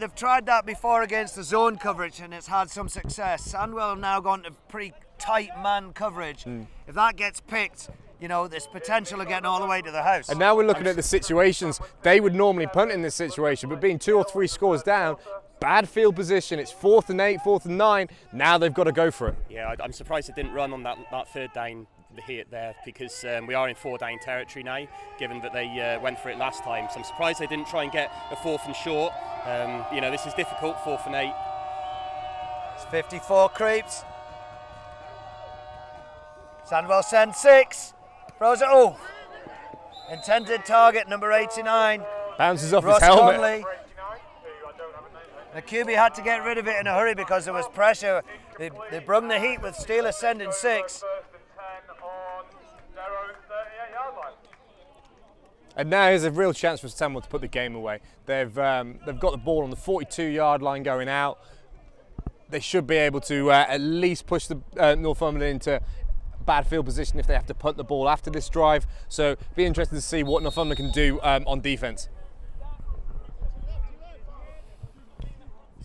S1: they've tried that before against the zone coverage, and it's had some success. Sandwell have now gone to pretty tight man coverage. If that gets picked, you know, there's potential of getting all the way to the house.
S2: And now we're looking at the situations. They would normally punt in this situation, but being 2 or 3 scores down, bad field position, it's 4th and 8, 4th and 9, now they've got to go for it.
S8: Yeah, I'm surprised they didn't run on that 3rd down hit there, because we are in 4 down territory now, given that they went for it last time. So I'm surprised they didn't try and get a 4th and short. You know, this is difficult, 4th and 8.
S1: It's 54 creeps. Sandwell sends 6. Throws it. Oh! Intended target, number 89.
S2: Bounces off
S1: Ross
S2: his helmet.
S1: Conley. The QB had to get rid of it in a hurry because there was pressure. They brung the heat with Steelers sending 6.
S2: And now here's a real chance for Sandwell to put the game away. They've got the ball on the 42-yard line going out. They should be able to at least push the Northumberland into bad field position if they have to punt the ball after this drive. So be interested to see what Northumberland can do on defense.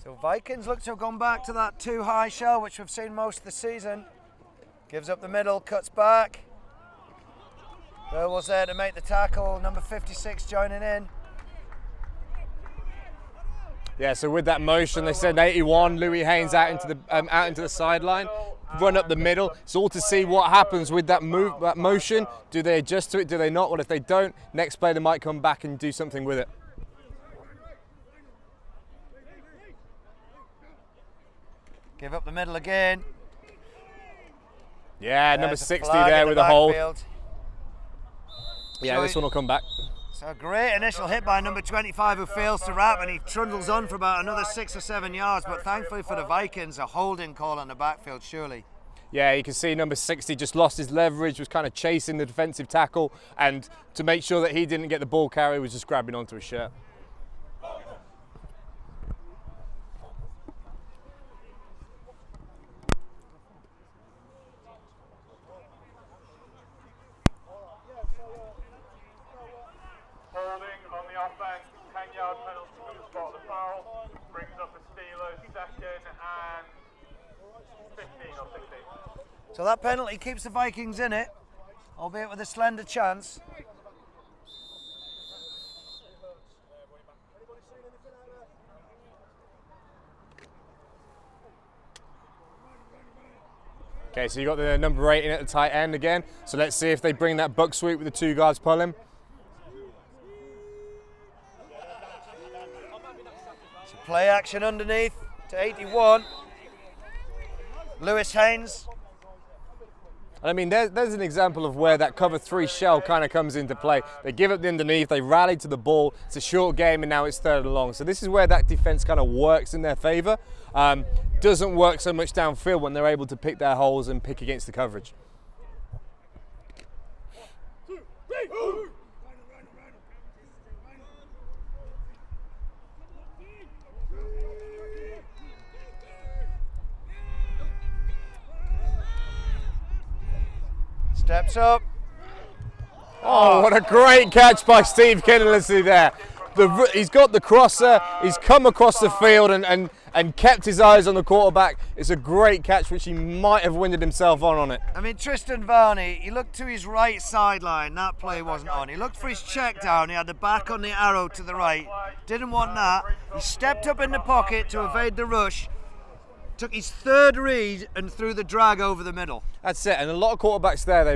S1: So Vikings look to have gone back to that too high shell, which we've seen most of the season. Gives up the middle, cuts back. Burwell's there to make the tackle, number 56 joining in.
S2: Yeah, so with that motion, they send 81, Louis Haynes out into the sideline, run up the middle. It's all to see what happens with that motion. Do they adjust to it? Do they not? Well, if they don't, next play they might come back and do something with it.
S1: Give up the middle again.
S2: Yeah, number 60
S1: flag
S2: there
S1: in
S2: with
S1: the
S2: a hold.
S1: backfield.
S2: Yeah,
S1: So
S2: this one will come back.
S1: So a great initial hit by number 25 who fails to wrap, and he trundles on for about another 6 or 7 yards, but thankfully for the Vikings, a holding call on the backfield surely.
S2: Yeah, you can see number 60 just lost his leverage, was kind of chasing the defensive tackle, and to make sure that he didn't get the ball carry, was just grabbing onto his shirt.
S5: Holding on the offense, 10-yard penalty for the spot of the foul. Brings up the Steelers second and 15 or 16.
S1: So that penalty keeps the Vikings in it, albeit with a slender chance.
S2: Okay, so you got the number 18 at the tight end again. So let's see if they bring that buck sweep with the two guards pulling.
S1: So play action underneath to 81. Lewis Haynes.
S2: I mean, there's an example of where that cover 3 shell kind of comes into play. They give up the underneath, they rally to the ball. It's a short game, and now it's 3rd and long. So this is where that defense kind of works in their favor. Doesn't work so much downfield when they're able to pick their holes and pick against the coverage.
S1: Steps up.
S2: Oh, what a great catch by Steve Kennelly there. He's got the crosser, he's come across the field and kept his eyes on the quarterback. It's a great catch, which he might have winded himself on it.
S1: I mean, Tristan Varney, he looked to his right sideline. That play wasn't on. He looked for his check down. He had the back on the arrow to the right. Didn't want that. He stepped up in the pocket to evade the rush. Took his 3rd read and threw the drag over the middle.
S2: That's it, and a lot of quarterbacks there, they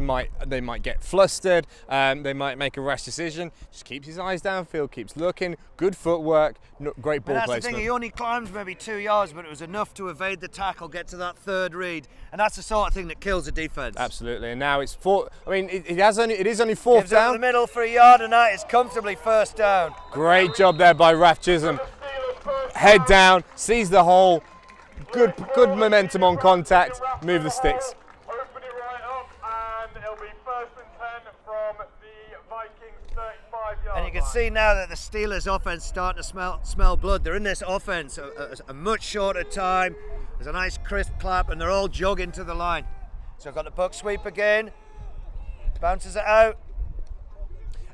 S2: might get flustered, they might make a rash decision. Just keeps his eyes downfield, keeps looking, good footwork, great ball
S1: That's
S2: placement.
S1: the thing, he only climbs maybe 2 yards, but it was enough to evade the tackle, get to that 3rd read, and that's the sort of thing that kills a defense.
S2: Absolutely, and now it's 4. I mean, it is only 4th
S1: Gives it up
S2: down.
S1: the middle for a yard, and that is comfortably 1st down.
S2: Great job there by Raf Chisholm. Head down, sees the hole. Good momentum on contact. Move the sticks.
S5: Open it right up, and it'll be 1st and 10 from the Vikings 35-yard
S1: And you can see now that the Steelers' offense starting to smell blood. They're in this offense a much shorter time. There's a nice crisp clap, and they're all jogging to the line. So I've got the buck sweep again. Bounces it out.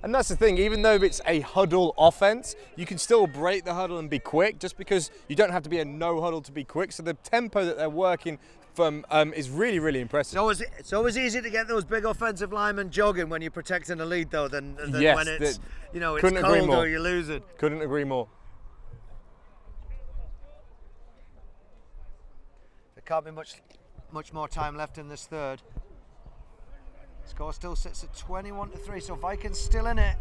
S2: And that's the thing, even though it's a huddle offense, you can still break the huddle and be quick, just because you don't have to be a no huddle to be quick. So the tempo that they're working from is really, really impressive.
S1: It's always easy to get those big offensive linemen jogging when you're protecting a lead, though, than
S2: Yes,
S1: when it's it's
S2: couldn't agree
S1: cold
S2: more.
S1: or you're losing.
S2: Couldn't agree more.
S1: There can't be much more time left in this 3rd. Score still sits at 21-3, so Vikings still in it,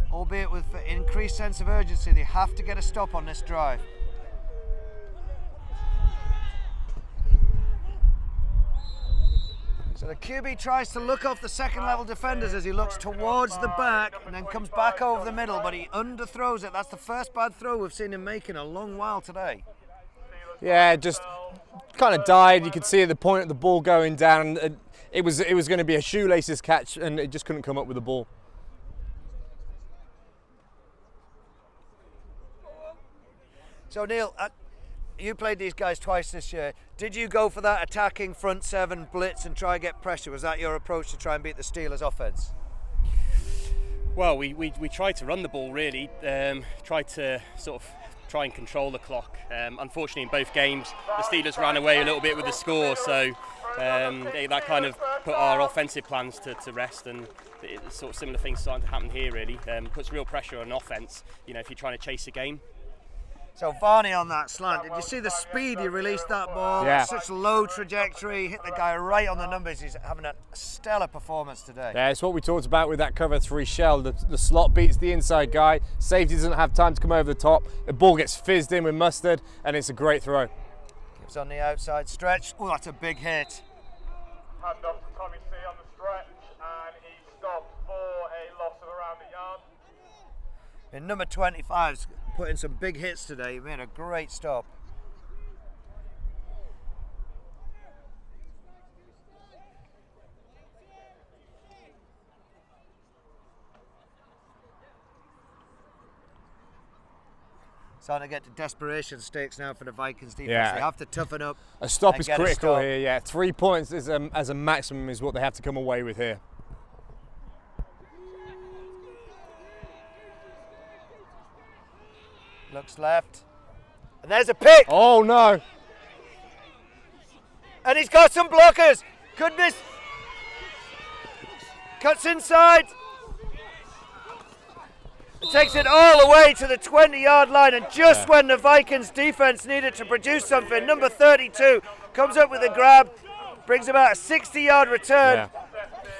S1: albeit with increased sense of urgency. They have to get a stop on this drive. So the QB tries to look off the 2nd level defenders as he looks towards the back and then comes back over the middle, but he underthrows it. That's the first bad throw we've seen him make in a long while today.
S2: Yeah, just kind of died. You could see at the point of the ball going down. It was going to be a shoelaces catch, and it just couldn't come up with the ball.
S1: So Neil, you played these guys twice this year. Did you go for that attacking front seven blitz and try and get pressure? Was that your approach to try and beat the Steelers' offense?
S8: Well, we tried to run the ball really, tried to sort of try and control the clock. Unfortunately, in both games, the Steelers ran away a little bit with the score, so that kind of put our offensive plans to rest, and sort of similar things starting to happen here really. Puts real pressure on offense, you know, if you're trying to chase a game.
S1: So Varney on that slant, did you see the speed he released that ball?
S2: Yeah.
S1: Such low trajectory, hit the guy right on the numbers. He's having a stellar performance today.
S2: Yeah, it's what we talked about with that cover 3 shell. The slot beats the inside guy. Safety doesn't have time to come over the top. The ball gets fizzed in with mustard, and it's a great throw.
S1: Gives on the outside stretch. Oh, that's a big hit.
S5: Hand off to Tommy C on the stretch, and he stopped for a loss of around a yard.
S1: And number 25's put in some big hits today. He made a great stop. Starting to get to desperation stakes now for the Vikings defense.
S2: Yeah.
S1: They have to toughen up.
S2: A stop
S1: and
S2: is
S1: get a
S2: critical
S1: stop.
S2: here, yeah. 3 points is, as a maximum is what they have to come away with here.
S1: Looks left. And there's a pick.
S2: Oh no!
S1: And he's got some blockers. Goodness. Cuts inside. Takes it all the way to the 20-yard line, and just when the Vikings defense needed to produce something, number 32 comes up with a grab, brings about a 60-yard return.
S2: Yeah.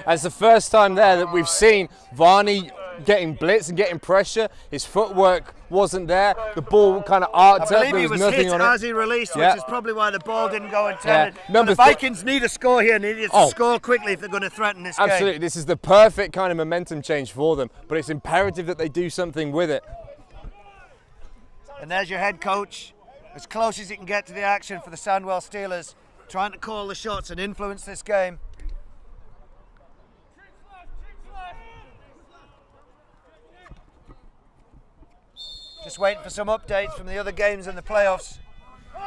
S2: That's the first time there that we've seen Varney getting blitz and getting pressure. His footwork wasn't there. The ball kind of arced
S1: I
S2: up.
S1: believe
S2: There
S1: he
S2: was
S1: was hit
S2: nothing on
S1: as
S2: it.
S1: he released,
S2: Yeah.
S1: which is probably why the ball didn't go intended.
S2: Yeah.
S1: So
S2: Number
S1: the Vikings need a score here, and they need to score quickly if they're going to threaten this
S2: Absolutely.
S1: game.
S2: This is the perfect kind of momentum change for them, but it's imperative that they do something with it.
S1: And there's your head coach, as close as he can get to the action for the Sandwell Steelers, trying to call the shots and influence this game. Just waiting for some updates from the other games in the playoffs.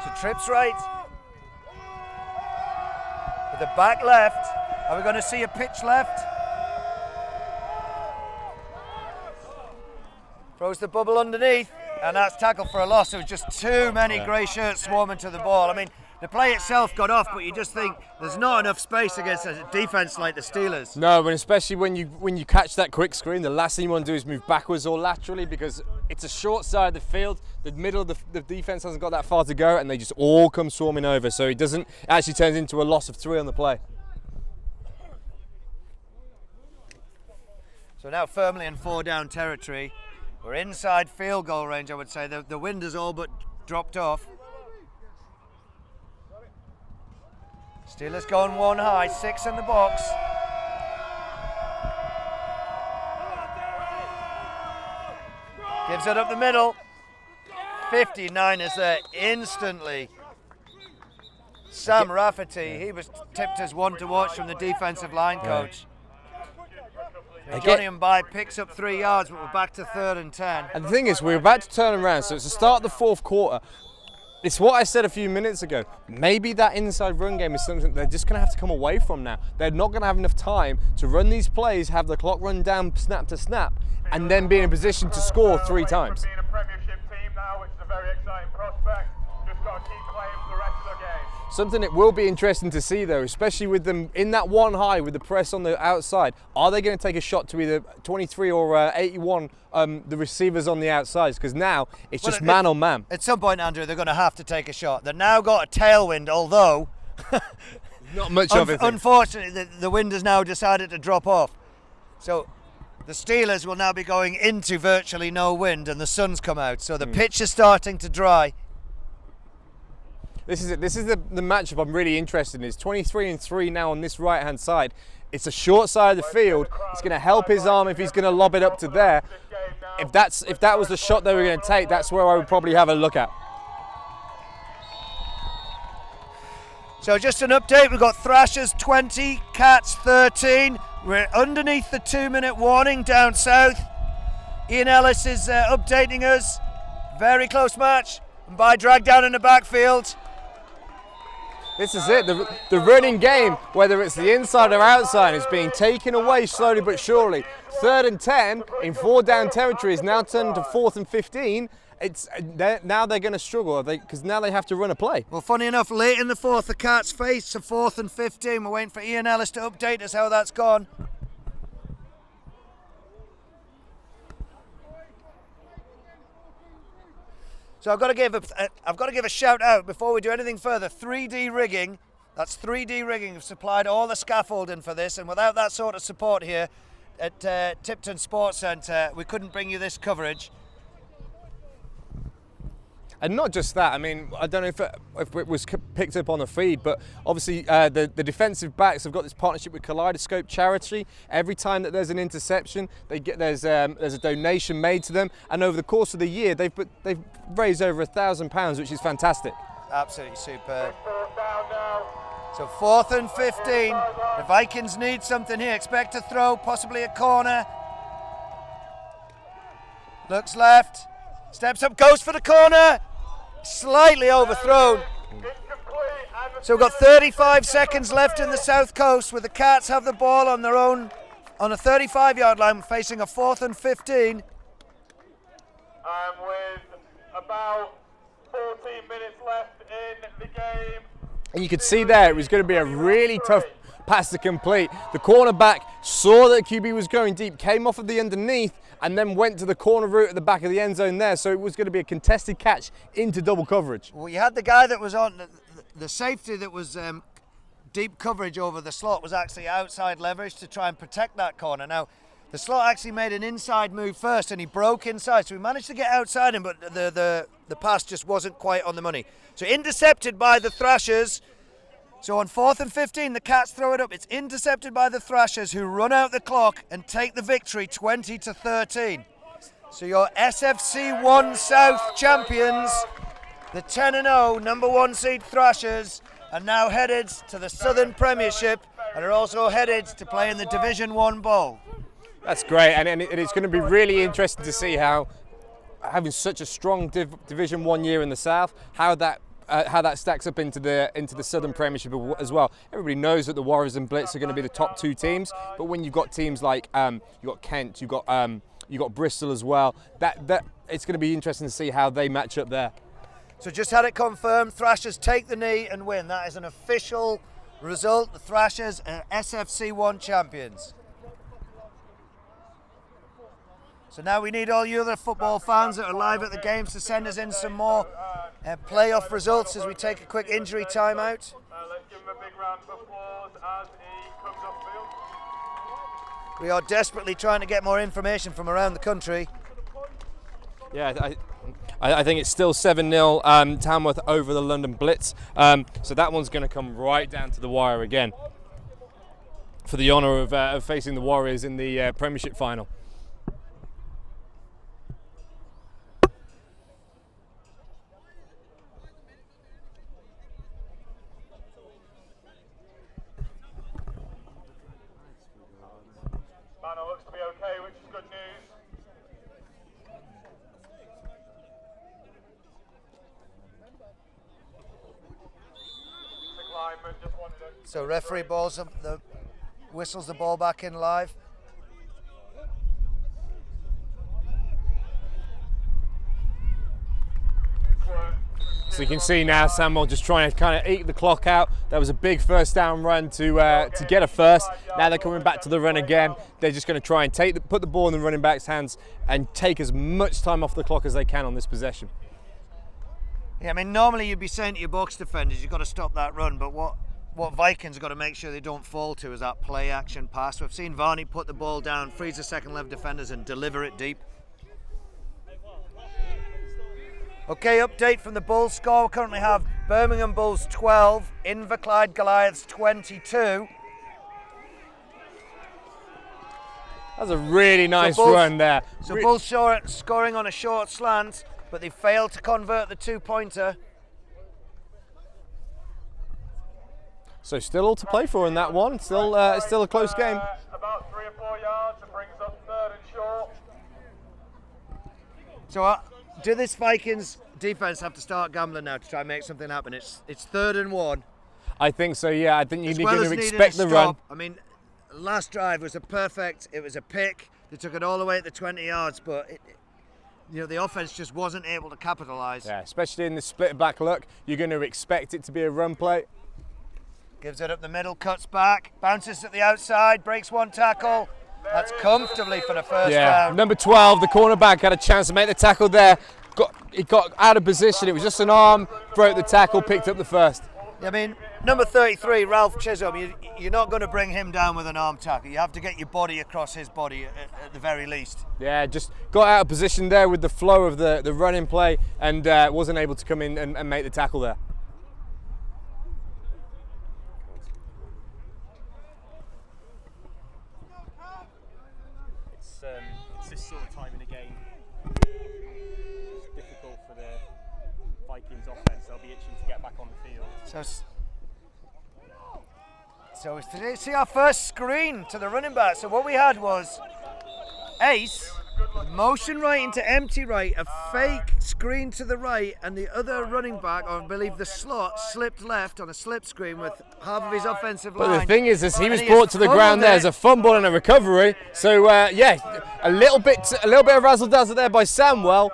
S1: So trips right. With the back left. Are we going to see a pitch left? Throws the bubble underneath. And that's tackled for a loss. There was just too many grey shirts swarming to the ball. I mean, the play itself got off, but you just think there's not enough space against a defense like the Steelers.
S2: No, and especially when you catch that quick screen, the last thing you want to do is move backwards or laterally, because it's a short side of the field. The middle of the defense hasn't got that far to go, and they just all come swarming over. So it doesn't actually turns into a loss of 3 on the play.
S1: So now firmly in 4-down territory. We're inside field goal range, I would say. The wind has all but dropped off. Steelers going one high, 6 in the box. Gives it up the middle. 59 is there instantly. Sam Rafferty, he was tipped as one to watch from the defensive line coach. Johnny and By picks up 3 yards, but we're back to 3rd and 10.
S2: And the thing is, we're about to turn around, so it's the start of the 4th quarter. It's what I said a few minutes ago. Maybe that inside run game is something they're just going to have to come away from now. They're not going to have enough time to run these plays, have the clock run down snap to snap, and then be in a position to score 3 times.
S5: Being a Premiership team now, which is a very exciting prospect. Just got to keep playing for the rest of the game.
S2: Something that will be interesting to see, though, especially with them in that one high with the press on the outside. Are they going to take a shot to either 23 or 81, the receivers on the outsides? Because now it's just man on man.
S1: At some point, Andrew, they're going to have to take a shot. They've now got a tailwind, although
S2: Not much of it.
S1: Unfortunately, the wind has now decided to drop off. So the Steelers will now be going into virtually no wind, and the sun's come out. So the pitch is starting to dry.
S2: This is it. This is the matchup I'm really interested in. It's 23-3 now on this right-hand side. It's a short side of the field. It's going to help his arm if he's going to lob it up to there. If that was the shot they were going to take, that's where I would probably have a look at.
S1: So just an update, we've got Thrashers 20, Cats 13. We're underneath the 2-minute warning down south. Ian Ellis is updating us. Very close match. And by drag down in the backfield.
S2: This is it, the running game, whether it's the inside or outside, is being taken away slowly but surely. 3rd and 10 in 4 down territory is now turned to 4th and 15. Now they're going to struggle because now they have to run a play.
S1: Well, funny enough, late in the 4th, the Cats face a 4th and 15. We're waiting for Ian Ellis to update us how that's gone. So I've got to give a shout out before we do anything further. 3D rigging, that's 3D rigging, have supplied all the scaffolding for this, and without that sort of support here at Tipton Sports Centre, we couldn't bring you this coverage.
S2: And not just that, I mean, I don't know if it was picked up on the feed, but obviously the defensive backs have got this partnership with Kaleidoscope Charity. Every time that there's an interception, there's a donation made to them, and over the course of the year, they've raised over £1,000, which is fantastic.
S1: Absolutely superb. So 4th and 15. The Vikings need something here. Expect a throw, possibly a corner. Looks left. Steps up, goes for the corner. Slightly overthrown. So we've got 35 seconds left in the South Coast, with the Cats have the ball on their own, on a 35-yard line, facing a 4th and 15.
S5: With about 14 minutes left in the game.
S2: And you could see there it was going to be a really tough pass to complete. The cornerback saw that QB was going deep, came off of the underneath, and then went to the corner route at the back of the end zone there. So it was going to be a contested catch into double coverage.
S1: Well, you had the guy that was on the safety that was deep coverage over the slot was actually outside leverage to try and protect that corner. Now, the slot actually made an inside move first, and he broke inside, so we managed to get outside him, but the pass just wasn't quite on the money. So intercepted by the Thrashers. So on 4th and 15, the Cats throw it up. It's intercepted by the Thrashers, who run out the clock and take the victory 20-13. So your SFC 1 South champions, the 10-0 number 1 seed Thrashers, are now headed to the Southern Premiership and are also headed to play in the Division 1 Bowl.
S2: That's great, and it's going to be really interesting to see how, having such a strong Division 1 year in the South, how that stacks up into the Southern Premiership as well. Everybody knows that the Warriors and Blitz are going to be the top 2 teams, but when you've got teams like you've got Kent, you've got Bristol as well, that it's going to be interesting to see how they match up there.
S1: So just had it confirmed, Thrashers take the knee and win. That is an official result. The Thrashers are SFC 1 champions. So now we need all you other football fans that are live at the games to send us in some more playoff results as we take a quick injury timeout.
S5: Let's give him a big round of applause as he comes off field.
S1: We are desperately trying to get more information from around the country.
S2: Yeah, I think it's still 7-0 Tamworth over the London Blitz. So that one's going to come right down to the wire again for the honour of facing the Warriors in the Premiership final.
S5: Banner looks to be okay, which is good news. The lineman just wanted to...
S1: So referee whistles the ball back in live.
S2: So you can see now Sandwell just trying to kind of eke the clock out. That was a big first down run to get a first. Now they're coming back to the run again. They're just going to try and put the ball in the running back's hands and take as much time off the clock as they can on this possession.
S1: Yeah, I mean, normally you'd be saying to your box defenders, you've got to stop that run, but what Vikings have got to make sure they don't fall to is that play action pass. We've seen Varney put the ball down, freeze the second level defenders and deliver it deep. Okay, update from the Bulls score. We currently have Birmingham Bulls 12, Inverclyde Goliaths 22.
S2: That's a really nice run there.
S1: So Bulls scoring on a short slant, but they failed to convert the 2-pointer.
S2: So still all to play for in that one. Still a close game.
S5: About 3 or 4 yards, it brings up 3rd and short.
S1: So do defense have to start gambling now to try and make something happen. It's 3rd and 1.
S2: I think so, yeah. I think you're
S1: well
S2: going to
S1: needed
S2: expect
S1: a
S2: the
S1: stop.
S2: run.
S1: I mean, last drive was it was a pick. They took it all the way at the 20 yards, but the offense just wasn't able to capitalize.
S2: Yeah, especially in the split back look, you're going to expect it to be a run play.
S1: Gives it up the middle, cuts back, bounces at the outside, breaks one tackle. That's comfortably for the first down.
S2: Number 12, the cornerback, had a chance to make the tackle there. He got out of position. It was just an arm, broke the tackle, picked up the first.
S1: I mean, number 33, Ralph Chisholm, you're not going to bring him down with an arm tackle. You have to get your body across his body at the very least.
S2: Yeah, just got out of position there with the flow of the running play and wasn't able to come in and make the tackle there.
S8: It's this sort of time in the game. It's difficult for the Vikings offense. They'll be itching to get back on the field.
S1: So today, see our first screen to the running back. So what we had was Ace, motion right into empty right, a fake screen to the right, and the other running back, or I believe the slot, slipped left on a slip screen with half of his offensive line.
S2: But the thing is he was brought to the ground there as a fumble and a recovery. So yeah, a little bit of razzle dazzle there by Sandwell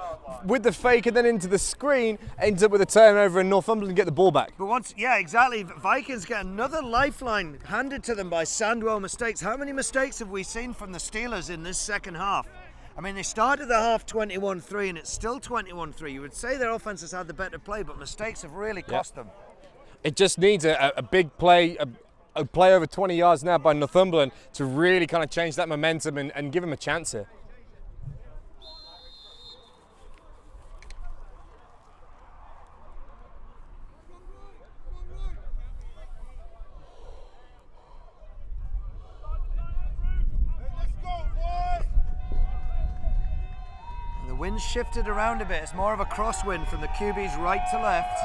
S2: with the fake and then into the screen, ends up with a turnover and Northumberland get the ball back.
S1: But exactly. Vikings get another lifeline handed to them by Sandwell mistakes. How many mistakes have we seen from the Steelers in this second half? I mean, they started the half 21-3 and it's still 21-3. You would say their offense has had the better play, but mistakes have really cost them.
S2: It just needs a big play, a play over 20 yards now by Northumberland to really kind of change that momentum and give them a chance here.
S1: The wind's shifted around a bit. It's more of a crosswind from the QB's right to left.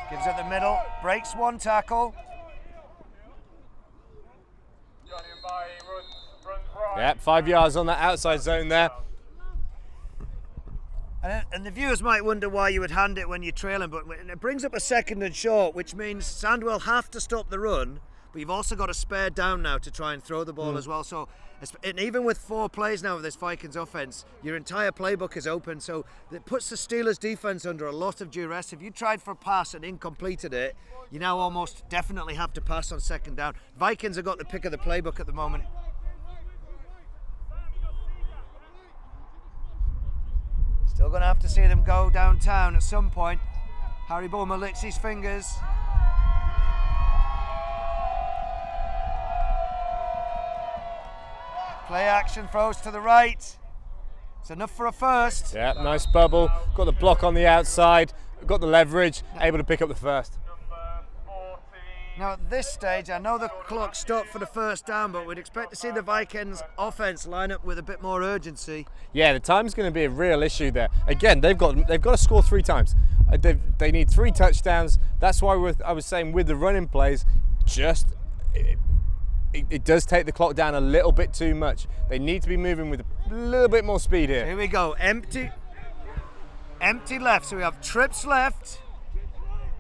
S1: Gives it the middle, breaks one tackle.
S2: Yeah, 5 yards on that outside zone there.
S1: And the viewers might wonder why you would hand it when you're trailing, but it brings up a 2nd and short, which means Sandwell have to stop the run, but you've also got a spare down now to try and throw the ball as well. So, and even with 4 plays now of this Vikings offense, your entire playbook is open. So it puts the Steelers defense under a lot of duress. If you tried for a pass and incompleted it, you now almost definitely have to pass on 2nd down. Vikings have got the pick of the playbook at the moment. Still going to have to see them go downtown at some point. Harry Bowman licks his fingers. Play action, throws to the right. It's enough for a first.
S2: Yeah, nice bubble. Got the block on the outside, got the leverage, able to pick up the first.
S1: Now at this stage, I know the clock stopped for the first down, but we'd expect to see the Vikings offense line up with a bit more urgency.
S2: Yeah, the time's going to be a real issue there. Again, they've got to score 3 times. They need 3 touchdowns. That's why I was saying with the running plays, it does take the clock down a little bit too much. They need to be moving with a little bit more speed here.
S1: Here we go, empty left. So we have trips left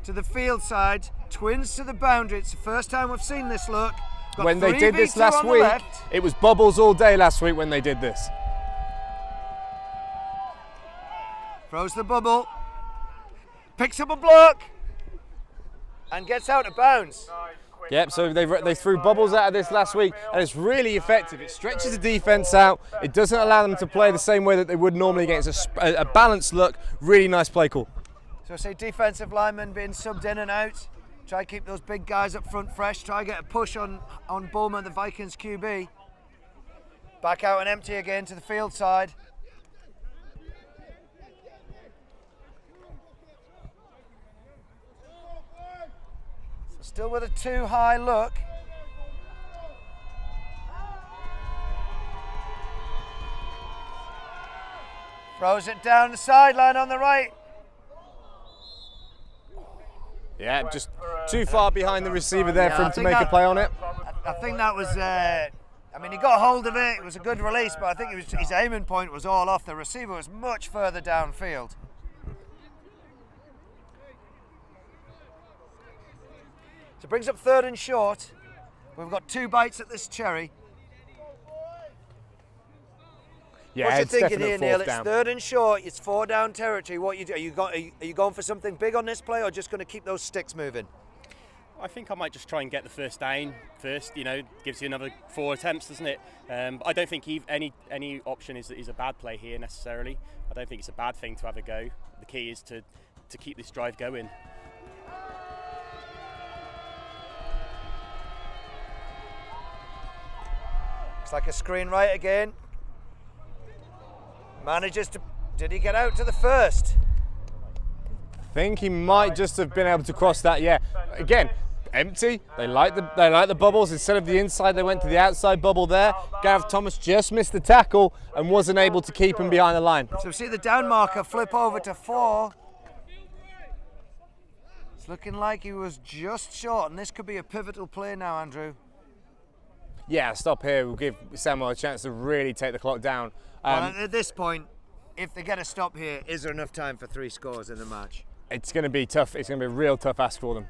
S1: to the field side, twins to the boundary. It's the first time we've seen this look. Got
S2: when they did this last week, it was bubbles all day last week when they did this.
S1: Throws the bubble, picks up a block, and gets out of bounds.
S2: Yep, so they threw bubbles out of this last week, and it's really effective. It stretches the defense out. It doesn't allow them to play the same way that they would normally against a balanced look. Really nice play call.
S1: So say defensive linemen being subbed in and out. Try to keep those big guys up front fresh. Try to get a push on Bowman, the Vikings QB. Back out and empty again to the field side. Still with a too high look. Throws it down the sideline on the right.
S2: Yeah, just too far behind the receiver there for him to make a play on it.
S1: I think that was I mean, he got hold of it. It was a good release, but I think his aiming point was all off. The receiver was much further downfield. So it brings up 3rd and short. We've got 2 bites at this cherry.
S2: Yeah,
S1: What you
S2: it's
S1: thinking
S2: definite
S1: here, Neil?
S2: 4th
S1: It's
S2: down.
S1: 3rd and short. It's 4 down territory. What you do? Are you going for something big on this play, or just going to keep those sticks moving?
S8: I think I might just try and get the first down first. You know, gives you another 4 attempts, doesn't it? I don't think any option is a bad play here necessarily. I don't think it's a bad thing to have a go. The key is to keep this drive going.
S1: Looks like a screen right again. Manages to. Did he get out to the first?
S2: I think he might just have been able to cross that. Yeah, again, empty. They like the bubbles. Instead of the inside, they went to the outside bubble there. Gareth Thomas just missed the tackle and wasn't able to keep him behind the line.
S1: So we see the down marker flip over to 4. It's looking like he was just short, and this could be a pivotal play now, Andrew.
S2: Yeah, stop here will give Sandwell a chance to really take the clock down.
S1: Well, at this point, if they get a stop here, is there enough time for 3 scores in the match?
S2: It's going to be tough. It's going to be a real tough ask for them.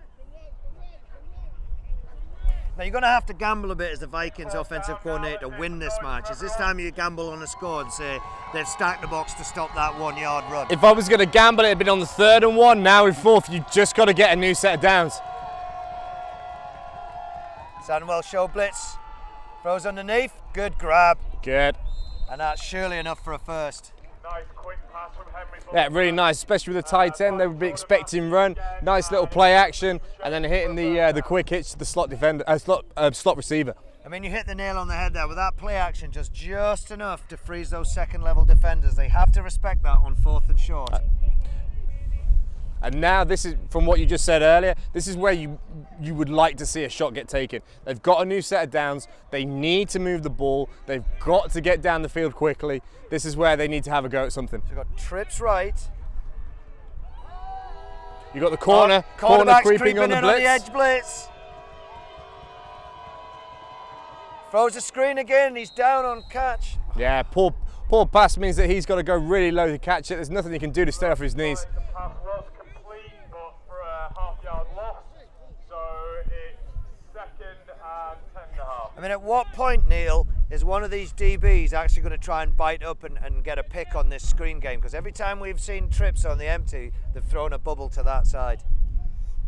S1: Now, you're going to have to gamble a bit as the Vikings offensive coordinator to win this match. Is this time you gamble on a score and say they've stacked the box to stop that 1-yard run?
S2: If I was going to gamble, it had been on the 3rd and 1. Now in 4th, you just got to get a new set of downs.
S1: Sandwell show blitz. Throws underneath. Good grab.
S2: Good.
S1: And that's surely enough for a first.
S5: Nice quick pass from Henry.
S2: Yeah, really nice, especially with the tight end. They would be expecting run. Nice little play action, and then hitting the quick hitch to the slot defender, slot receiver.
S1: I mean, you hit the nail on the head there with that play action, just enough to freeze those second-level defenders. They have to respect that on 4th and short.
S2: And now this is, from what you just said earlier, this is where you would like to see a shot get taken. They've got a new set of downs. They need to move the ball. They've got to get down the field quickly. This is where they need to have a go at something.
S1: So we've got trips right.
S2: You got the corner creeping on the blitz.
S1: On the edge blitz. Throws a screen again. He's down on catch.
S2: Yeah, poor pass means that he's got to go really low to catch it. There's nothing he can do to stay off his knees.
S5: The pass was complete, but for a half-yard loss. So it's 2nd and 10.5.
S1: I mean, at what point, Neil, is one of these DBs actually going to try and bite up and get a pick on this screen game? Because every time we've seen trips on the empty, they've thrown a bubble to that side.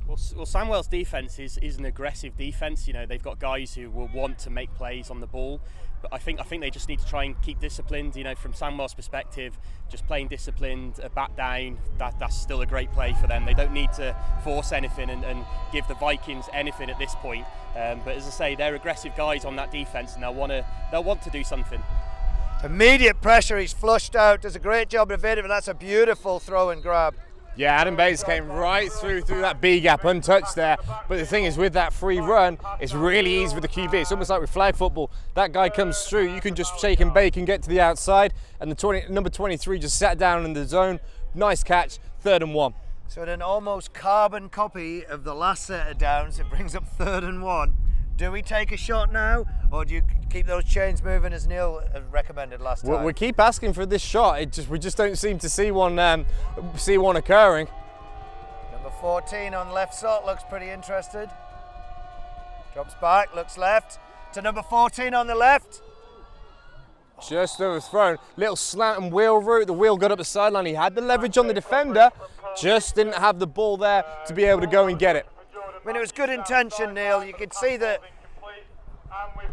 S8: Well, Sandwell's defence is an aggressive defence. You know, they've got guys who will want to make plays on the ball. But I think they just need to try and keep disciplined. You know, from Sandwell's perspective, just playing disciplined, a back down, that's still a great play for them. They don't need to force anything and give the Vikings anything at this point. But as I say, they're aggressive guys on that defence, and they'll want to do something.
S1: Immediate pressure. He's flushed out. Does a great job of evading, but that's a beautiful throw and grab.
S2: Yeah, Adam Bates came right through that B gap untouched there. But the thing is, with that free run, it's really easy with the QB. It's almost like with flag football. That guy comes through, you can just shake and bake and get to the outside. And the number 23 just sat down in the zone. Nice catch, 3rd and 1.
S1: So in an almost carbon copy of the last set of downs, it brings up 3rd and 1. Do we take a shot now, or do you keep those chains moving as Neil recommended last time?
S2: We keep asking for this shot. We just don't seem to see one occurring.
S1: Number 14 on left slot looks pretty interested. Drops back, looks left to number 14 on the left.
S2: Just overthrown. Little slant and wheel route. The wheel got up the sideline. He had the leverage on the defender, just didn't have the ball there to be able to go and get it.
S1: I mean, it was good intention, Neil. You could see that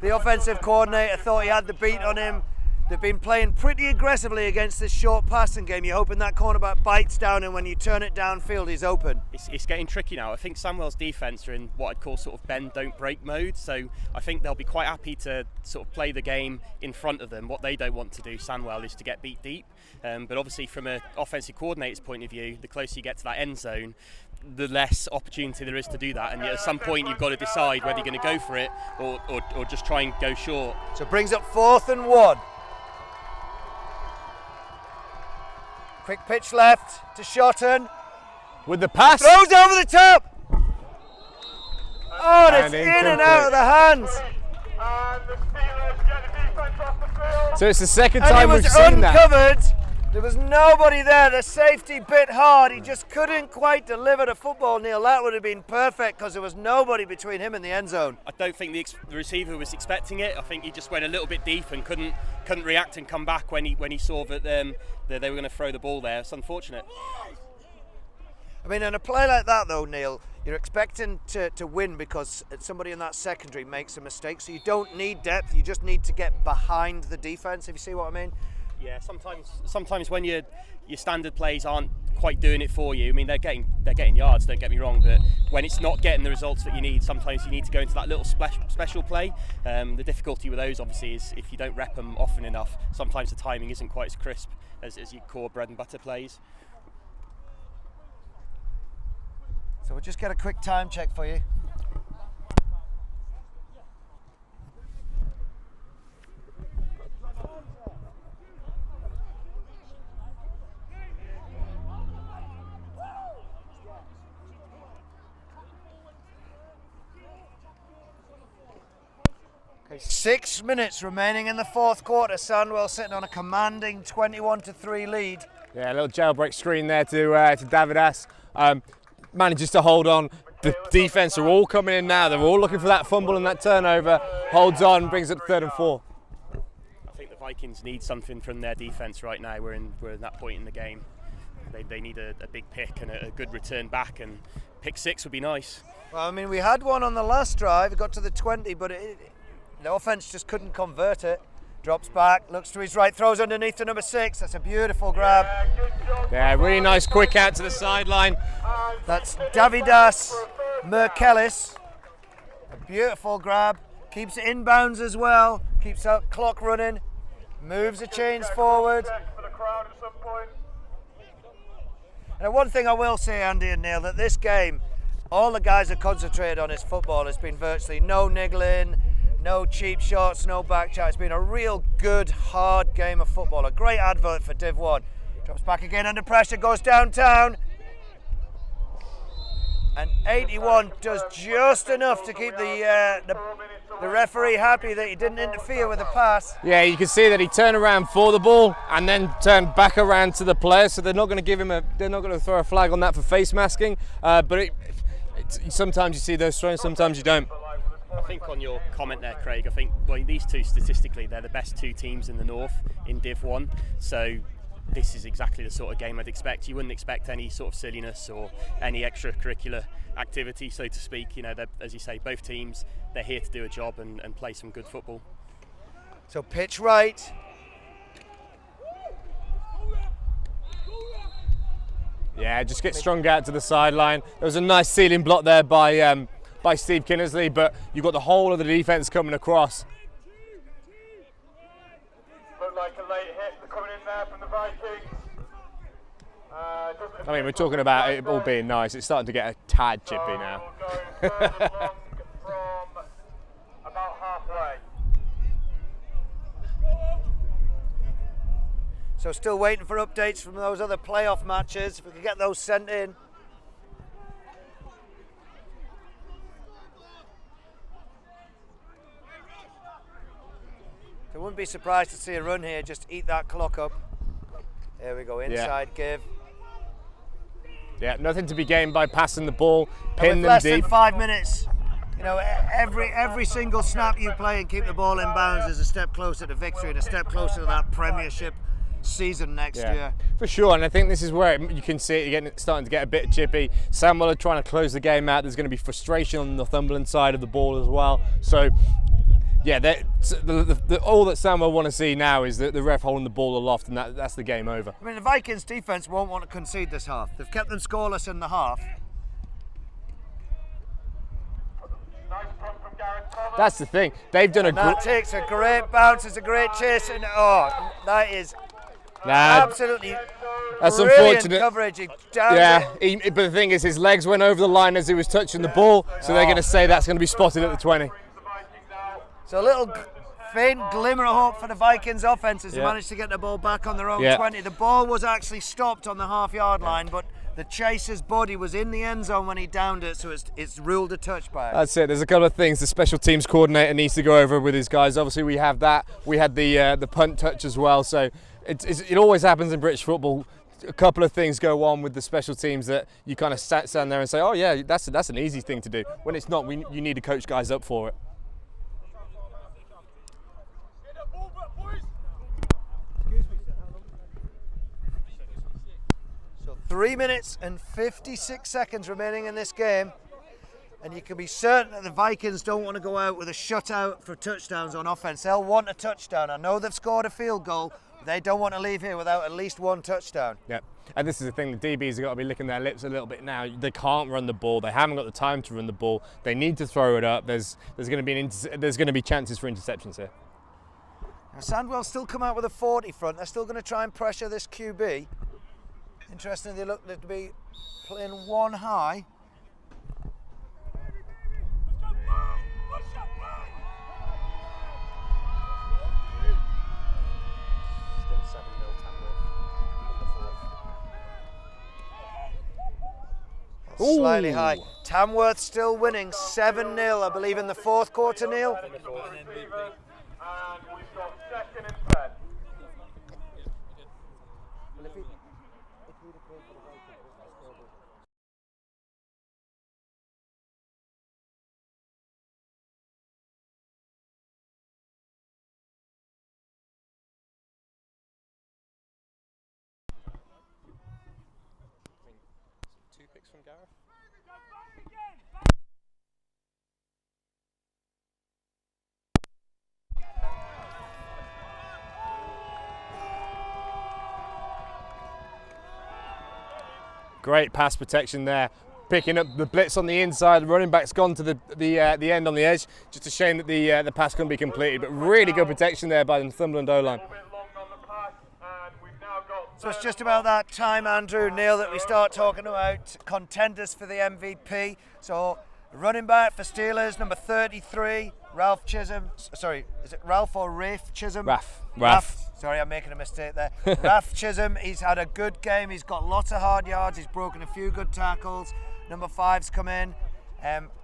S1: the offensive coordinator thought he had the beat on him. They've been playing pretty aggressively against this short passing game. You're hoping that cornerback bites down, and when you turn it downfield, he's open.
S8: It's getting tricky now. I think Sandwell's defence are in what I'd call sort of bend, don't break mode. So I think they'll be quite happy to sort of play the game in front of them. What they don't want to do, Sandwell, is to get beat deep. But obviously, from an offensive coordinator's point of view, the closer you get to that end zone, the less opportunity there is to do that, and yet at some point you've got to decide whether you're going to go for it or just try and go short.
S1: So it brings up 4th and 1. Quick pitch left to Shotton.
S2: With the pass.
S1: Throws over the top. Oh, and it's in and out of the hands.
S5: And the Steelers get the defence off the field.
S2: So it's the second
S1: And
S2: time
S1: it
S2: we've
S1: was
S2: seen that.
S1: uncovered. There was nobody there. The safety bit hard. He just couldn't quite deliver the football, Neil. That would have been perfect because there was nobody between him and the end zone.
S8: I don't think the receiver was expecting it. I think he just went a little bit deep and couldn't react and come back when he saw that they were going to throw the ball there. It's unfortunate.
S1: I mean, in a play like that, though, Neil, you're expecting to win because somebody in that secondary makes a mistake. So you don't need depth. You just need to get behind the defence, if you see what I mean.
S8: Yeah, sometimes when your standard plays aren't quite doing it for you. I mean, they're getting yards. Don't get me wrong, but when it's not getting the results that you need, sometimes you need to go into that little special play. The difficulty with those, obviously, is if you don't rep them often enough. Sometimes the timing isn't quite as crisp as your core bread and butter plays.
S1: So we'll just get a quick time check for you. Okay, 6 minutes remaining in the fourth quarter. Sandwell sitting on a commanding 21-3 lead.
S2: Yeah, a little jailbreak screen there to David S. Manages to hold on. The defence are all coming in now. They're all looking for that fumble and that turnover. Holds on, brings it 3rd and 4.
S8: I think the Vikings need something from their defence right now. We're in that point in the game. They need a big pick and a good return back, and pick 6 would be nice.
S1: Well, I mean, we had one on the last drive. It got to the 20, but the offense just couldn't convert it. Drops back, looks to his right, throws underneath to number 6. That's a beautiful grab.
S2: Yeah, really nice quick out to the sideline.
S1: That's Davidas Merkelis. A beautiful grab. Keeps it inbounds as well. Keeps that clock running. Moves the chains forward. And one thing I will say, Andy and Neil, that this game, all the guys are concentrated on is football. There's been virtually no niggling, no cheap shots, no back chat. It's been a real good, hard game of football. A great advert for Div 1. Drops back again under pressure, goes downtown. And 81 does just enough to keep the referee happy that he didn't interfere with the pass.
S2: Yeah, you can see that he turned around for the ball and then turned back around to the player, so they're not going to give him they're not going to throw a flag on that for face masking. But sometimes you see those throws, sometimes you don't.
S8: I think on your comment there, Craig, I think these two statistically, they're the best 2 teams in the North in Div 1. So this is exactly the sort of game I'd expect. You wouldn't expect any sort of silliness or any extracurricular activity, so to speak. You know, as you say, both teams, they're here to do a job and play some good football.
S1: So pitch right.
S2: Yeah, just get strung out to the sideline. There was a nice ceiling block there by Steve Kinnersley, but you've got the whole of the defence coming across.
S5: Looked like a late hit coming in there from the Vikings.
S2: I mean, we're talking about it all being nice. It's starting to get a tad chippy now.
S5: Going third and long from about halfway.
S1: So still waiting for updates from those other playoff matches. If we could get those sent in. I wouldn't be surprised to see a run here, just eat that clock up. There we go, inside give.
S2: Yeah, nothing to be gained by passing the ball, pin them
S1: less
S2: deep.
S1: than 5 minutes. You know, every single snap you play and keep the ball in bounds is a step closer to victory and a step closer to that Premiership season next year.
S2: For sure, and I think this is where you can see it starting to get a bit chippy. Sandwell are trying to close the game out. There's going to be frustration on the Northumberland side of the ball as well. So, yeah, all that Sandwell want to see now is the ref holding the ball aloft, and that's the game over.
S1: I mean, the Vikings defence won't want to concede this half. They've kept them scoreless in the half.
S2: That's the thing. They've done a
S1: That takes a great bounce. It's a great chase, and that is absolutely
S2: that's
S1: brilliant
S2: unfortunate
S1: coverage.
S2: But the thing is, his legs went over the line as he was touching the ball, so they're going to say that's going to be spotted at the 20.
S1: So a little faint glimmer of hope for the Vikings offense as they managed to get the ball back on their own 20. The ball was actually stopped on the half-yard line, but the chaser's body was in the end zone when he downed it, so it's ruled a touchback.
S2: That's it. There's a couple of things the special teams coordinator needs to go over with his guys. Obviously, we have that. We had the punt touch as well. So it always happens in British football. A couple of things go on with the special teams that you kind of stand there and say, oh yeah, that's an easy thing to do. When it's not, you need to coach guys up for it.
S1: So 3 minutes and 56 seconds remaining in this game, and you can be certain that the Vikings don't want to go out with a shutout for touchdowns on offense. They'll want a touchdown. I know they've scored a field goal. They don't want to leave here without at least one touchdown.
S2: Yeah, and this is the thing, the DBs have got to be licking their lips a little bit now. They can't run the ball. They haven't got the time to run the ball. They need to throw it up. There's going to be chances for interceptions here.
S1: Now Sandwell still come out with a 40 front. They're still going to try and pressure this QB. Interesting, they look to be playing one high. Slightly high. Tamworth still winning 7-0, I believe, in the fourth quarter, Neil.
S5: And we've got 2nd and 10.
S2: Two picks from Gareth. Great pass protection there, picking up the blitz on the inside. The running back's gone to the end on the edge. Just a shame that the pass couldn't be completed, but really good protection there by the Northumberland O-line.
S1: So it's just about that time, Andrew, Neil, that we start talking about contenders for the MVP. So running back for Steelers, number 33, Ralph Chisholm. Sorry, is it Ralph or Rafe Chisholm?
S2: Ralph.
S1: Sorry, I'm making a mistake there. Ralph Chisholm, he's had a good game. He's got lots of hard yards. He's broken a few good tackles. Number 5's come in.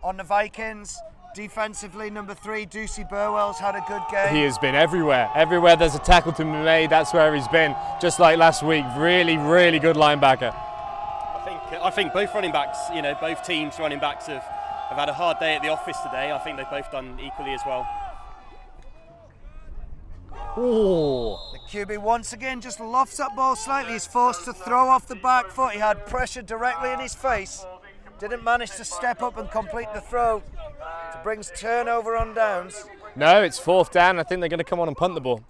S1: On the Vikings, defensively, number 3, Ducey Burwell's had a good game.
S2: He has been everywhere. Everywhere there's a tackle to be made, that's where he's been. Just like last week, really, really good linebacker.
S8: I think both running backs, both teams' running backs have had a hard day at the office today. I think they've both done equally as well.
S2: Ooh.
S1: The QB once again just lofts that ball slightly. He's forced to throw off the back foot. He had pressure directly in his face. Didn't manage to step up and complete the throw. It brings turnover on downs.
S2: No, it's 4th down. I think they're going to come on and punt the ball.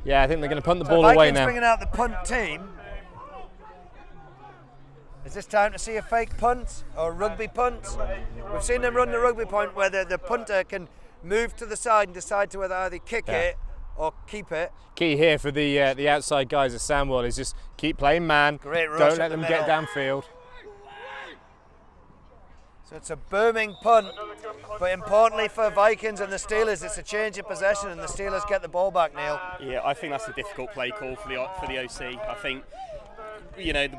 S2: Yeah, I think they're going to punt the ball away now.
S1: Bringing out the punt team. Is this time to see a fake punt or a rugby punt? We've seen them run the rugby punt where the punter can move to the side and decide to whether either kick it or keep it.
S2: Key here for the outside guys at Sandwell is just keep playing man.
S1: Great rush.
S2: Don't let them get downfield.
S1: So it's a booming punt, but importantly for Vikings and the Steelers, it's a change of possession and the Steelers get the ball back, Neil.
S8: Yeah, I think that's a difficult play call for the OC. I think,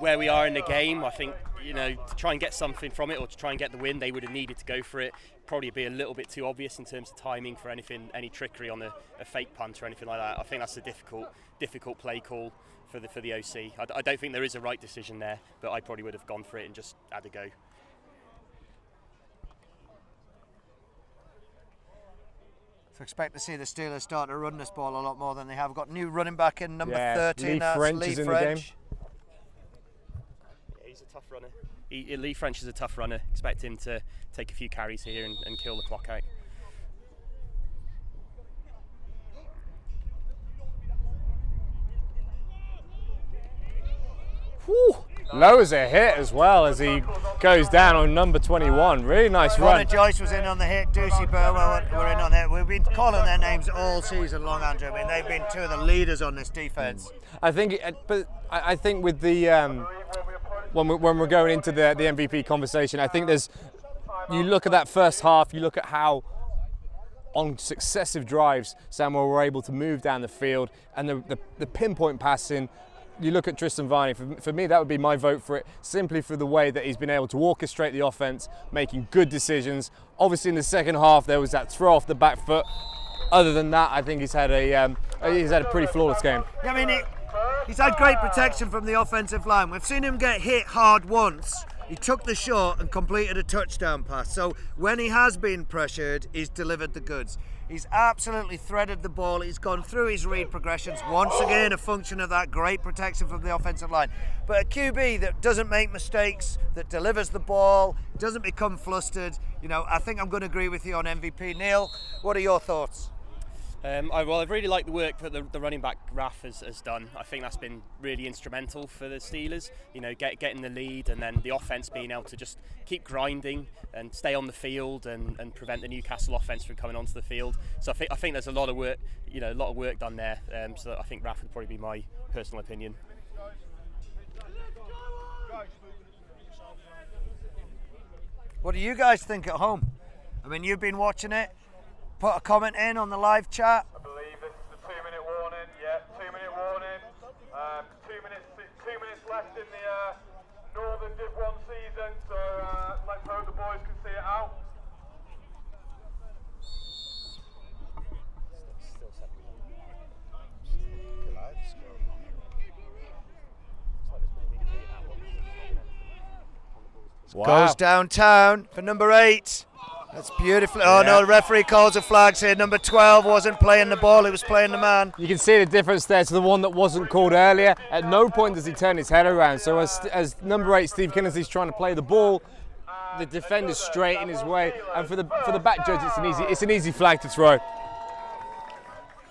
S8: where we are in the game, I think, to try and get something from it or to try and get the win, they would have needed to go for it. Probably be a little bit too obvious in terms of timing for any trickery on a fake punt or anything like that. I think that's a difficult play call for the OC. I don't think there is a right decision there, but I probably would have gone for it and just had a go.
S1: So expect to see the Steelers start to run this ball a lot more than they have. Got new running back in number 13.
S2: Lee
S1: That's
S2: French
S1: Lee
S2: is in
S1: French.
S2: the game.
S8: Yeah, he's a tough runner. Lee French is a tough runner. Expect him to take a few carries here and kill the clock out.
S2: Whew. Lowers a hit as well as he goes down on number 21. Really nice run.
S1: Connor Joyce was in on the hit. Ducey Burwell were in on it. We've been calling their names all season long, Andrew. I mean, they've been two of the leaders on this defence.
S2: I think with the when we're going into the MVP conversation. I think you look at that first half, you look at how on successive drives Sandwell were able to move down the field, and the pinpoint passing. You look at Tristan Varney, for me that would be my vote for it, simply for the way that he's been able to orchestrate the offense, making good decisions. Obviously in the second half there was that throw off the back foot. Other than that, I think he's had a pretty flawless game.
S1: Yeah, I mean, he's had great protection from the offensive line. We've seen him get hit hard once. He took the shot and completed a touchdown pass. So when he has been pressured, he's delivered the goods. He's absolutely threaded the ball. He's gone through his read progressions. Once again, a function of that great protection from the offensive line. But a QB that doesn't make mistakes, that delivers the ball, doesn't become flustered, I think I'm going to agree with you on MVP. Neil, what are your thoughts?
S8: I've really liked the work that the running back Raf has done. I think that's been really instrumental for the Steelers. Getting the lead, and then the offense being able to just keep grinding and stay on the field and prevent the Newcastle offense from coming onto the field. So I think there's a lot of work, done there. So I think Raf would probably be my personal opinion.
S1: What do you guys think at home? I mean, you've been watching it. Put a comment in on the live chat.
S5: I believe this is the 2-minute warning. Yeah, 2-minute warning. 2 minutes left in the Northern Div 1 season, so let's hope the boys can see it out.
S2: Wow.
S1: Goes downtown for number 8. That's beautiful. Oh no, the referee calls a flag here. Number 12 wasn't playing the ball, he was playing the man.
S2: You can see the difference there to the one that wasn't called earlier. At no point does he turn his head around. So as number 8, Steve Kinnesley's trying to play the ball, the defender's straight in his way. And for the back judge, it's an easy flag to throw.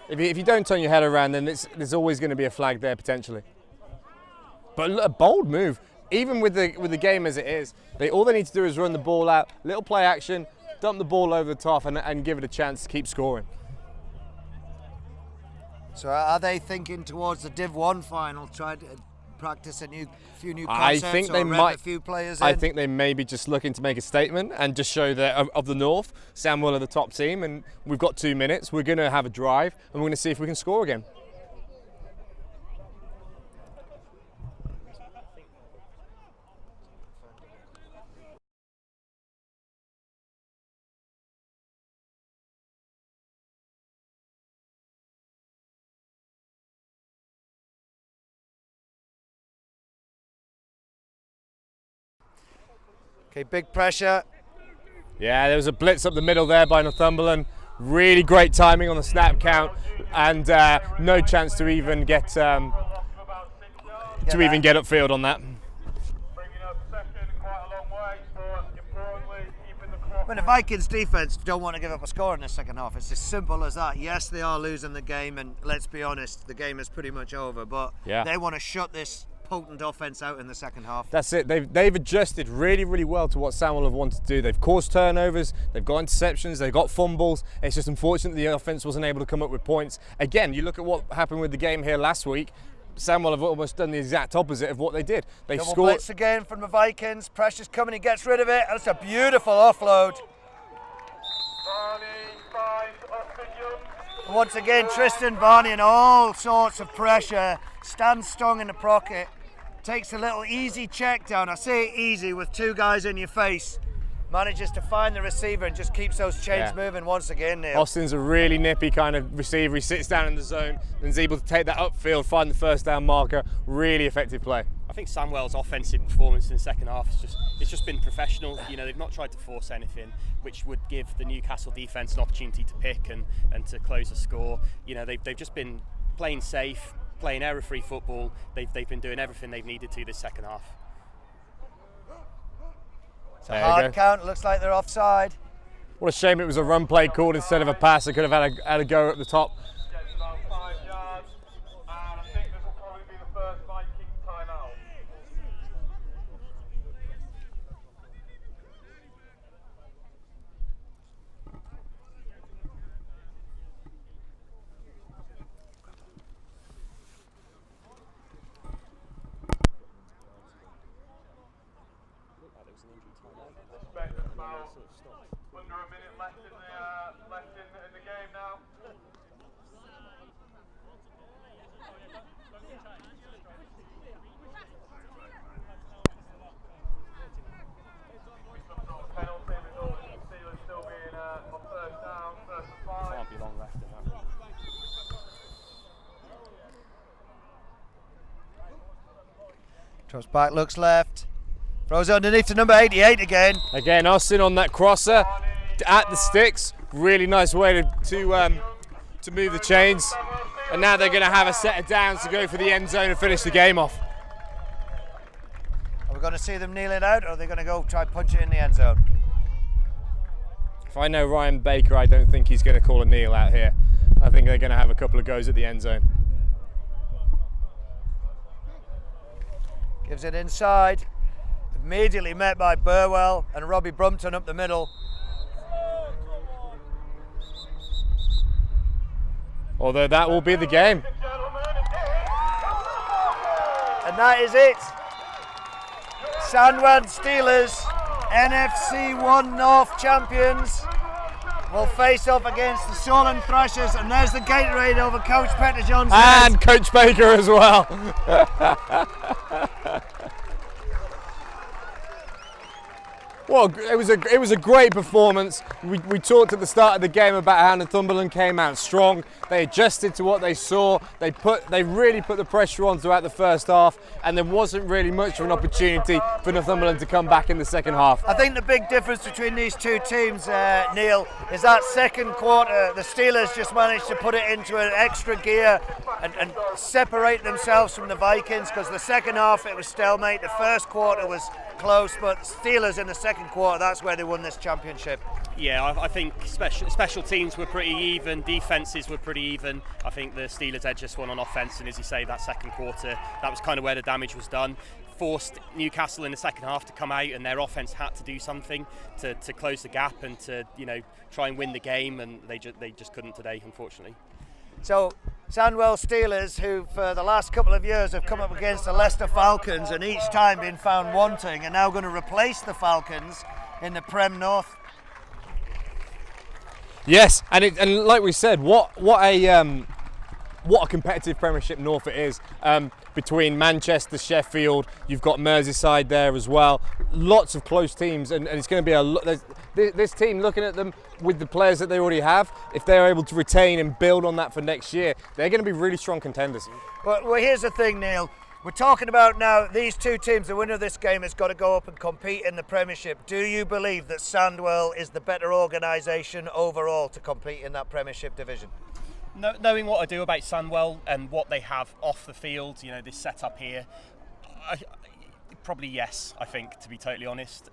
S2: If you don't turn your head around, then there's always going to be a flag there potentially. But a bold move. Even with the game as it is, all they need to do is run the ball out, little play action, dump the ball over the top and give it a chance to keep scoring.
S1: So are they thinking towards the Div 1 final, try to practice a few new concepts?
S2: I think they
S1: rev
S2: might.
S1: A few players in?
S2: I think they may be just looking to make a statement and just show that of the North, Sandwell are the top team, and we've got 2 minutes. We're going to have a drive, and we're going to see if we can score again.
S1: Okay, big pressure.
S2: Yeah, there was a blitz up the middle there by Northumberland. Really great timing on the snap count, and no chance to even get upfield on that.
S1: When the Vikings defense don't want to give up a score in the second half, it's as simple as that. Yes, they are losing the game, and let's be honest, the game is pretty much over, but they want to shut this potent offense out in the second half.
S2: That's it. They've adjusted really, really well to what Sandwell have wanted to do. They've caused turnovers, they've got interceptions, they've got fumbles. It's just unfortunate the offense wasn't able to come up with points. Again, you look at what happened with the game here last week. Sandwell have almost done the exact opposite of what they did. They
S1: Double
S2: scored.
S1: blitz again from the Vikings. Pressure's coming, he gets rid of it. That's a beautiful offload. And once again, Tristan Varney in all sorts of pressure, stands strong in the pocket, takes a little easy check down. I say easy with 2 guys in your face. Manages to find the receiver and just keeps those chains moving once again, Neil.
S2: Austin's a really nippy kind of receiver. He sits down in the zone and is able to take that upfield, find the first down marker. Really effective play.
S8: I think Sandwell's offensive performance in the second half it's just been professional. They've not tried to force anything, which would give the Newcastle defence an opportunity to pick and to close a score. They've just been playing safe, playing error-free football. They've been doing everything they've needed to this second half.
S1: It's a hard count, looks like they're offside.
S2: What a shame it was a run play called instead of a pass. They could have had a go at the top.
S5: About 5 yards, and I think this will probably be the first Viking timeout. left in the game now. Penalty result, Steelers still being on first down, first and 5.
S2: Can't be long left in that.
S1: Drops back, looks left. Throws it underneath to number 88 again.
S2: Again, Austin on that crosser at the sticks. Really nice way to move the chains. And now they're going to have a set of downs to go for the end zone and finish the game off.
S1: Are we going to see them kneel it out, or are they going to go try and punch it in the end zone?
S2: If I know Ryan Baker, I don't think he's going to call a kneel out here. I think they're going to have a couple of goes at the end zone.
S1: Gives it inside. Immediately met by Burwell and Robbie Brumpton up the middle.
S2: Although that will be the game.
S1: And that is it. Sandwell Steelers, NFC 1 North champions, will face off against the Solent Thrashers, and there's the Gatorade over Coach Petterjohn's head.
S2: And Coach Baker as well. Well, it was a great performance. We talked at the start of the game about how Northumberland came out strong. They adjusted to what they saw. They really put the pressure on throughout the first half, and there wasn't really much of an opportunity for Northumberland to come back in the second half.
S1: I think the big difference between these two teams, Neil, is that second quarter, the Steelers just managed to put it into an extra gear and separate themselves from the Vikings, because the second half it was stalemate. The first quarter was close, but Steelers in the second quarter, that's where they won this championship.
S8: Yeah, I think special teams were pretty even, defences were pretty even. I think the Steelers had just won on offence, and as you say, that second quarter, that was kind of where the damage was done. Forced Newcastle in the second half to come out, and their offence had to do something to close the gap and to try and win the game, and they just couldn't today, unfortunately.
S1: So Sandwell Steelers, who for the last couple of years have come up against the Leicester Falcons and each time been found wanting, are now going to replace the Falcons in the Prem North.
S2: Yes, and like we said, what a competitive Premiership North it is. Between Manchester, Sheffield, you've got Merseyside there as well. Lots of close teams, and it's going to be this team, looking at them with the players that they already have, if they're able to retain and build on that for next year, they're going to be really strong contenders.
S1: Well, here's the thing, Neil. We're talking about now these two teams, the winner of this game has got to go up and compete in the Premiership. Do you believe that Sandwell is the better organisation overall to compete in that Premiership division?
S8: Knowing what I do about Sandwell and what they have off the field, this setup here, probably yes, I think, to be totally honest.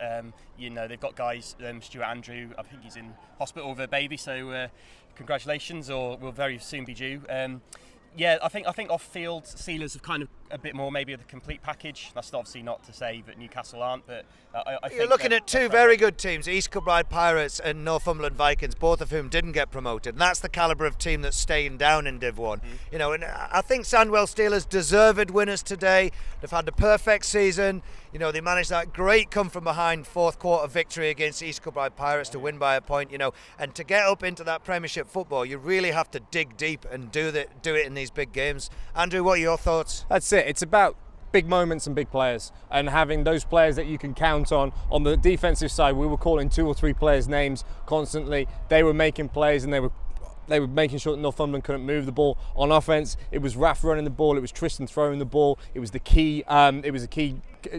S8: They've got guys, Stuart Andrew, I think he's in hospital with a baby, so congratulations, or will very soon be due. I think off-field Steelers have kind of a bit more maybe of the complete package. That's obviously not to say that Newcastle aren't, but I think
S1: you're looking at two very good teams, East Kilbride Pirates and Northumberland Vikings, both of whom didn't get promoted. And that's the calibre of team that's staying down in Div 1. And I think Sandwell Steelers deserved winners today. They've had the perfect season. They managed that great come from behind fourth quarter victory against East Kilbride Pirates to win by a point, and to get up into that Premiership football, you really have to dig deep and do it in these big games. Andrew, what are your thoughts?
S2: That's it. It's about big moments and big players, and having those players that you can count on. On the defensive side, we were calling 2 or 3 players' names constantly. They were making plays, and they were making sure that Northumberland couldn't move the ball. On offense, it was Raf running the ball, it was Tristan throwing the ball, it was the key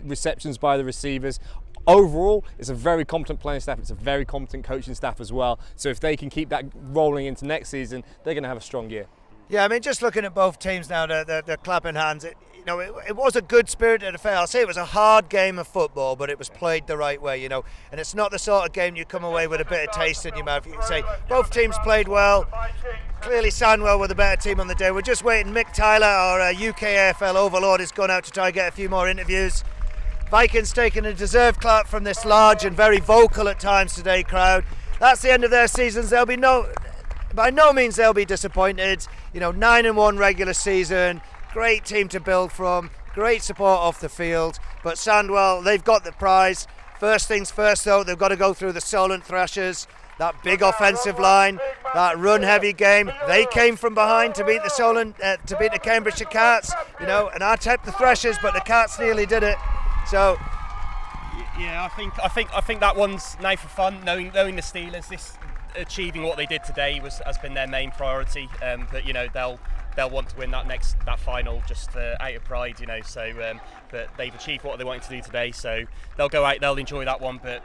S2: receptions by the receivers. Overall, it's a very competent playing staff, it's a very competent coaching staff as well. So if they can keep that rolling into next season, they're going to have a strong year.
S1: Yeah, I mean, just looking at both teams now, they're clapping hands. It was a good spirited affair. I'll say it was a hard game of football, but it was played the right way, and it's not the sort of game you come away with a bit of taste in your mouth. You can say both teams played well. Clearly Sandwell were the better team on the day. We're just waiting. Mick Tyler, our UK AFL overlord, has gone out to try and get a few more interviews. Vikings taking a deserved clap from this large and very vocal at times today crowd. That's the end of their seasons. By no means they'll be disappointed. 9-1 regular season. Great team to build from, great support off the field, but Sandwell, they've got the prize. First things first though, they've got to go through the Solent Thrashers. that big offensive line, that run-heavy game. They came from behind to beat the Cambridgeshire Cats, and I tipped the Threshers, but the Cats nearly did it. So,
S8: yeah, I think that one's now for fun. Knowing the Steelers, achieving what they did today has been their main priority. But they'll want to win that final just out of pride, So, but they've achieved what they wanted to do today, so they'll go out, they'll enjoy that one. But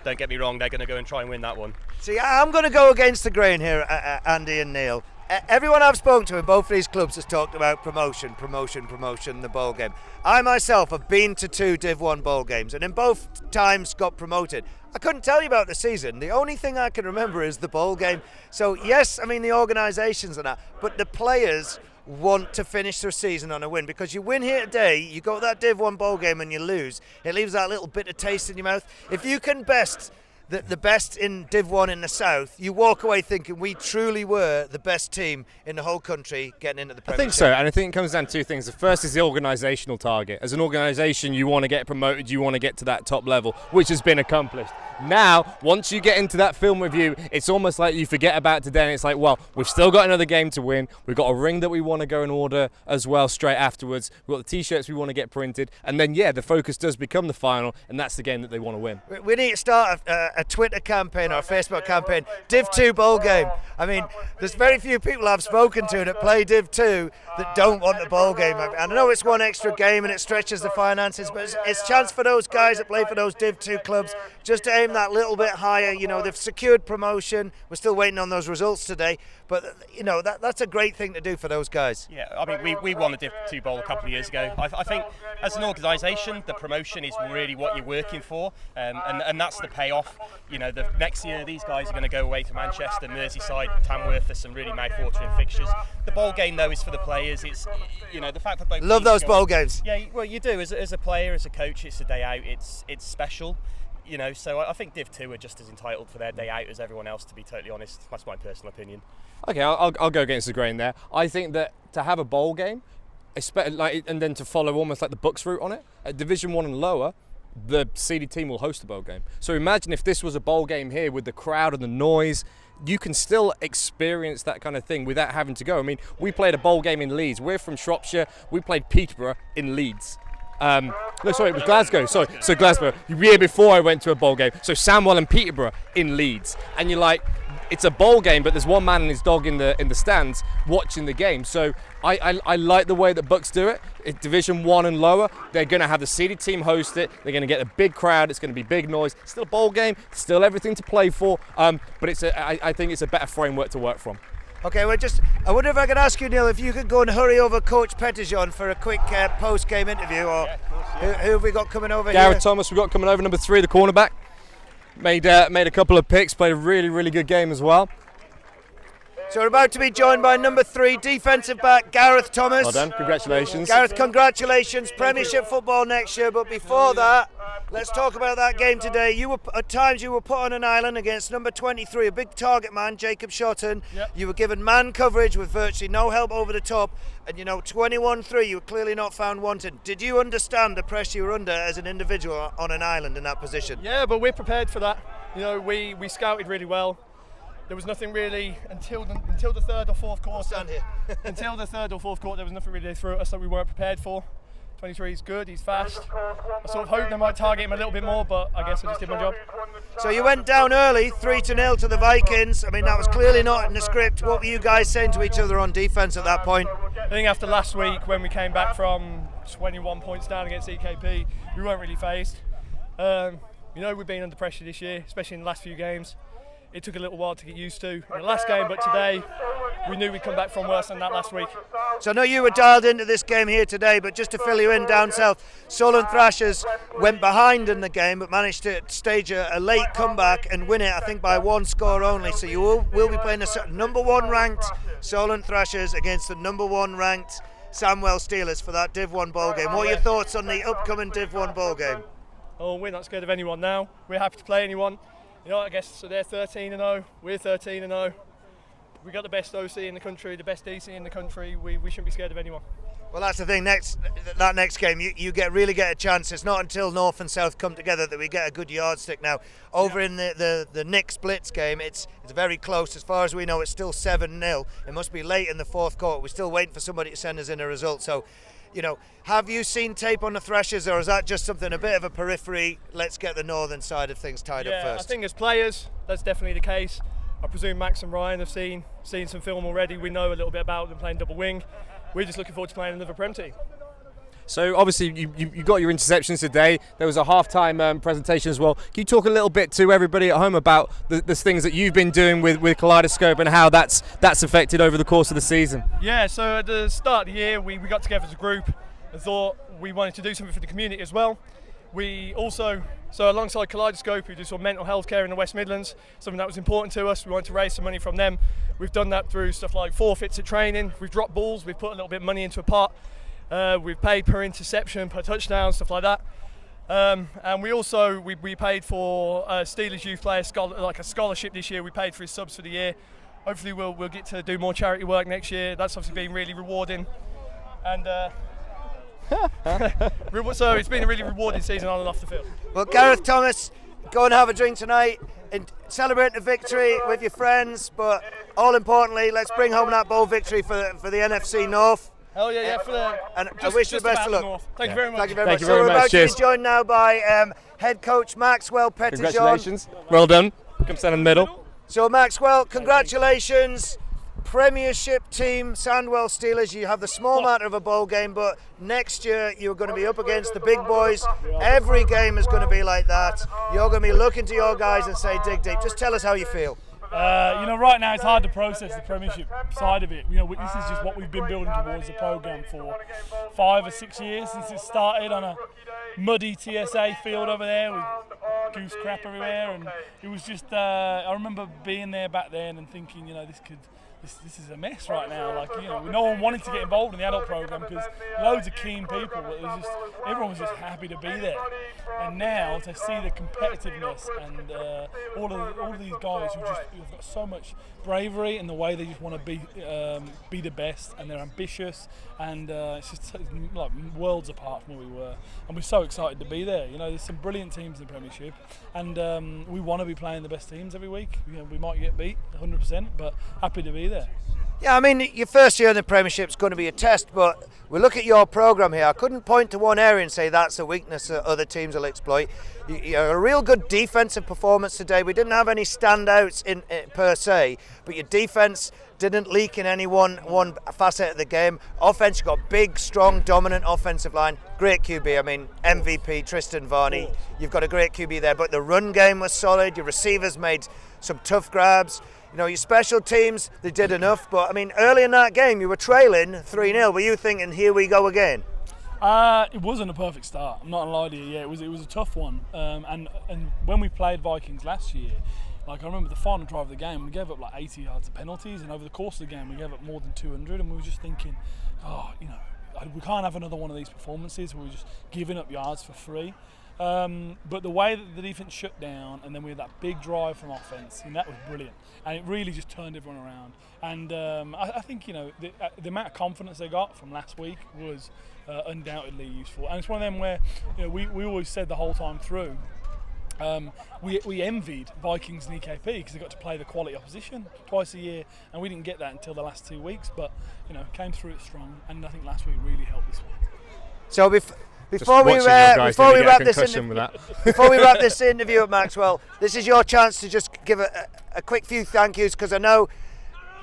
S8: don't get me wrong, they're going to go and try and win that one.
S1: See, I'm going to go against the grain here, Andy and Neil. Everyone I've spoken to in both of these clubs has talked about promotion, the bowl game. I myself have been to 2 Div 1 bowl games, and in both times got promoted. I couldn't tell you about the season. The only thing I can remember is the bowl game. So yes, I mean the organisations and that, but the players want to finish their season on a win, because you win here today, you go to that Div 1 bowl game and you lose. It leaves that little bitter taste in your mouth. If you can best the best in Div 1 in the South, you walk away thinking we truly were the best team in the whole country getting into the Premiership.
S2: I think so, and I think it comes down to 2 things. The first is the organisational target. As an organisation, you want to get promoted, you want to get to that top level, which has been accomplished. Now, once you get into that film review, it's almost like you forget about today, and it's like, well, we've still got another game to win. We've got a ring that we want to go and order as well straight afterwards. We've got the T-shirts we want to get printed, and then, the focus does become the final, and that's the game that they want to win.
S1: We need to start a Twitter campaign or a Facebook campaign, Div 2 bowl game. I mean, there's very few people I've spoken to that play Div 2 that don't want the bowl game. I know it's one extra game and it stretches the finances, but it's a chance for those guys that play for those Div 2 clubs just to aim that little bit higher. They've secured promotion. We're still waiting on those results today, but that's a great thing to do for those guys.
S8: Yeah, I mean, we won the Div 2 bowl a couple of years ago. I think as an organisation, the promotion is really what you're working for, and that's the payoff. The next year these guys are going to go away to Manchester, Merseyside, Tamworth. There's some really mouth-watering fixtures. The bowl game though is for the players. It's the fact that both
S1: love those bowl games.
S8: Yeah, well, you do as a player, as a coach. It's a day out. It's special. So I think Div 2 are just as entitled for their day out as everyone else, to be totally honest. That's my personal opinion.
S2: Okay, I'll go against the grain there. I think that to have a bowl game, and then to follow almost like the Bucks route on it, at Division 1 and lower, the seeded team will host a bowl game. So imagine if this was a bowl game here with the crowd and the noise, you can still experience that kind of thing without having to go. I mean, we played a bowl game in Leeds. We're from Shropshire. We played Peterborough in Leeds. No, sorry, it was Glasgow. Sorry, so Glasgow. The year before I went to a bowl game. So Sandwell and Peterborough in Leeds. And you're like, it's a bowl game, but there's one man and his dog in the stands watching the game. So I like the way that Bucks do it. It's Division 1 and lower. They're going to have the seeded team host it. They're going to get a big crowd. It's going to be big noise. It's still a bowl game. Still everything to play for. But I think it's a better framework to work from.
S1: Okay, I wonder if I could ask you, Neil, if you could go and hurry over Coach Pettijohn for a quick post-game interview, or who have we got coming over here?
S2: Gareth Thomas, we've got coming over, number 3, the cornerback. Made a couple of picks, played a really, really good game as well.
S1: So we're about to be joined by number 3, defensive back Gareth Thomas.
S2: Well done, congratulations.
S1: Gareth, congratulations, Premiership football next year. But before that, let's talk about that game today. At times you were put on an island against number 23, a big target man, Jacob Shotton.
S9: Yep.
S1: You were given man coverage with virtually no help over the top. And 21-3, you were clearly not found wanting. Did you understand the pressure you were under as an individual on an island in that position?
S9: Yeah, but we're prepared for that. We scouted really well. There was nothing really until the third or fourth quarter.
S1: Stand here.
S9: Until the third or fourth quarter, there was nothing really through us that we weren't prepared for. 23 is good, he's fast. I sort of hoped they might target him a little bit more, but I guess I just did my job.
S1: So you went down early, 3-0 to the Vikings. I mean, that was clearly not in the script. What were you guys saying to each other on defence at that point?
S9: I think after last week, when we came back from 21 points down against EKP, we weren't really phased. We've been under pressure this year, especially in the last few games. It took a little while to get used to in the last game, but today we knew we'd come back from worse than that last week.
S1: So I know you were dialed into this game here today, but just to fill you in down south, Solent Thrashers went behind in the game but managed to stage a late comeback and win it, I think, by 1 score only. So you will be playing the number 1 ranked Solent Thrashers against the number 1 ranked Sandwell Steelers for that Div 1 bowl game. What are your thoughts on the upcoming Div 1 bowl game?
S9: Oh, we're not scared of anyone now. We're happy to play anyone. I guess so they're 13-0, we're 13-0. We got the best OC in the country, the best DC in the country. We shouldn't be scared of anyone.
S1: Well, that's the thing. That next game, you really get a chance. It's not until North and South come together that we get a good yardstick. Now, over in the Knicks Blitz game, it's very close. As far as we know, it's still 7-0. It must be late in the fourth quarter. We're still waiting for somebody to send us in a result. So, have you seen tape on the Threshers, or is that just something a bit of a periphery? Let's get the northern side of things tied up first.
S9: I think as players, that's definitely the case. I presume Max and Ryan have seen some film already. We know a little bit about them playing double wing. We're just looking forward to playing another Prem team.
S2: So obviously you got your interceptions today. There was a halftime presentation as well. Can you talk a little bit to everybody at home about the things that you've been doing with Kaleidoscope and how that's affected over the course of the season?
S9: Yeah, so at the start of the year we got together as a group and thought we wanted to do something for the community as well. We also, so alongside Kaleidoscope, we do some mental health care in the West Midlands, something that was important to us. We wanted to raise some money from them. We've done that through stuff like forfeits at training. We've dropped balls, we've put a little bit of money into a pot. We've paid per interception, per touchdown, stuff like that. And we also, we paid for Steelers youth player, like a scholarship this year. We paid for his subs for the year. Hopefully we'll get to do more charity work next year. That's obviously been really rewarding. And so it's been a really rewarding season on and off the field.
S1: Well, Gareth Thomas, go and have a drink tonight and celebrate the victory with your friends, but all importantly, let's bring home that bowl victory for the NFC North.
S9: Hell yeah, for the.
S1: And I wish you the best of luck.
S9: North. Thank you very much.
S1: Thank you very
S2: Thank
S1: much.
S2: you very
S1: So we're
S2: much.
S1: about to
S2: Cheers.
S1: be joined now by head coach Maxwell Pettijohn.
S2: Congratulations. Well done. Come stand in the middle.
S1: So Maxwell, congratulations. Premiership team, Sandwell Steelers. You have the small matter of a bowl game, but next year you're going to be up against the big boys. Every game is going to be like that. You're going to be looking to your guys and say, dig deep. Just tell us how you feel.
S3: Right now it's hard to process the Premiership side of it. This is just what we've been building towards the programme for 5 or 6 years since it started on a muddy TSA field over there with goose crap everywhere, and it was just. I remember being there back then and thinking, this is a mess right now. No one wanted to get involved in the adult program because loads of keen people, but everyone was just happy to be there. And now to see the competitiveness and all of these guys who've got so much bravery in the way they just want to be the best, and they're ambitious, and it's just like worlds apart from where we were. And we're so excited to be there. There's some brilliant teams in the Premiership, and we want to be playing the best teams every week. We might get beat 100%, but happy to be there.
S1: Yeah, I mean, your first year in the Premiership is going to be a test, but we look at your programme here. I couldn't point to one area and say that's a weakness that other teams will exploit. You're a real good defensive performance today. We didn't have any standouts in per se, but your defence didn't leak in any one facet of the game. Offense, you've got big, strong, dominant offensive line. Great QB. I mean, MVP, Tristan Varney. You've got a great QB there, but the run game was solid. Your receivers made some tough grabs. Your special teams, they did enough, but I mean, early in that game, you were trailing 3-0. Were you thinking, here we go again?
S3: It wasn't a perfect start. I'm not gonna lie to you. Yeah, it was a tough one. And when we played Vikings last year, I remember the final drive of the game, we gave up 80 yards of penalties, and over the course of the game, we gave up more than 200, and we were just thinking, we can't have another one of these performances where we're just giving up yards for free. But the way that the defense shut down, and then we had that big drive from offense, and that was brilliant, and it really just turned everyone around. And I think the amount of confidence they got from last week was undoubtedly useful. And it's one of them where we always said the whole time through, we envied Vikings and EKP because they got to play the quality opposition twice a year, and we didn't get that until the last 2 weeks. But came through it strong, and I think last week really helped this week.
S1: So before we wrap this interview at Maxwell, this is your chance to just give a quick few thank yous, because I know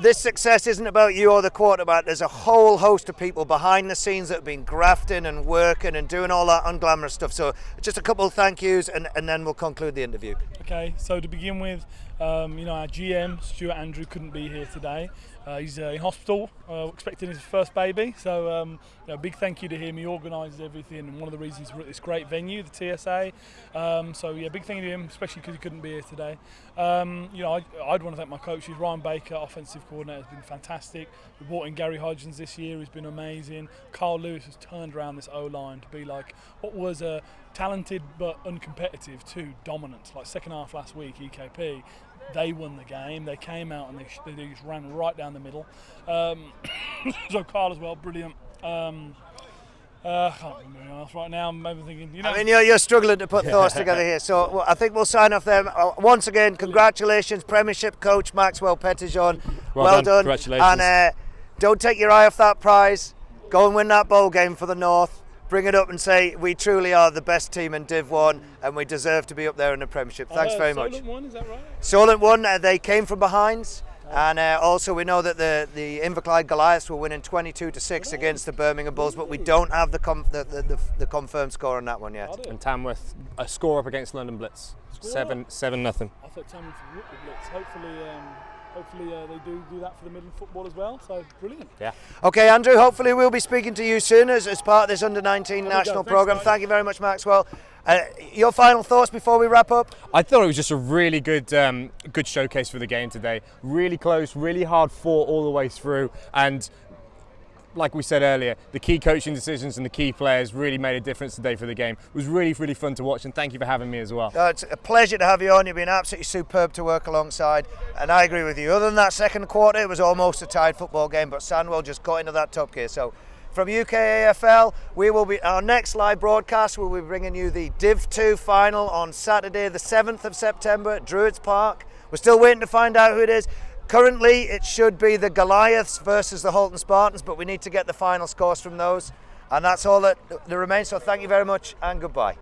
S1: this success isn't about you or the quarterback. There's a whole host of people behind the scenes that have been grafting and working and doing all that unglamorous stuff. So just a couple of thank yous, and then we'll conclude the interview.
S3: Okay, so to begin with, our GM, Stuart Andrew, couldn't be here today. He's in hospital, expecting his first baby. So big thank you to him. He organises everything, and one of the reasons we're at this great venue, the TSA. Big thank you to him, especially because he couldn't be here today. I'd want to thank my coaches. Ryan Baker, offensive coordinator, has been fantastic. We brought in Gary Hodgins this year, who's been amazing. Carl Lewis has turned around this O-line to be like what was a talented but uncompetitive to dominant. Like second half last week, EKP. They won the game. They came out and they just ran right down the middle. So Carl as well, brilliant. I can't remember anyone else right now. I'm maybe thinking,
S1: I mean, you're struggling to put thoughts together here. So well, I think we'll sign off there. Once again, congratulations, Premiership coach Maxwell Pettijohn. Well done.
S2: Congratulations.
S1: And don't take your eye off that prize. Go and win that bowl game for the North. Bring it up and say we truly are the best team in Div 1 and we deserve to be up there in the Premiership. Thanks very much.
S3: Solent won, is that right?
S1: Solent won. They came from behind. And also we know that the Inverclyde Goliaths were winning 22-6 against the Birmingham Bulls, but we don't have the confirmed score on that one yet.
S2: And Tamworth, a score up against London Blitz, 7-0.
S3: I thought Tamworth would the Blitz. Hopefully they do that for the Midland football as well. So brilliant.
S2: Yeah.
S1: Okay, Andrew. Hopefully we'll be speaking to you soon as part of this under-19 national programme.
S3: Thanks,
S1: Thank you very much, Maxwell. Your final thoughts before we wrap up?
S2: I thought it was just a really good showcase for the game today. Really close, really hard fought all the way through, and like we said earlier, the key coaching decisions and the key players really made a difference today for the game. It was really, really fun to watch, and thank you for having me as well.
S1: It's a pleasure to have you on. You've been absolutely superb to work alongside, and I agree with you. Other than that second quarter, it was almost a tied football game, but Sandwell just got into that top gear. So from UKAFL, our next live broadcast, we'll be bringing you the Div 2 final on Saturday the 7th of September at Druids Park. We're still waiting to find out who it is. Currently, it should be the Goliaths versus the Halton Spartans, but we need to get the final scores from those. And that's all that remains, so thank you very much and goodbye.